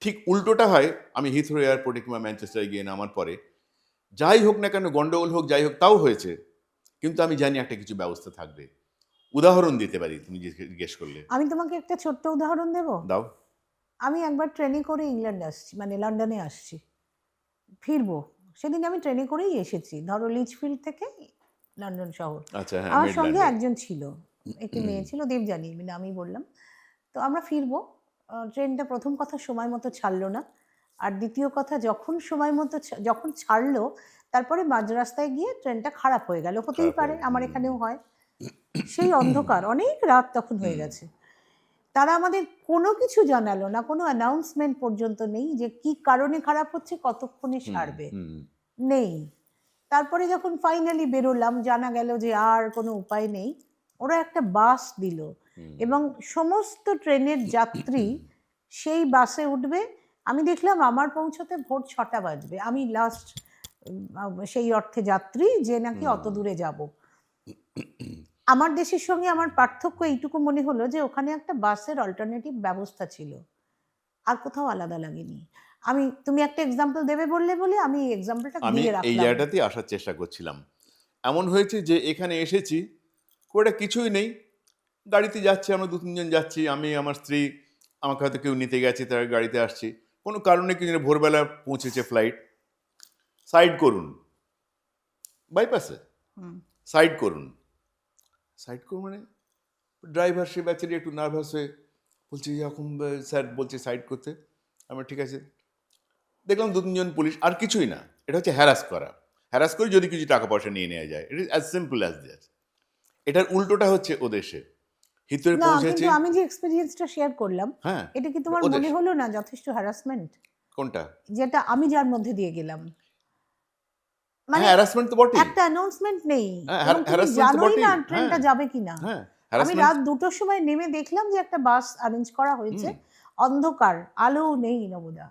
ঠিক উল্টোটা হয় আমি হিথ্রো এয়ারপোর্টে কিংবা ম্যানচেস্টারে গিয়ে নামার পরে, যাই হোক না কেন, গন্ডগোল হোক, যাই হোক, তাও হয়েছে, কিন্তু আমি জানি একটা কিছু ব্যবস্থা থাকবে। উদাহরণ দিতে পারি, তুমি জিজ্ঞেস করলে। আমি তোমাকে একটা ছোট্ট উদাহরণ দেব। দাও। আমি একবার ট্রেনে করে ইংল্যান্ড আসছি, মানে লন্ডনে আসছি, ফিরবো। সেদিন আমি ট্রেনে করেই এসেছি, ধরো লিচফিল্ড থেকে লন্ডন শহর। আচ্ছা, হ্যাঁ, আমার সঙ্গে মিডল্যান্ডে। একজন ছিল, একটি মেয়ে ছিল, দেবযানী, মানে আমি বললাম। তো আমরা ফিরবো, ট্রেনটা প্রথম কথা সময় মতো ছাড়লো না, আর দ্বিতীয় কথা যখন ছাড়লো, তারপরে মাঝ রাস্তায় গিয়ে ট্রেনটা খারাপ হয়ে গেল। হতেই পারে, আমার এখানেও হয়। সেই অন্ধকার, অনেক রাত তখন হয়ে গেছে। তারা আমাদের কোনো কিছু জানালো না, কোনো অ্যানাউন্সমেন্ট পর্যন্ত নেই যে কি কারণে খারাপ হচ্ছে, কতক্ষণে সারবে, নেই। তারপরে যখন ফাইনালি বেরোলাম, জানা গেল যে আর কোনো উপায় নেই। ওরা একটা বাস দিল, এবং সমস্ত ট্রেনের যাত্রী সেই বাসে উঠবে। আমি দেখলাম আমার পৌঁছতে ভোর 6টা বাজবে, আমি লাস্ট সেই অর্থে যাত্রী যে নাকি অত দূরে যাব। আমার দেশের সঙ্গে আমার পার্থক্য এইটুকু মনে হলো যে ওখানে একটা বাসের অল্টারনেটিভ ব্যবস্থা ছিল, আর কোথাও আলাদা লাগেনি। তুমি একটা এক্সাম্পল দেবে বললে বলে আমি এই এক্সাম্পলটা আমি দিয়ে এই রাখলাম। জায়গাটাতেই আসার চেষ্টা করছিলাম। এমন হয়েছে যে এখানে এসেছি, খুব একটা কিছুই নেই, গাড়িতে যাচ্ছি, আমরা 2-3 জন যাচ্ছি, আমি আমার স্ত্রী, আমাকে হয়তো কেউ নিতে গেছে, তার গাড়িতে আসছি, কোনো কারণে কি জানি ভোরবেলা পৌঁছেছে ফ্লাইট, সাইড করুন বাইপাসে, হুম। সাইড করুন মানে ড্রাইভার সে ব্যাচারি একটু নার্ভাস হয়ে বলছে এরকম, স্যার বলছে সাইড করতে, আমরা ঠিক আছে। দেখলাম 2-3 জন পুলিশ, আর কিছুই না, এটা হচ্ছে হ্যারাস করা। হ্যারাস করে যদি কিছু টাকা পয়সা নিয়ে নেওয়া যায়, it is as simple as that. এটার উল্টোটা হচ্ছে ও দেশে। হিথ্রোতে না, পৌঁছেছে, কিন্তু আমি যে এক্সপেরিয়েন্সটা শেয়ার করলাম, হ্যাঁ, এটা কি তোমার ওদের। মনে হলো না যথেষ্ট হ্যারাসমেন্ট, কোনটা? যেটা আমি যার মধ্যে দিয়ে গেলাম? মানে হ্যাঁ, হ্যারাসমেন্ট তো বটেই। একটা অ্যানাউন্সমেন্ট নেই, হ্যাঁ, এবং তুমি harassment তো জানোই বটেই। না ট্রেনটা হ্যাঁ, যাবে কিনা। হ্যাঁ, আমি harassment। রাত 2টোর সময় নেমে দেখলাম যে একটা বাস অ্যারেঞ্জ করা হয়েছে, অন্ধকার, আলো নেই নবদা।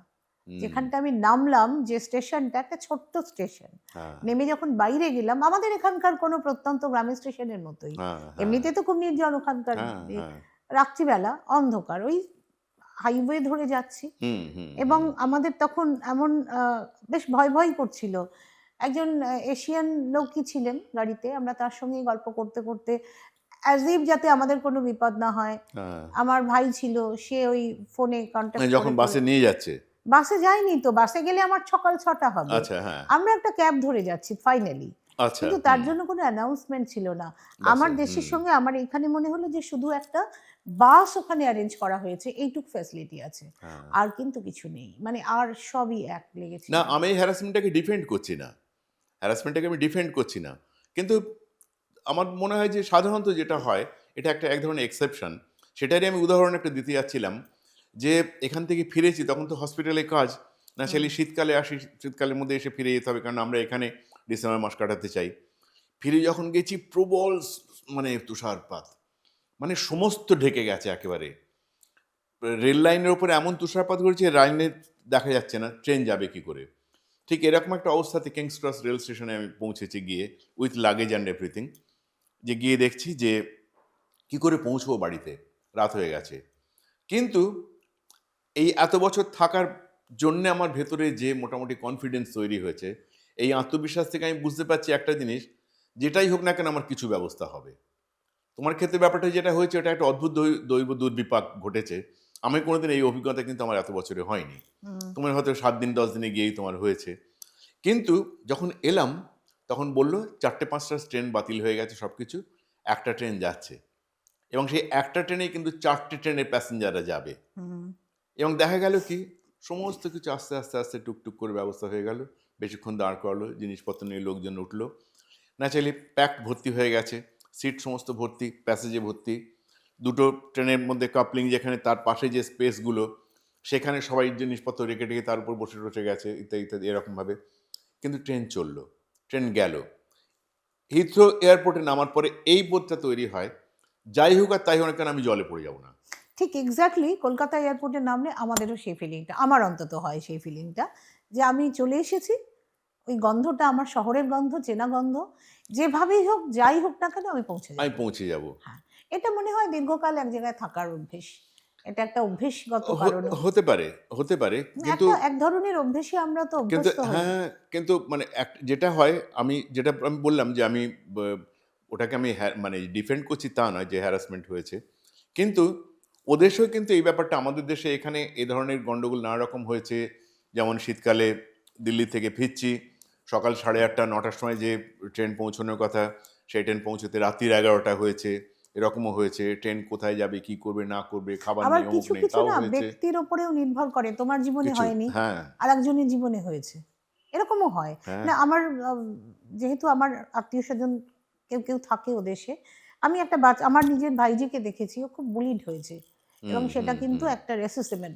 যেখানটা আমি নামলাম, যে স্টেশনটা একটা ছোট্ট স্টেশন, হ্যাঁ, নেমে যখন বাইরে গেলাম, আমাদের এখানকার কোনো প্রত্যন্ত গ্রামের স্টেশনের মতোই, হ্যাঁ, এমনিতে তো খুব নির্জন ওখানকার, হ্যাঁ, হ্যাঁ, রাত্রিবেলা অন্ধকার, ওই হাইওয়ে ধরে যাচ্ছি, হুম, হুম, এবং আমাদের তখন এমন বেশ ভয় ভয় করছিল। একজন এশিয়ান লোকই ছিলেন গাড়িতে, আমরা তার সঙ্গে গল্প করতে করতে অ্যাজ ইফ যাতে আমাদের কোনো বিপদ না হয়। হ্যাঁ। আমার ভাই ছিল, সে ওই ফোনে কন্ট্যাক্ট যখন বাসে নিয়ে যাচ্ছে, বাসে যায়নি তো, বাসে গেলে আমার সকাল 6টা হবে, আচ্ছা, হ্যাঁ, আমরা একটা ক্যাব ধরে যাচ্ছি ফাইনালি, আচ্ছা, কিন্তু তার জন্য কোনো অ্যানাউন্সমেন্ট ছিল না। আমার দেশের সঙ্গে আমার এখানে মনে হলো যে শুধু একটা বাস ওখানে অ্যারেঞ্জ করা হয়েছে, এইটুক ফ্যাসিলিটি আছে, হ্যাঁ। আর কিন্তু কিছু নেই, মানে আর সবই এক লেগেছে। না, আমি এই হ্যারাসমেন্টটাকে ডিফেন্ড করছি না, হ্যারাসমেন্টটাকে আমি ডিফেন্ড করছি না, কিন্তু আমার মনে হয় যে সাধারণত যেটা হয়, এটা একটা এক ধরনের এক্সেপশন। সেটারই আমি উদাহরণ একটা দিতে যাচ্ছিলাম, যে এখান থেকে ফিরেছি তখন তো হসপিটালে কাজ, না ছেলে শীতকালে আসি, শীতকালের মধ্যে এসে ফিরে যেতে হবে, কারণ আমরা এখানে ডিসেম্বর মাস কাটাতে চাই। ফিরে যখন গেছি, প্রবল মানে তুষারপাত, মানে সমস্ত ঢেকে গেছে একেবারে, রেল লাইনের ওপরে এমন তুষারপাত করেছে, লাইনে দেখা যাচ্ছে না, ট্রেন যাবে কি করে। ঠিক এরকম একটা অবস্থাতে কিংস ক্রস রেল স্টেশনে আমি পৌঁছেছি গিয়ে, উইথ লাগেজ অ্যান্ড এভরিথিং, যে গিয়ে দেখছি যে কি করে পৌঁছবো বাড়িতে, রাত হয়ে গেছে। কিন্তু এই এত বছর থাকার জন্য আমার ভেতরে যে মোটামুটি কনফিডেন্স তৈরি হয়েছে, এই আত্মবিশ্বাস থেকে আমি বুঝতে পারছি একটা জিনিস, যেটাই হোক না কেন আমার কিছু ব্যবস্থা হবে। তোমার ক্ষেত্রে ব্যাপারটা যেটা হয়েছে, এটা একটা অদ্ভুত দৈব দুর্বিপাক ঘটেছে। আমি কোনোদিন এই অভিজ্ঞতা কিন্তু আমার এত বছরে হয়নি। তোমার হয়তো 7 দিন 10 দিনে গিয়েই তোমার হয়েছে। কিন্তু যখন এলাম, তখন বলল 4টে-5টা ট্রেন বাতিল হয়ে গেছে, সব কিছু, একটা ট্রেন যাচ্ছে, এবং সেই একটা ট্রেনেই কিন্তু 4টে ট্রেনের প্যাসেঞ্জাররা যাবে। এবং দেখা গেল কি, সমস্ত কিছু আস্তে আস্তে আস্তে টুকটুক করে ব্যবস্থা হয়ে গেল, বেশিক্ষণ দাঁড় করালো, জিনিসপত্র নিয়ে লোকজন উঠলো, ন্যাচারালি প্যাকড ভর্তি হয়ে গেছে, সিট সমস্ত ভর্তি, প্যাসেজে ভর্তি, দুটো ট্রেনের মধ্যে কাপলিং, যেখানে তার পাশে যে স্পেসগুলো, সেখানে সবাই জিনিসপত্র রেখে টেখে তার উপর বসে বসে গেছে, ইত্যাদি ইত্যাদি এরকমভাবে। কিন্তু ট্রেন চললো, ট্রেন গেল। হিথ্রো এয়ারপোর্টে নামার পরে এই বোধটা তৈরি হয়, যাই হোক আর তাই হোক না কেন, আমি জলে পড়ে যাবো না। ঠিক এক্স্যাক্টলি কলকাতা এয়ারপোর্টে নামলে আমাদেরও সেই ফিলিংটা, আমার অন্তত হয় সেই ফিলিংটা, যে আমি চলে এসেছি, ওই গন্ধটা আমার শহরের গন্ধ, চেনা গন্ধ, যেভাবেই হোক যাই হোক না কেন আমি পৌঁছে আমি যাব। পৌঁছে যাব। হ্যাঁ, এটা মনে হয় দীর্ঘকাল এক জায়গায় থাকার অভ্যেস, এটা একটা অভ্যেসগত কারণ, হতে পারে, হতে পারে, কিন্তু একটা এক ধরনের অভ্যেসে আমরা তো কিন্তু অভ্যস্ত হই। হ্যাঁ, কিন্তু মানে যেটা হয়, যেটা আমি বললাম যে আমি ওটাকে আমি মানে ডিফেন্ড করছি তা নয় যে হ্যারাসমেন্ট হয়েছে, কিন্তু ওদেশেও কিন্তু এই ব্যাপারটা, আমাদের দেশে এখানে এ ধরনের গন্ডগোল নানা রকম হয়েছে। যেমন শীতকালে দিল্লি থেকে ফিরছি, সকাল 8:30-9টার সময় যে ট্রেন পৌঁছানোর কথা, সেই ট্রেন পৌঁছতে রাত্রির 11টা হয়েছে, এরকমও হয়েছে। ট্রেন কোথায় যাবে, কি করবে না করবে, খাবার আবার নেই, অমুক কিছু নেই, কিছু তাও না হয়েছে ব্যক্তির ওপরেও নির্ভর করে, তোমার জীবনে কিছু। হয়নি, হ্যাঁ, আর একজনের জীবনে হয়েছে, এরকমও হয়। হ্যাঁ, না আমার যেহেতু আমার আত্মীয় স্বজন কেউ কেউ থাকে ও দেশে, আমি একটা আমার নিজের ভাইজিকে দেখেছি, ও খুব বুলিড হয়েছে, এবং সেটা কিন্তু একটা রেসিজমের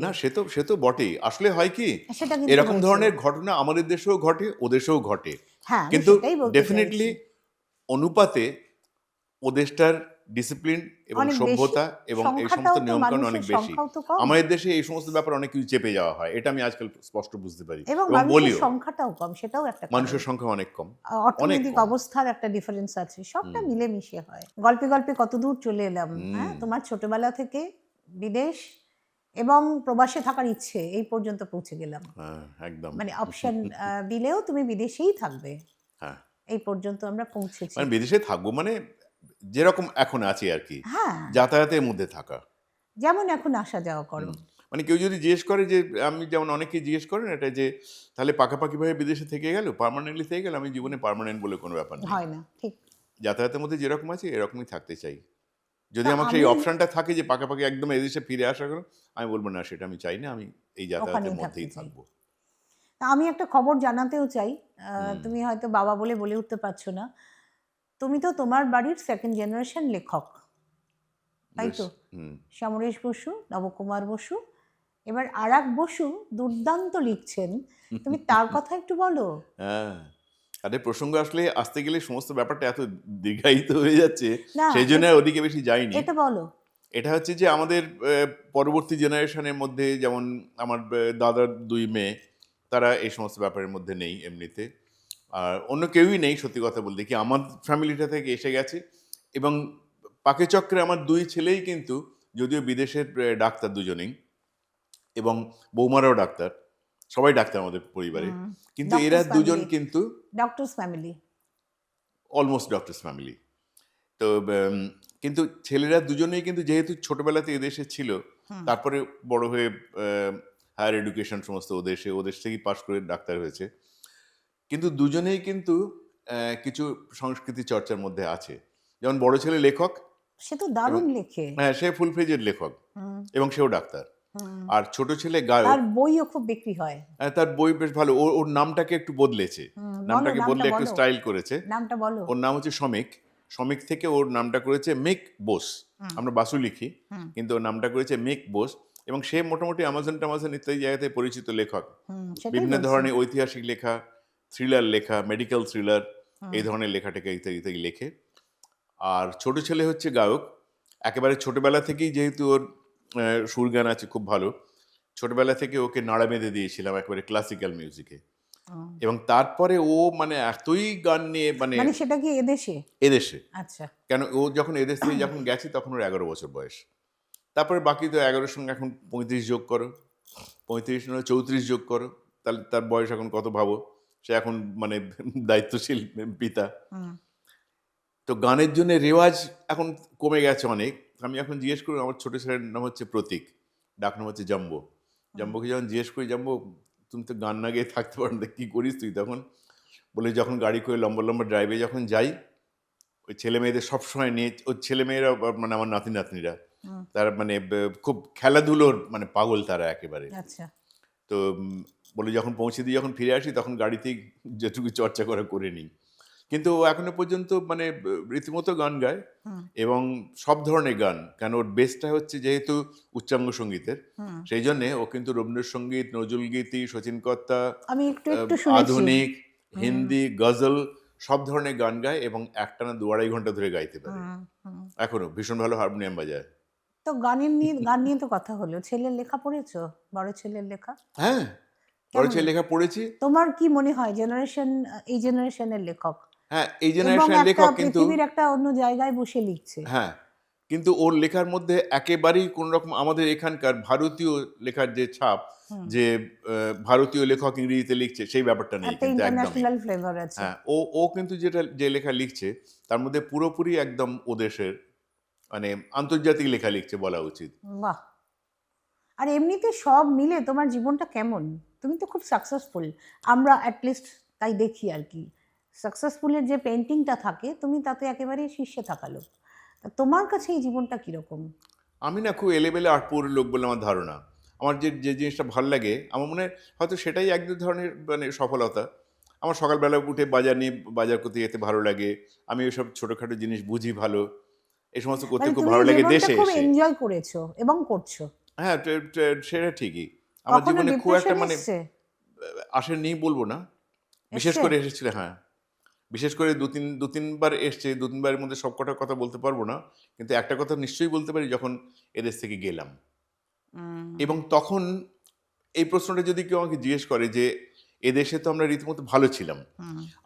না, সে তো বটেই। আসলে হয় কি, সেটা কিন্তু এরকম হয়েছে। ধরনের ঘটনা আমাদের দেশেও ঘটে, ওদেশেও ঘটে, হ্যাঁ, আমি কিন্তু সেটাই বলতে ডেফিনেটলি চাইছি। অনুপাতে ওদেশটার ডিসিপ্লিন এবং অনেক বেশি। সভ্যতা এবং এই সমস্ত সংখ্যাটাও তো, নিয়মকানুন অনেক মানুষের বেশি। সংখ্যাও তো কম। আমাদের দেশে এই সমস্ত ব্যাপার অনেক কিছু চেপে যাওয়া হয়, এটা আমি আজকাল স্পষ্ট বুঝতে পারি এবং এবং মানুষের বলিও। সংখ্যাটাও কম, সেটাও একটা কারণ। মানুষের সংখ্যা অনেক কম, অনেক অর্থনৈতিক কম। অবস্থার একটা ডিফারেন্স আছে, সবটা মিলেমিশে হয়। গল্পে গল্পে কত দূর চলে এলাম। হ্যাঁ, তোমার ছোটবেলা থেকে বিদেশ এবং প্রবাসে থাকার ইচ্ছে এই পর্যন্ত পৌঁছে গেলাম। হ্যাঁ, একদম। মানে অপশন দিলেও তুমি বিদেশেই থাকবে, হ্যাঁ, এই পর্যন্ত আমরা পৌঁছেছি। মানে বিদেশে থাকবো মানে যেরকম এখন আছি আর কি, হ্যাঁ, যাতায়াতের মধ্যে থাকা। যেমন এখন আসা যাওয়া করো। মানে কেউ যদি জিজ্ঞেস করে যে, আমি যেমন অনেকেই জিজ্ঞেস করেন এটা যে তাহলে পাকাপাকিভাবে বিদেশে থেকে গেল, পার্মানেন্টলি থেকে গেল, আমি জীবনে পার্মানেন্ট বলে কোনো ব্যাপার নেই। হয় না, ঠিক। যাতায়াতের মধ্যে যেরকম আছে এরকমই থাকতে চাই। যদি তা আমাকে সেই আমি অপশনটা থাকে যে পাকাপাকি একদম এদেশে ফিরে আসা করো, আমি বলবো না, সেটা আমি চাই না, আমি এই যাতায়াতের ওখানেই মধ্যেই থাকতে চাই। থাকবো। তা আমি একটা খবর জানাতেও চাই, তুমি হয়তো বাবা বলে বলে উঠতে পারছো না। তুমি তো তোমার বাড়ির সেকেন্ড জেনারেশন লেখক, তাই বেশ, তো? হুম। সমরেশ বসু, নবকুমার বসু, এবার আরাক বসু দুর্দান্ত লিখছেন। তুমি তার কথা একটু বলো। হ্যাঁ, আরে প্রসঙ্গ আসতে গেলে সমস্ত ব্যাপারটা এত দীর্ঘায়িত হয়ে যাচ্ছে, না, সেই জন্য আর ওদিকে বেশি যাইনি। এটা বলো। এটা হচ্ছে যে আমাদের পরবর্তী জেনারেশনের মধ্যে যেমন আমার দাদার 2 মেয়ে, তারা এই সমস্ত ব্যাপারের মধ্যে নেই এমনিতে। আর অন্য কেউই নেই, সত্যি কথা বলতে কি, আমার ফ্যামিলিটা থেকে এসে গেছে। এবং পাকেচক্রে আমার 2 ছেলেই কিন্তু, যদিও বিদেশের ডাক্তার দুজনেই, এবং বৌমারাও ডাক্তার, সবাই ডাক্তার আমাদের পরিবারে, কিন্তু এরা ডক্টরস দুজন ফ্যামিলি, কিন্তু doctors family. Almost doctors family. তো কিন্তু ছেলেরা দুজনেই কিন্তু যেহেতু ছোটবেলাতে এদেশে ছিল, তারপরে বড় হয়ে হায়ার এডুকেশন সমস্ত ওদেশ থেকেই পাশ করে ডাক্তার হয়েছে। কিন্তু দুজনেই কিন্তু কিছু সংস্কৃতি চর্চার মধ্যে আছে। যেমন বড় ছেলে লেখক, সে তো দারুণ লেখে। হ্যাঁ সে ফুল ফ্লেজেড লেখক এবং সেও ডাক্তার। আর ছোট ছেলে তার গায়ক, বইও খুব বিক্রি হয়। তার বই বেশ ভালো। ওর নামটাকে একটু বদলেছে, নামটাকে বদলে একটু স্টাইল করেছে। নামটা বলো। ওর নাম হচ্ছে শমিক। শমিক থেকে ওর নামটা করেছে মিক বোস। আমরা বাসু লিখি, কিন্তু ওর নামটা করেছে মিক বোস। এবং সে মোটামুটি অ্যামাজন ইত্যাদি জায়গাতে পরিচিত লেখক। বিভিন্ন ধরনের ঐতিহাসিক লেখা, থ্রিলার লেখা, মেডিকেল থ্রিলার, এই ধরনের লেখাটাকে ইত্যাদি ইত্যাদি লেখে। আর ছোট ছেলে হচ্ছে গায়ক। একেবারে ছোটবেলা থেকেই যেহেতু ওর সুর গান আছে খুব ভালো, ছোটবেলা থেকে ওকে নাড়া বেঁধে দিয়েছিলাম একেবারে ক্লাসিক্যাল মিউজিকে। এবং তারপরে ও মানে এতই গান নিয়ে মানে মানে সেটা কি এদেশে? এদেশে, আচ্ছা। কেন ও যখন এদেশ থেকে যখন গেছে তখন ওর 11 বছর বয়স। তারপরে বাকি তো 11-এর সঙ্গে এখন 35 যোগ করো, 35 নয় 34 যোগ করো, তাহলে তার বয়স এখন কত ভাবো। সে এখন মানে দায়িত্বশীল পিতা। তো গানের জন্য রেওয়াজ এখন কমে গেছে অনেক। আমি এখন জিজ্ঞেস করি, আমার ছোট ছেলের নাম হচ্ছে প্রতীক, ডাক নাম হচ্ছে জাম্বো। জাম্বোকে যখন জিজ্ঞেস করি, জাম্বো তুমি তো গান না গেয়ে থাকতে পারো না, কী করিস তুই তখন? বলে যখন গাড়ি করে লম্বা লম্বা ড্রাইভে যখন যাই, ওই ছেলে মেয়েদের সবসময় নিয়ে, ওর ছেলে মেয়েরা মানে আমার নাতি নাতনিরা, তারা মানে খুব খেলাধুলোর মানে পাগল তারা একেবারে। আচ্ছা। তো বলে যখন পৌঁছে দিয়ে যখন ফিরে আসি তখন গাড়িতেই যেটুকু চর্চা করে নিই। কিন্তু ও এখনো পর্যন্ত মানে রীতিমতো গান গায় এবং সব ধরনের গান, কেন ওর বেসটা হচ্ছে যেহেতু উচ্চাঙ্গ সঙ্গীতের, সেই জন্যে ও কিন্তু রবীন্দ্রসঙ্গীত, নজরুলগীতি, শচীন কর্তা, আমি একটু শুনেছি। আধুনিক, হিন্দি, গজল সব ধরনের গান গায় এবং একটানা 2-2.5 ঘন্টা ধরে গাইতে পারে। এখনো ভীষণ ভালো হারমোনিয়াম বাজায়। তো গান নিয়ে তো কথা হলো। ছেলের লেখা পড়েছো? বড় ছেলের লেখা? হ্যাঁ, বড় ছেলের লেখা পড়েছি। তোমার কি মনে হয় এই জেনারেশনের লেখক? হ্যাঁ, এই এবং জেনারেশনের একটা লেখক কিন্তু পৃথিবীর একটা অন্য জায়গায় বসে লিখছে। হ্যাঁ, কিন্তু ওর লেখার মধ্যে একেবারেই কোন রকম আমাদের এখানকার ভারতীয় লেখার যে ছাপ, যে ভারতীয় লেখক ইংরেজিতে লিখছে সেই ব্যাপারটা নেই একটা কিন্তু একদমই। ইন্টারন্যাশনাল ফ্লেভার আছে। হ্যাঁ, ও কিন্তু যে লেখা লিখছে তার মধ্যে পুরোপুরি একদম ও দেশের মানে আন্তর্জাতিক লেখা লিখছে বলা উচিত। বাহ। আর এমনিতে সব মিলে তোমার জীবনটা কেমন? তুমি তো খুব সাকসেসফুল, আমরা অ্যাটলিস্ট তাই দেখি আর কি। সাকসেসফুলের যে পেন্টিংটা থাকে, তুমি তাতে একেবারে শীর্ষে থাকা লোক। তা তোমার কাছে এই জীবনটা কিরকম? আমি না খুব এলেবেলে আটপৌরের লোক বলে আমার ধারণা। আমার যে জিনিসটা ভাল লাগে, আমার মনে হয় হয়তো সেটাই এক ধরনের মানে সফলতা। আমার সকালবেলা উঠে বাজার করতে যেতে ভালো লাগে। আমি ওইসব ছোটোখাটো জিনিস বুঝি ভালো। এই সমস্ত করতে মানে খুব তুমি ভালো লাগে জীবনটা দেশে খুব এসে। এনজয় করেছো এবং করছো। হ্যাঁ, সেটা ঠিকই। আমার কখনো জীবনে খুব একটা ডিপ্রেশন মানে এসছে? আসেনি বলবো না। বিশেষ এসছে? করে এসেছিল, হ্যাঁ। বিশেষ করে দু তিনবার এসছে, দু তিনবারের মধ্যে সব কটার কথা বলতে পারবো না, কিন্তু একটা কথা নিশ্চয়ই বলতে পারি, যখন এদেশ থেকে গেলাম। এবং তখন এই প্রশ্নটা যদি কেউ আমাকে জিজ্ঞেস করে যে এদেশে তো আমরা রীতিমতো ভালো ছিলাম,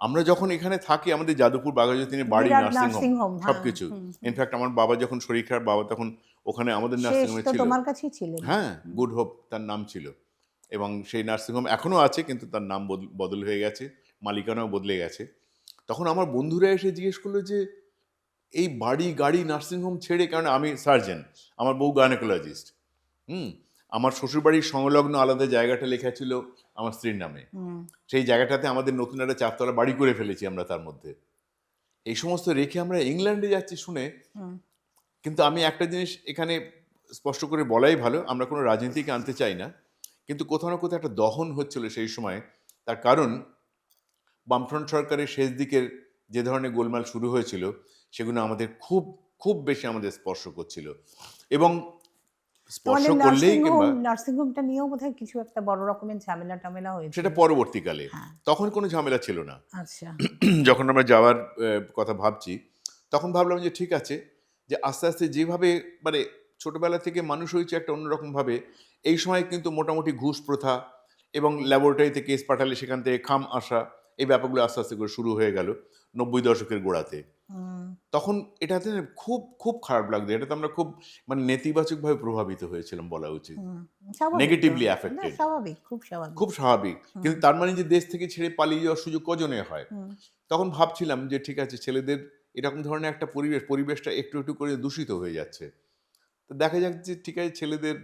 আমরা যখন এখানে থাকি আমাদের যাদবপুর বাঘাযতীনের বাড়ি, বিরাট নার্সিংহোম, নার্সিংহোম, হ্যাঁ। সবকিছু। ইনফ্যাক্ট আমার বাবা যখন শরীর খারাপ, বাবা তখন ওখানে আমাদের শেষ নার্সিংহোমে তো ছিল। তোমার কাছেই ছিলেন। হ্যাঁ, গুড হোপ তার নাম ছিল। এবং সেই নার্সিংহোম এখনো আছে, কিন্তু তার নাম বদল হয়ে গেছে, মালিকানাও বদলে গেছে। তখন আমার বন্ধুরা এসে জিজ্ঞেস করলো যে এই বাড়ি গাড়ি নার্সিংহোম ছেড়ে, কারণ আমি সার্জন, আমার বউ গাইনোকোলজিস্ট, আমার শ্বশুরবাড়ির সংলগ্ন আলাদা জায়গাটা লেখা ছিল আমার স্ত্রীর নামে। সেই জায়গাটাতে আমাদের নতুন একটা 4 তলা বাড়ি করে ফেলেছি আমরা তার মধ্যে। এই সমস্ত রেখে আমরা ইংল্যান্ডে যাচ্ছি শুনে, কিন্তু আমি একটা জিনিস এখানে স্পষ্ট করে বলাই ভালো, আমরা কোনো রাজনীতিকে আনতে চাই না, কিন্তু কোথাও না কোথাও একটা দহন হচ্ছিল সেই সময়। তার কারণ বামফ্রন্ট সরকারের শেষ দিকের যে ধরনের গোলমাল শুরু হয়েছিল, সেগুলো আমাদের খুব খুব বেশি আমাদের স্পর্শ করছিল। এবং স্পর্শ করলেই কিংবা নার্সিংহোমটা নিয়েও বোধহয় কিছু একটা বড় রকমের ঝামেলা হয়েছে। সেটা পরবর্তীকালে, তখন কোনো ঝামেলা ছিল না। আচ্ছা, যখন আমরা যাওয়ার কথা ভাবছি, তখন ভাবলাম যে ঠিক আছে, যে আস্তে আস্তে যেভাবে মানে ছোটবেলা থেকে মানুষ হয়েছে একটা অন্যরকম ভাবে, এই সময় কিন্তু মোটামুটি ঘুষ প্রথা এবং ল্যাবরেটরিতে কেস পাঠালে সেখান থেকে খাম আসা, এই ব্যাপারগুলো আস্তে আস্তে করে শুরু হয়ে গেল 90 দশকের গোড়াতে। তখন এটাতে খুব খুব খারাপ লাগতো, এটাতে আমরা খুব মানে নেতিবাচকভাবে প্রভাবিত হয়েছিলাম বলা উচিত, নেগেটিভলি অ্যাফেক্টেড। স্বাভাবিক, খুব স্বাভাবিক, খুব স্বাভাবিক। কিন্তু তার মানে যে দেশ থেকে ছেড়ে পালিয়ে যাওয়ার সুযোগ কজনে হয়? তখন ভাবছিলাম যে ঠিক আছে, ছেলেদের এরকম ধরনের একটা পরিবেশটা একটু একটু করে দূষিত হয়ে যাচ্ছে, তো দেখা যাক যে ঠিক আছে, ছেলেদের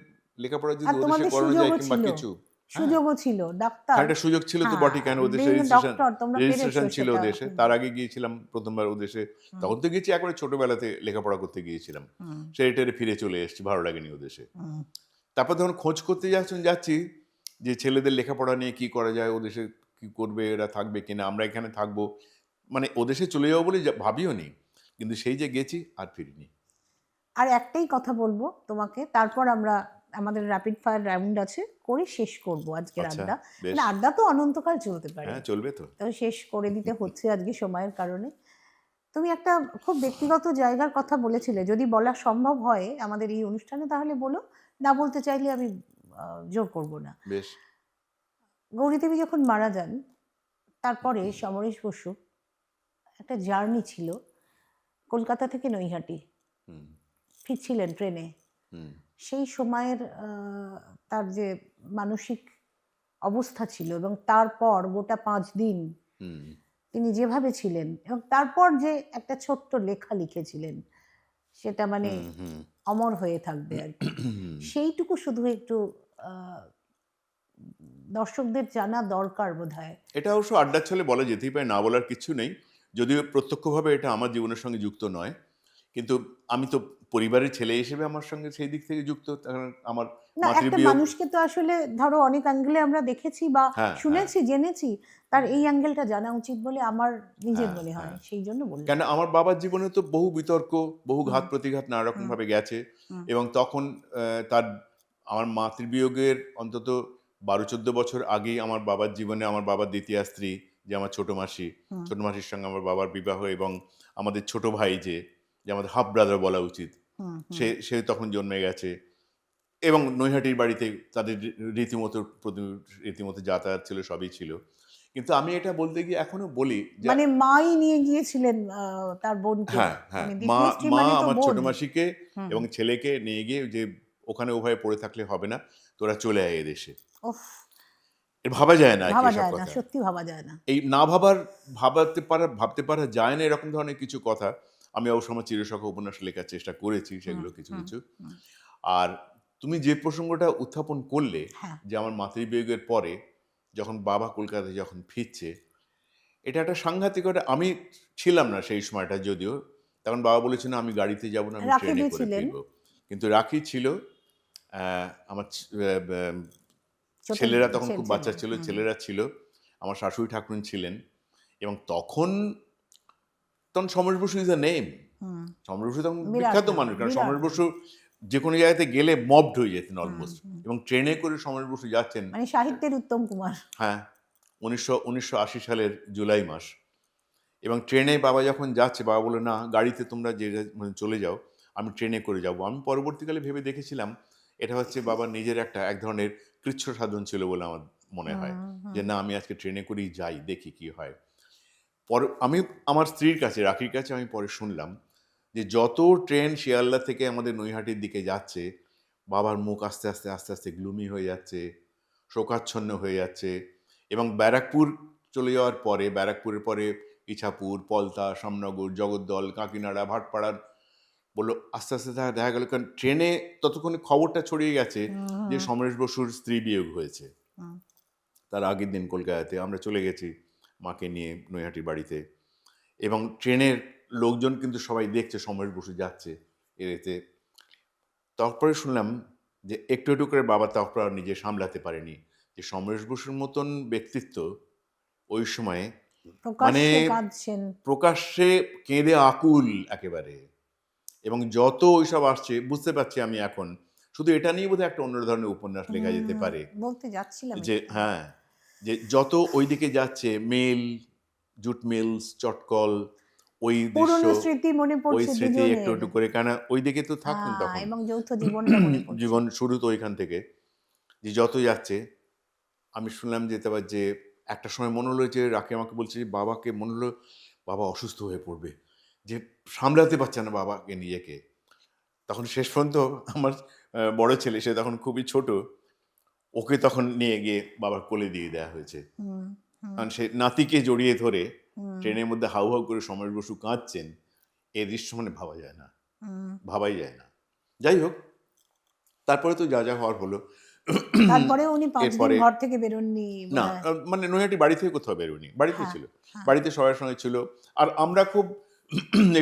লেখাপড়া যদি ওদেশে করানো যায় কিংবা কিছু, সুযোগও ছিল, ডাক্তার একটা সুযোগ ছিল তো বটে, কেন ওদেশে রেজিস্ট্রেশন ছিল ওদেশে। তার আগে গিয়েছিলাম প্রথমবার ওদেশে, তখন তো গেছি একবারে ছোটবেলাতে লেখাপড়া করতে গিয়েছিলাম, সেটারে ফিরে চলে এসেছি, ভালো লাগেনি ওদেশে। তারপর যখন খোঁজ করতে যাচ্ছি যে ছেলেদের লেখাপড়া নিয়ে কি করা যায়, ওদেশে কি করবে, এরা থাকবে কিনা, আমরা এখানে থাকবো, মানে ওদেশে চলে যাবো বলে ভাবিও নি, কিন্তু সেই যে গেছি আর ফিরিনি। আর একটাই কথা বলবো তোমাকে, তারপর আমরা আমাদের র্যাপিড ফায়ার রাউন্ড আছে, করে শেষ করব আজকের আড্ডা। না, আড্ডা তো অনন্তকাল চলতে পারে, হ্যাঁ চলবে তো, শেষ করে দিতে হচ্ছে আজকে সময়ের কারণে। তুমি একটা খুব ব্যক্তিগত জায়গার কথা বলেছিলে, যদি বলা সম্ভব হয় আমাদের এই অনুষ্ঠানে তাহলে বলো, না বলতে চাইলে আমি জোর করব না। বেশ। গৌরীদেবী যখন মারা যান, তারপরে সমরেশ বসু একটা জার্নি ছিল কলকাতা থেকে নৈহাটি, ফিরছিলেন ট্রেনে। সেই সময়ের তার যে মানসিক অবস্থা ছিল, এবং তারপর গোটা 5 দিন তিনি যেভাবে ছিলেন, এবং তারপর যে একটা ছোট্ট লেখা লিখেছিলেন, সেটা মানে অমর হয়ে থাকবে আর কি। সেইটুকু শুধু একটু দর্শকদের জানা দরকার বোধহয়। এটা অবশ্য আড্ডার ছলে বলা যেতেই পারে, না বলার কিছু নেই, যদিও প্রত্যক্ষভাবে এটা আমার জীবনের সঙ্গে যুক্ত নয়, কিন্তু আমি তো পরিবারের ছেলে হিসেবে আমার সঙ্গে সেই দিক থেকে যুক্ত। আমার না, একটা মানুষকে তো আসলে ধরো অনেক অ্যাঙ্গেলে আমরা দেখেছি বা শুনেছি, জেনেছি, তার এই অ্যাঙ্গেলটা জানা উচিত বলে আমার নিজের মনে হয়, সেই জন্য বললাম। কেন আমার বাবার জীবনে তো বহু বিতর্ক, বহু ঘাত প্রতিঘাত নানা রকম ভাবে গেছে, এবং তখন আমার মাতৃবিয়োগের অন্তত 12-14 বছর আগেই আমার বাবার জীবনে আমার বাবার দ্বিতীয় স্ত্রী, যে আমার ছোট মাসির সঙ্গে আমার বাবার বিবাহ, এবং আমাদের ছোট ভাই যে আমাদের হাফ ব্রাদার বলা উচিত, সে তখন জন্মে গেছে, এবং নৈহাটির বাড়িতে তাদের রীতিমতো যাতায়াত ছিল, সবই ছিল। কিন্তু আমি এটা বলতে গিয়ে এখনো বলি, মানে মাই নিয়ে গিয়েছিলেন তার বোনকে, হ্যাঁ মা আমার ছোট মাসিকে এবং ছেলেকে নিয়ে গিয়ে, যে ওখানে ওভাবে পড়ে থাকলে হবে না, তোরা চলে আয় এদেশে। ভাবা যায় না, সত্যি ভাবা যায় না, এই না ভাবতে পারা যায় না এরকম ধরনের কিছু কথা। আমি অবশ্য আমার চিরসখা উপন্যাস লেখার চেষ্টা করেছি, সেগুলো কিছু কিছু। আর তুমি যে প্রসঙ্গটা উত্থাপন করলে, যে আমার মাতৃবিয়োগের পরে যখন বাবা কলকাতায় যখন ফিরছে, এটা একটা সাংঘাতিক, আমি ছিলাম না সেই সময়টা, যদিও তখন বাবা বলেছিল আমি গাড়িতে যাব না, আমি ট্রেনে করে ফিরব। কিন্তু রাখি ছিল, আমার ছেলেরা তখন খুব বাচ্চা ছিল, ছেলেরা ছিল, আমার শাশুড়ি ঠাকুরন ছিলেন, এবং তখন Samaresh Basu is a name. Samaresh Basu তখন বিখ্যাত মানুষ, কারণ সমরেশ বসু যে কোনো জায়গাতে গেলে মবড হয়ে যেতেন অলমোস্ট, এবং ট্রেনে করে সমরেশ বসু যাচ্ছেন, মানে সাহিত্যের উত্তম কুমার। হ্যাঁ, 1980 সালের জুলাই মাস, এবং ট্রেনে বাবা যখন যাচ্ছে, বাবা বললো না গাড়িতে তোমরা যে মানে চলে যাও, আমি ট্রেনে করে যাব। আমি পরবর্তীকালে ভেবে দেখেছিলাম এটা হচ্ছে বাবার নিজের এক ধরনের কৃচ্ছ সাধন ছিল বলে আমার মনে হয়, যে না আমি আজকে ট্রেনে করেই যাই, দেখি কি হয়। আমি আমার স্ত্রীর কাছে, রাখির কাছে আমি পরে শুনলাম যে যত ট্রেন শিয়ালদা থেকে আমাদের নৈহাটির দিকে যাচ্ছে, বাবার মুখ আস্তে আস্তে আস্তে আস্তে গ্লুমি হয়ে যাচ্ছে, শোকাচ্ছন্ন হয়ে যাচ্ছে। এবং ব্যারাকপুর চলে যাওয়ার পরে, ব্যারাকপুরের পরে ইছাপুর, পলতা, শামনগর, জগদ্দল, কাকিনাড়া, ভাটপাড়ার বললো আস্তে আস্তে দেখা গেল, কারণ ট্রেনে ততক্ষণে খবরটা ছড়িয়ে গেছে যে সমরেশ বসুর স্ত্রী বিয়োগ হয়েছে। তার আগের দিন কলকাতাতে আমরা চলে গেছি মাকে নিয়ে নৈহাটির বাড়িতে, এবং ট্রেনের লোকজন কিন্তু সবাই দেখছে সমরেশ বসু যাচ্ছে এতে। তারপরে শুনলাম যে একটু একটু করে বাবা তারপর আর নিজে সামলাতে পারেনি, যে সমরেশ বসুর মতন ব্যক্তিত্ব ওই সময়ে মানে প্রকাশ্যে কাঁদছেন। প্রকাশ্যে কেঁদে আকুল একেবারে। এবং যত ওইসব আসছে বুঝতে পারছি আমি এখন, শুধু এটা নিয়ে বোধহয় একটা অন্য ধরনের উপন্যাস লেখা যেতে পারে। বলতে যাচ্ছিলাম যে এটা। হ্যাঁ, যে যত ওইদিকে যাচ্ছে মেল, জুট মিলস, চটকল, ওই দৃশ্য, পুরনো স্মৃতি মনে ওই পড়ছে স্মৃতি একটু দুজনের। একটু করে, কেন ওইদিকে তো থাকতেন তখন, এবং যৌথ জীবনটা মনে পড়ছে। জীবন শুরু তো ওইখান থেকে। যে যত যাচ্ছে আমি শুনলাম যে তারপর যে একটা সময় মনে হলো যে রাখি আমাকে বলছে যে বাবাকে মনে হলো বাবা অসুস্থ হয়ে পড়বে, যে সামলাতে পারছে না বাবাকে নিজেকে। তখন শেষ পর্যন্ত আমার বড় ছেলে, সে তখন খুবই ছোট, ওকে তখন নিয়ে গিয়ে বাবার কোলে দিয়ে দেওয়া হয়েছে। কারণ সে নাতিকে জড়িয়ে ধরে ট্রেনের মধ্যে হাউ হাউ করে সমরেশ বসু কাঁদছেন, এই দৃশ্য মানে ভাবা যায় না, ভাবাই যায় না। যাই হোক, তারপরে তো যা যা হওয়ার হলো। তারপরে উনি 5 দিন এরপরে ঘর থেকে বেরোননি না, বোধহয়। মানে নৈহাটি বাড়ি থেকে কোথাও বেরোয়নি, বাড়িতে হ্যাঁ, ছিল, হ্যাঁ। বাড়িতে সবার সঙ্গে ছিল। আর আমরা খুব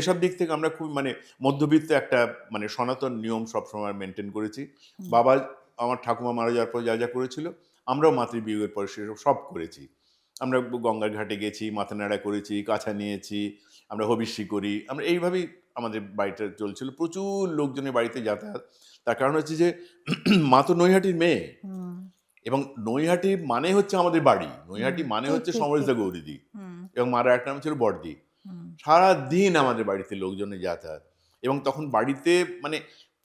এসব দিক থেকে আমরা খুব মানে মধ্যবিত্ত একটা মানে সনাতন নিয়ম সবসময় মেনটেন করেছি। বাবা আমার ঠাকুমা মারা যাওয়ার পর যা যা করেছিল, আমরাও মাতৃবিয়োগের পরে সেসব সব করেছি। আমরা গঙ্গার ঘাটে গেছি, মাথা নাড়া করেছি, কাছা নিয়েছি, আমরা হবিষ্যি করি, আমরা এইভাবেই আমাদের বাড়িটা চলছিল। প্রচুর লোকজনের বাড়িতে যাতায়াত। তার কারণ হচ্ছে যে মা তো নৈহাটির মেয়ে, এবং নৈহাটি মানে হচ্ছে আমাদের বাড়ি, নৈহাটি মানে ঠিক, হচ্ছে ঠিক, সমরেশদা ঠিক। গৌরীদি, এবং মার একটা নাম ছিল বড়দি। সারাদিন আমাদের বাড়িতে লোকজনের যাতায়াত। এবং তখন বাড়িতে মানে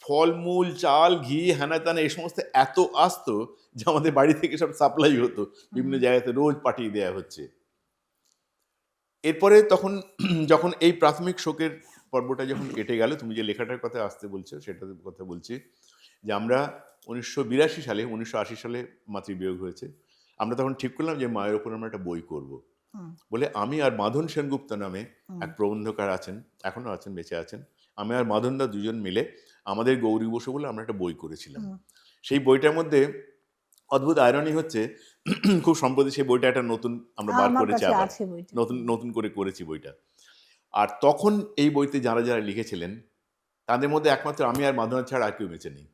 ফলমূল, চাল, ঘি, হ্যানা ত্যানা এই সমস্ত এত আসতো যে আমাদের বাড়ি থেকে সব সাপ্লাই হতো, বিভিন্ন জায়গাতে রোজ পাঠিয়ে দেওয়া হচ্ছে। এরপরে তখন যখন এই প্রাথমিক শোকের পর্বটা যখন কেটে গেল, তুমি যে লেখাটার কথা আসতে বলছো সেটার কথা বলছি, যে আমরা 1982 সালে, 1980 সালে মাতৃবিয়োগ হয়েছে। আমরা তখন ঠিক করলাম যে মায়ের ওপর আমরা একটা বই করব বলে, আমি আর মাধন সেনগুপ্ত নামে এক প্রবন্ধকার আছেন, এখনো আছেন, বেঁচে আছেন, আমি আর মাধনদা দুজন মিলে আমাদের গৌরী বসু বলে আমরা একটা বই করেছিলাম। সেই বইটার মধ্যে অদ্ভুত আয়রনি হচ্ছে, খুব সম্প্রতি সেই বইটা একটা নতুন আমরা বার আমার করেছি, কাছে আবার আছে বইটা। নতুন নতুন করে করেছি বইটা। আর তখন এই বইতে যারা যারা লিখেছিলেন তাদের মধ্যে একমাত্র আমি আর মাধবনাথ ছাড়া আর কেউ বেঁচে নেই,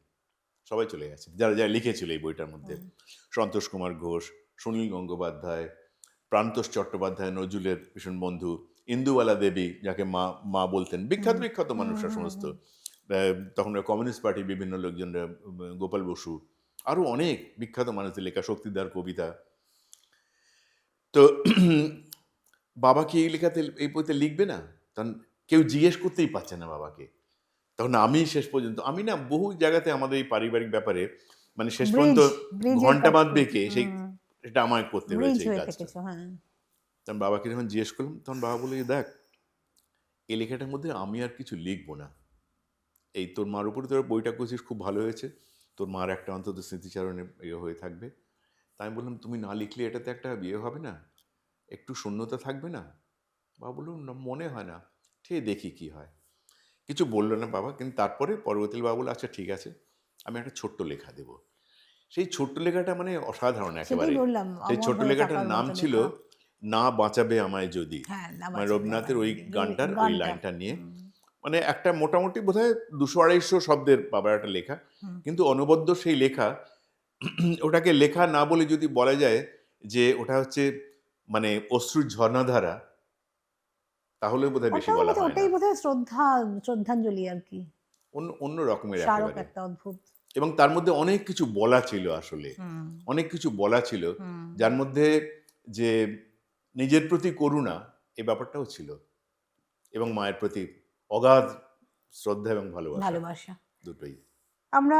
সবাই চলে গেছে যারা যারা লিখেছিল এই বইটার মধ্যে। সন্তোষ কুমার ঘোষ, সুনীল গঙ্গোপাধ্যায়, প্রান্তোষ চট্টোপাধ্যায় নজরুলের ভীষণ বন্ধু, ইন্দুবালা দেবী যাকে মা মা বলতেন, বিখ্যাত বিখ্যাত মানুষরা সমস্ত, তখন কমিউনিস্ট পার্টির বিভিন্ন লোকজনরা, গোপাল বসু, আরও অনেক বিখ্যাত মানুষদের লেখা, শক্তিদার কবিতা। তো বাবা কি এই লেখাতে, এই বইতে লিখবে না? তখন কেউ জিজ্ঞেস করতেই পারছে না বাবাকে। তখন আমি শেষ পর্যন্ত, আমি না বহু জায়গাতে আমাদের এই পারিবারিক ব্যাপারে মানে শেষ পর্যন্ত ঘন্টা বাঁধবে কে, সেটা আমায় করতে হয়েছে এই কাজটা। তখন বাবাকে যখন জিজ্ঞেস করলাম, তখন বাবা বলে, দেখ এই লেখাটার মধ্যে আমি আর কিছু লিখবো না, এই তোর মার উপরে তোর বইটা করছিস, খুব ভালো হয়েছে, তোর মার একটা অন্তত স্মৃতিচারণে ইয়ে হয়ে থাকবে। তাই আমি বললাম, তুমি না লিখলে এটাতে একটা বিয়ে হবে না, একটু শূন্যতা থাকবে না? বাবা বলল, না মনে হয় না, ঠিক দেখি কি হয়। কিছু বললো না বাবা, কিন্তু তারপরে পরবর্তীকালে বাবা বললো, আচ্ছা ঠিক আছে, আমি একটা ছোট্ট লেখা দেবো। সেই ছোট্ট লেখাটা মানে অসাধারণ একেবারে। সেই ছোট্ট লেখাটার নাম ছিল না বাঁচাবে আমায় যদি, মানে রবীন্দ্রনাথের ওই গানটার ওই লাইনটা নিয়ে, মানে একটা মোটামুটি বোধহয় 200-250 শব্দের বাবার একটা লেখা, কিন্তু অনবদ্য সেই লেখা। ওটাকে লেখা না বলে যদি বলা যায় যে ওটা হচ্ছে মানে অশ্রুর ঝর্ণাধারা, তাহলে বোধহয় বেশি বলা হয় না। ওটাই বোধহয় শ্রদ্ধাঞ্জলি আর কি, অন্য অন্য রকমের স্মারক একেবারে। একটা অদ্ভুত। এবং তার মধ্যে অনেক কিছু বলা ছিল, আসলে অনেক কিছু বলা ছিল, যার মধ্যে যে নিজের প্রতি করুণা এই ব্যাপারটাও ছিল, এবং মায়ের প্রতি অগাধ শ্রদ্ধা এবং ভালোবাসা দুটোই। আমরা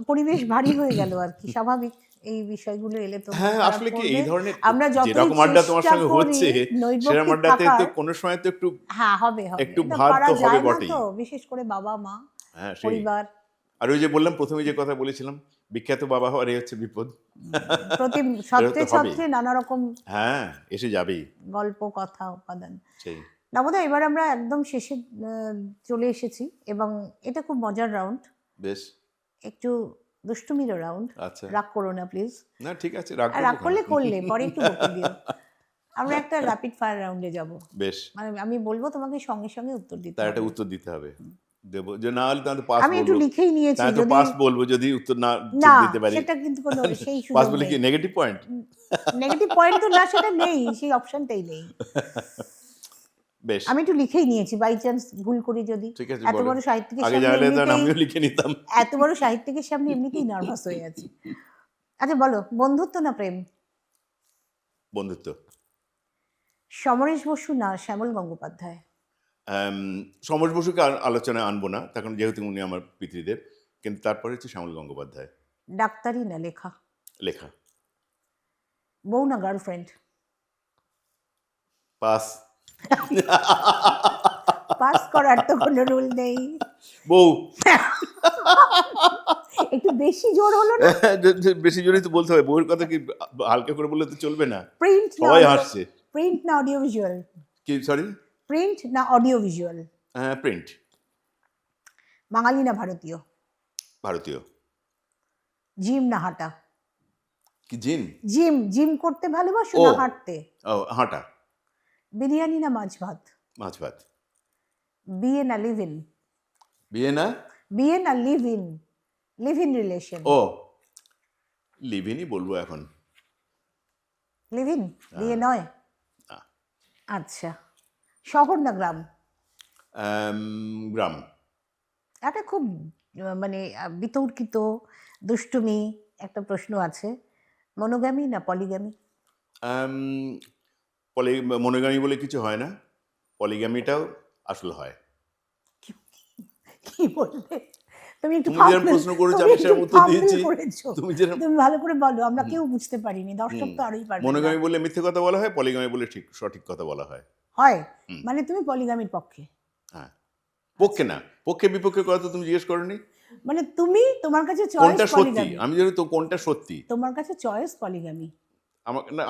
পরিবেশ ভারী হয়ে গেল আর কি, স্বাভাবিক এই বিষয়গুলো এলে তো হ্যাঁ, খারাপ আসলে কি করবে। এই ধরনের আমরা যতই যেরকম আড্ডা তোমার চেষ্টা সঙ্গে করি হচ্ছে নৈর্ব্যক্তিক সেরকম আড্ডাতে তো থাকার, কোনো সময় তো একটু হ্যাঁ হবে একটু এটা ভার পারা তো হবে যায় না বটেই। তো, বিশেষ করে বাবা মা হ্যাঁ সেই। পরিবার। আর ওই যে বললাম প্রথমে যে কথা বলেছিলাম, বিখ্যাত বাবা হওয়ারই হচ্ছে বিপদ। প্রতি এটা ছত্রে তো হবেই। ছত্রে নানা রকম হ্যাঁ, এসে যাবেই গল্প কথা উপাদান। সেই। নবোদয়, এবার আমরা একদম শেষে চলে এসেছি এবং এটা খুব মজার রাউন্ড, বেশ, একটু দুষ্টুমিরও রাউন্ড। আচ্ছা। রাগ করো না প্লিজ, না ঠিক আছে, রাগ রাগ করবো করলে কেন? করলে পরে একটু বকে দিও। আমরা একটা র্যাপিড ফায়ার রাউন্ডে যাব, বেশ, মানে আমি বলবো তোমাকে সঙ্গে সঙ্গে উত্তর দিতে তার একটা হবে। উত্তর দিতে হবে, দেবো যে না হলে তাহলে পাস আমি একটু বলবো, লিখেই নিয়েছি, তাহলে তো যদি পাস বলবো যদি উত্তর না ঠিক না দিতে পারি। সেটা কিন্তু কোনো সেই পাস সুযোগ বলে কি নেই, নেগেটিভ পয়েন্ট? নেগেটিভ পয়েন্ট তো না, সেটা নেই, সেই অপশনটাই নেই। বেশ, আমি একটু লিখেই নিয়েছি, বাই চান্স ভুল করি যদি। ঠিক আছে, এত বলো। বড় সাহিত্যিকের আগে সামনে জানলে তো এমনিতেই, আমিও লিখে নিতাম। এত বড় সাহিত্যিকের সামনে এমনিতেই নার্ভাস হয়ে আছি। আচ্ছা বলো, বন্ধুত্ব না প্রেম? বন্ধুত্ব। সমরেশ বসু না শ্যামল গঙ্গোপাধ্যায়? সমরেশ বসুকে আলোচনায় আনবো না, তখন যেহেতু উনি আমার পিতৃদেব, কিন্তু তারপরে হচ্ছে শ্যামল গঙ্গোপাধ্যায়। ডাক্তারি না লেখা? লেখা। বউ না গার্লফ্রেন্ড? পাস। পাস করার তো কোনো রুল নেই। বউ। একটু বেশি জোর হলো না? বেশি জোরেই তো বলতে হবে, বউয়ের কথা কি হালকা করে বললে তো চলবে না। প্রিন্ট না সবাই হাসছে। প্রিন্ট না অডিও ভিজুয়াল? কি সরি? প্রিন্ট না অডিও ভিজুয়াল? হ্যাঁ, প্রিন্ট। বাঙালি না ভারতীয়? ভারতীয়। জিম না হাঁটা? কি জিন? জিম করতে ভালোবাসো ও। না হাঁটতে? ও, হাঁটা। বিরিয়ানি না মাছ ভাত? মাছ ভাত। বিয়ে না লিভ ইন? বিয়ে না? বিয়ে না লিভ ইন রিলেশন? ও, লিভিনই বলবো এখন। লিভ ইন, বিয়ে নয়? না। আচ্ছা, শহর না গ্রাম? গ্রাম। একটা খুব মানে বিতর্কিত দুষ্টুমি একটা প্রশ্ন আছে, মনোগামী না পলিগামী? মনোগামী বলে কিছু হয় না, পলিগামিটাও আসলে হয়। কি বলবে তুমি? একটু তুমি যেরকম প্রশ্ন করেছো আমি সেরকম উত্তর দিয়েছি। তুমি যেরকম তুমি ভালো করে বলো, আমরা কেউ বুঝতে পারিনি, দর্শক তো আরোই পারবে না। মনোগামী বলে মিথ্যে কথা বলা হয়, পলিগামী বলে সঠিক কথা বলা হয়। হয় মানে তুমি পলিগামির পক্ষে? হ্যাঁ, পক্ষে না, পক্ষে বিপক্ষে কথা তো তুমি জিজ্ঞেস করনি। মানে তুমি, তোমার কাছে কোনটা চয়েস সত্যি, পলিগামি? আমি জানি তো কোনটা সত্যি। তোমার কাছে চয়েস পলিগামি?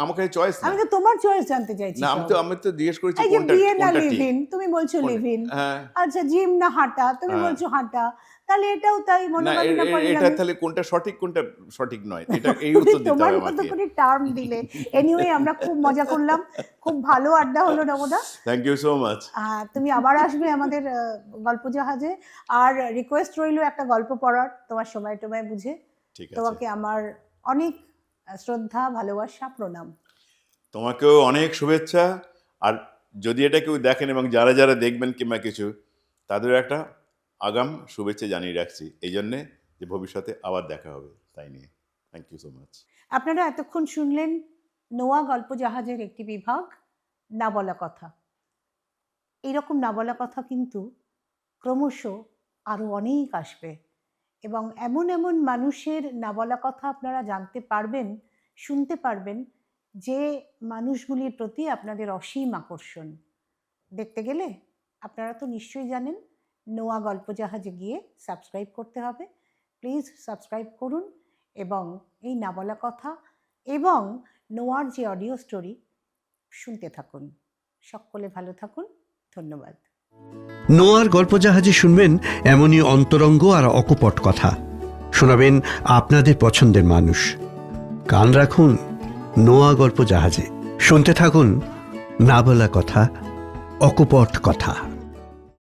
আমাকে চয়েস না। আমি তো তোমার চয়েস জানতে চাইছি। না, আমি তো জিজ্ঞেস করেছি এই যে কোনটা বিয়ে না কোনটা লিভ ঠিক। ইন, তুমি বলছো লিভ ইন। হ্যাঁ। আচ্ছা, জিম না হাঁটা, তুমি হ্যাঁ। বলছো হাঁটা, তাহলে এটাও তাই, না, মনোগামী না এটা পলিগামি? তাহলে কোনটা সঠিক কোনটা সঠিক নয়, এটা এই তুমি উত্তর দিতে তোমার হবে মতো আমাকে। করে টার্ম দিলে। এনিওয়ে, আমরা খুব মজা করলাম, খুব ভালো আড্ডা হলো নবদা। Thank you so much. তুমি আবার আসবে আমাদের গল্প জাহাজে, আর রিকোয়েস্ট রইলো একটা গল্প পড়ার, তোমার সময় টময় বুঝে। ঠিক আছে, তোমাকে আমার অনেক শ্রদ্ধা, ভালোবাসা, প্রণাম। তোমাকেও অনেক শুভেচ্ছা। আর যদি এটা কেউ দেখেন এবং যারা যারা দেখবেন কিংবা কিছু, তাদের একটা আগাম শুভেচ্ছা জানিয়ে রাখছি, এই জন্যে যে ভবিষ্যতে আবার দেখা হবে তাই নিয়ে। Thank you so much. আপনারা এতক্ষণ শুনলেন নোয়া গল্প জাহাজের একটি বিভাগ, না বলা কথা। এইরকম না বলা কথা কিন্তু ক্রমশ আরও অনেক আসবে, এবং এমন এমন মানুষের না বলা কথা আপনারা জানতে পারবেন, শুনতে পারবেন, যে মানুষগুলির প্রতি আপনাদের অসীম আকর্ষণ। দেখতে গেলে আপনারা তো নিশ্চয়ই জানেন, নোয়া গল্প জাহাজে গিয়ে সাবস্ক্রাইব করতে হবে। প্লিজ সাবস্ক্রাইব করুন এবং এই না বলা কথা এবং নোয়ার যে অডিও স্টোরি শুনতে থাকুন। সকলে ভালো থাকুন, ধন্যবাদ। নোয়ার গল্প জাহাজে শুনবেন এমনই অন্তরঙ্গ আর অকপট কথা, শোনাবেন আপনাদের পছন্দের মানুষ। কান রাখুন নোয়া গল্প জাহাজে, শুনতে থাকুন না বলা কথা, অকপট কথা।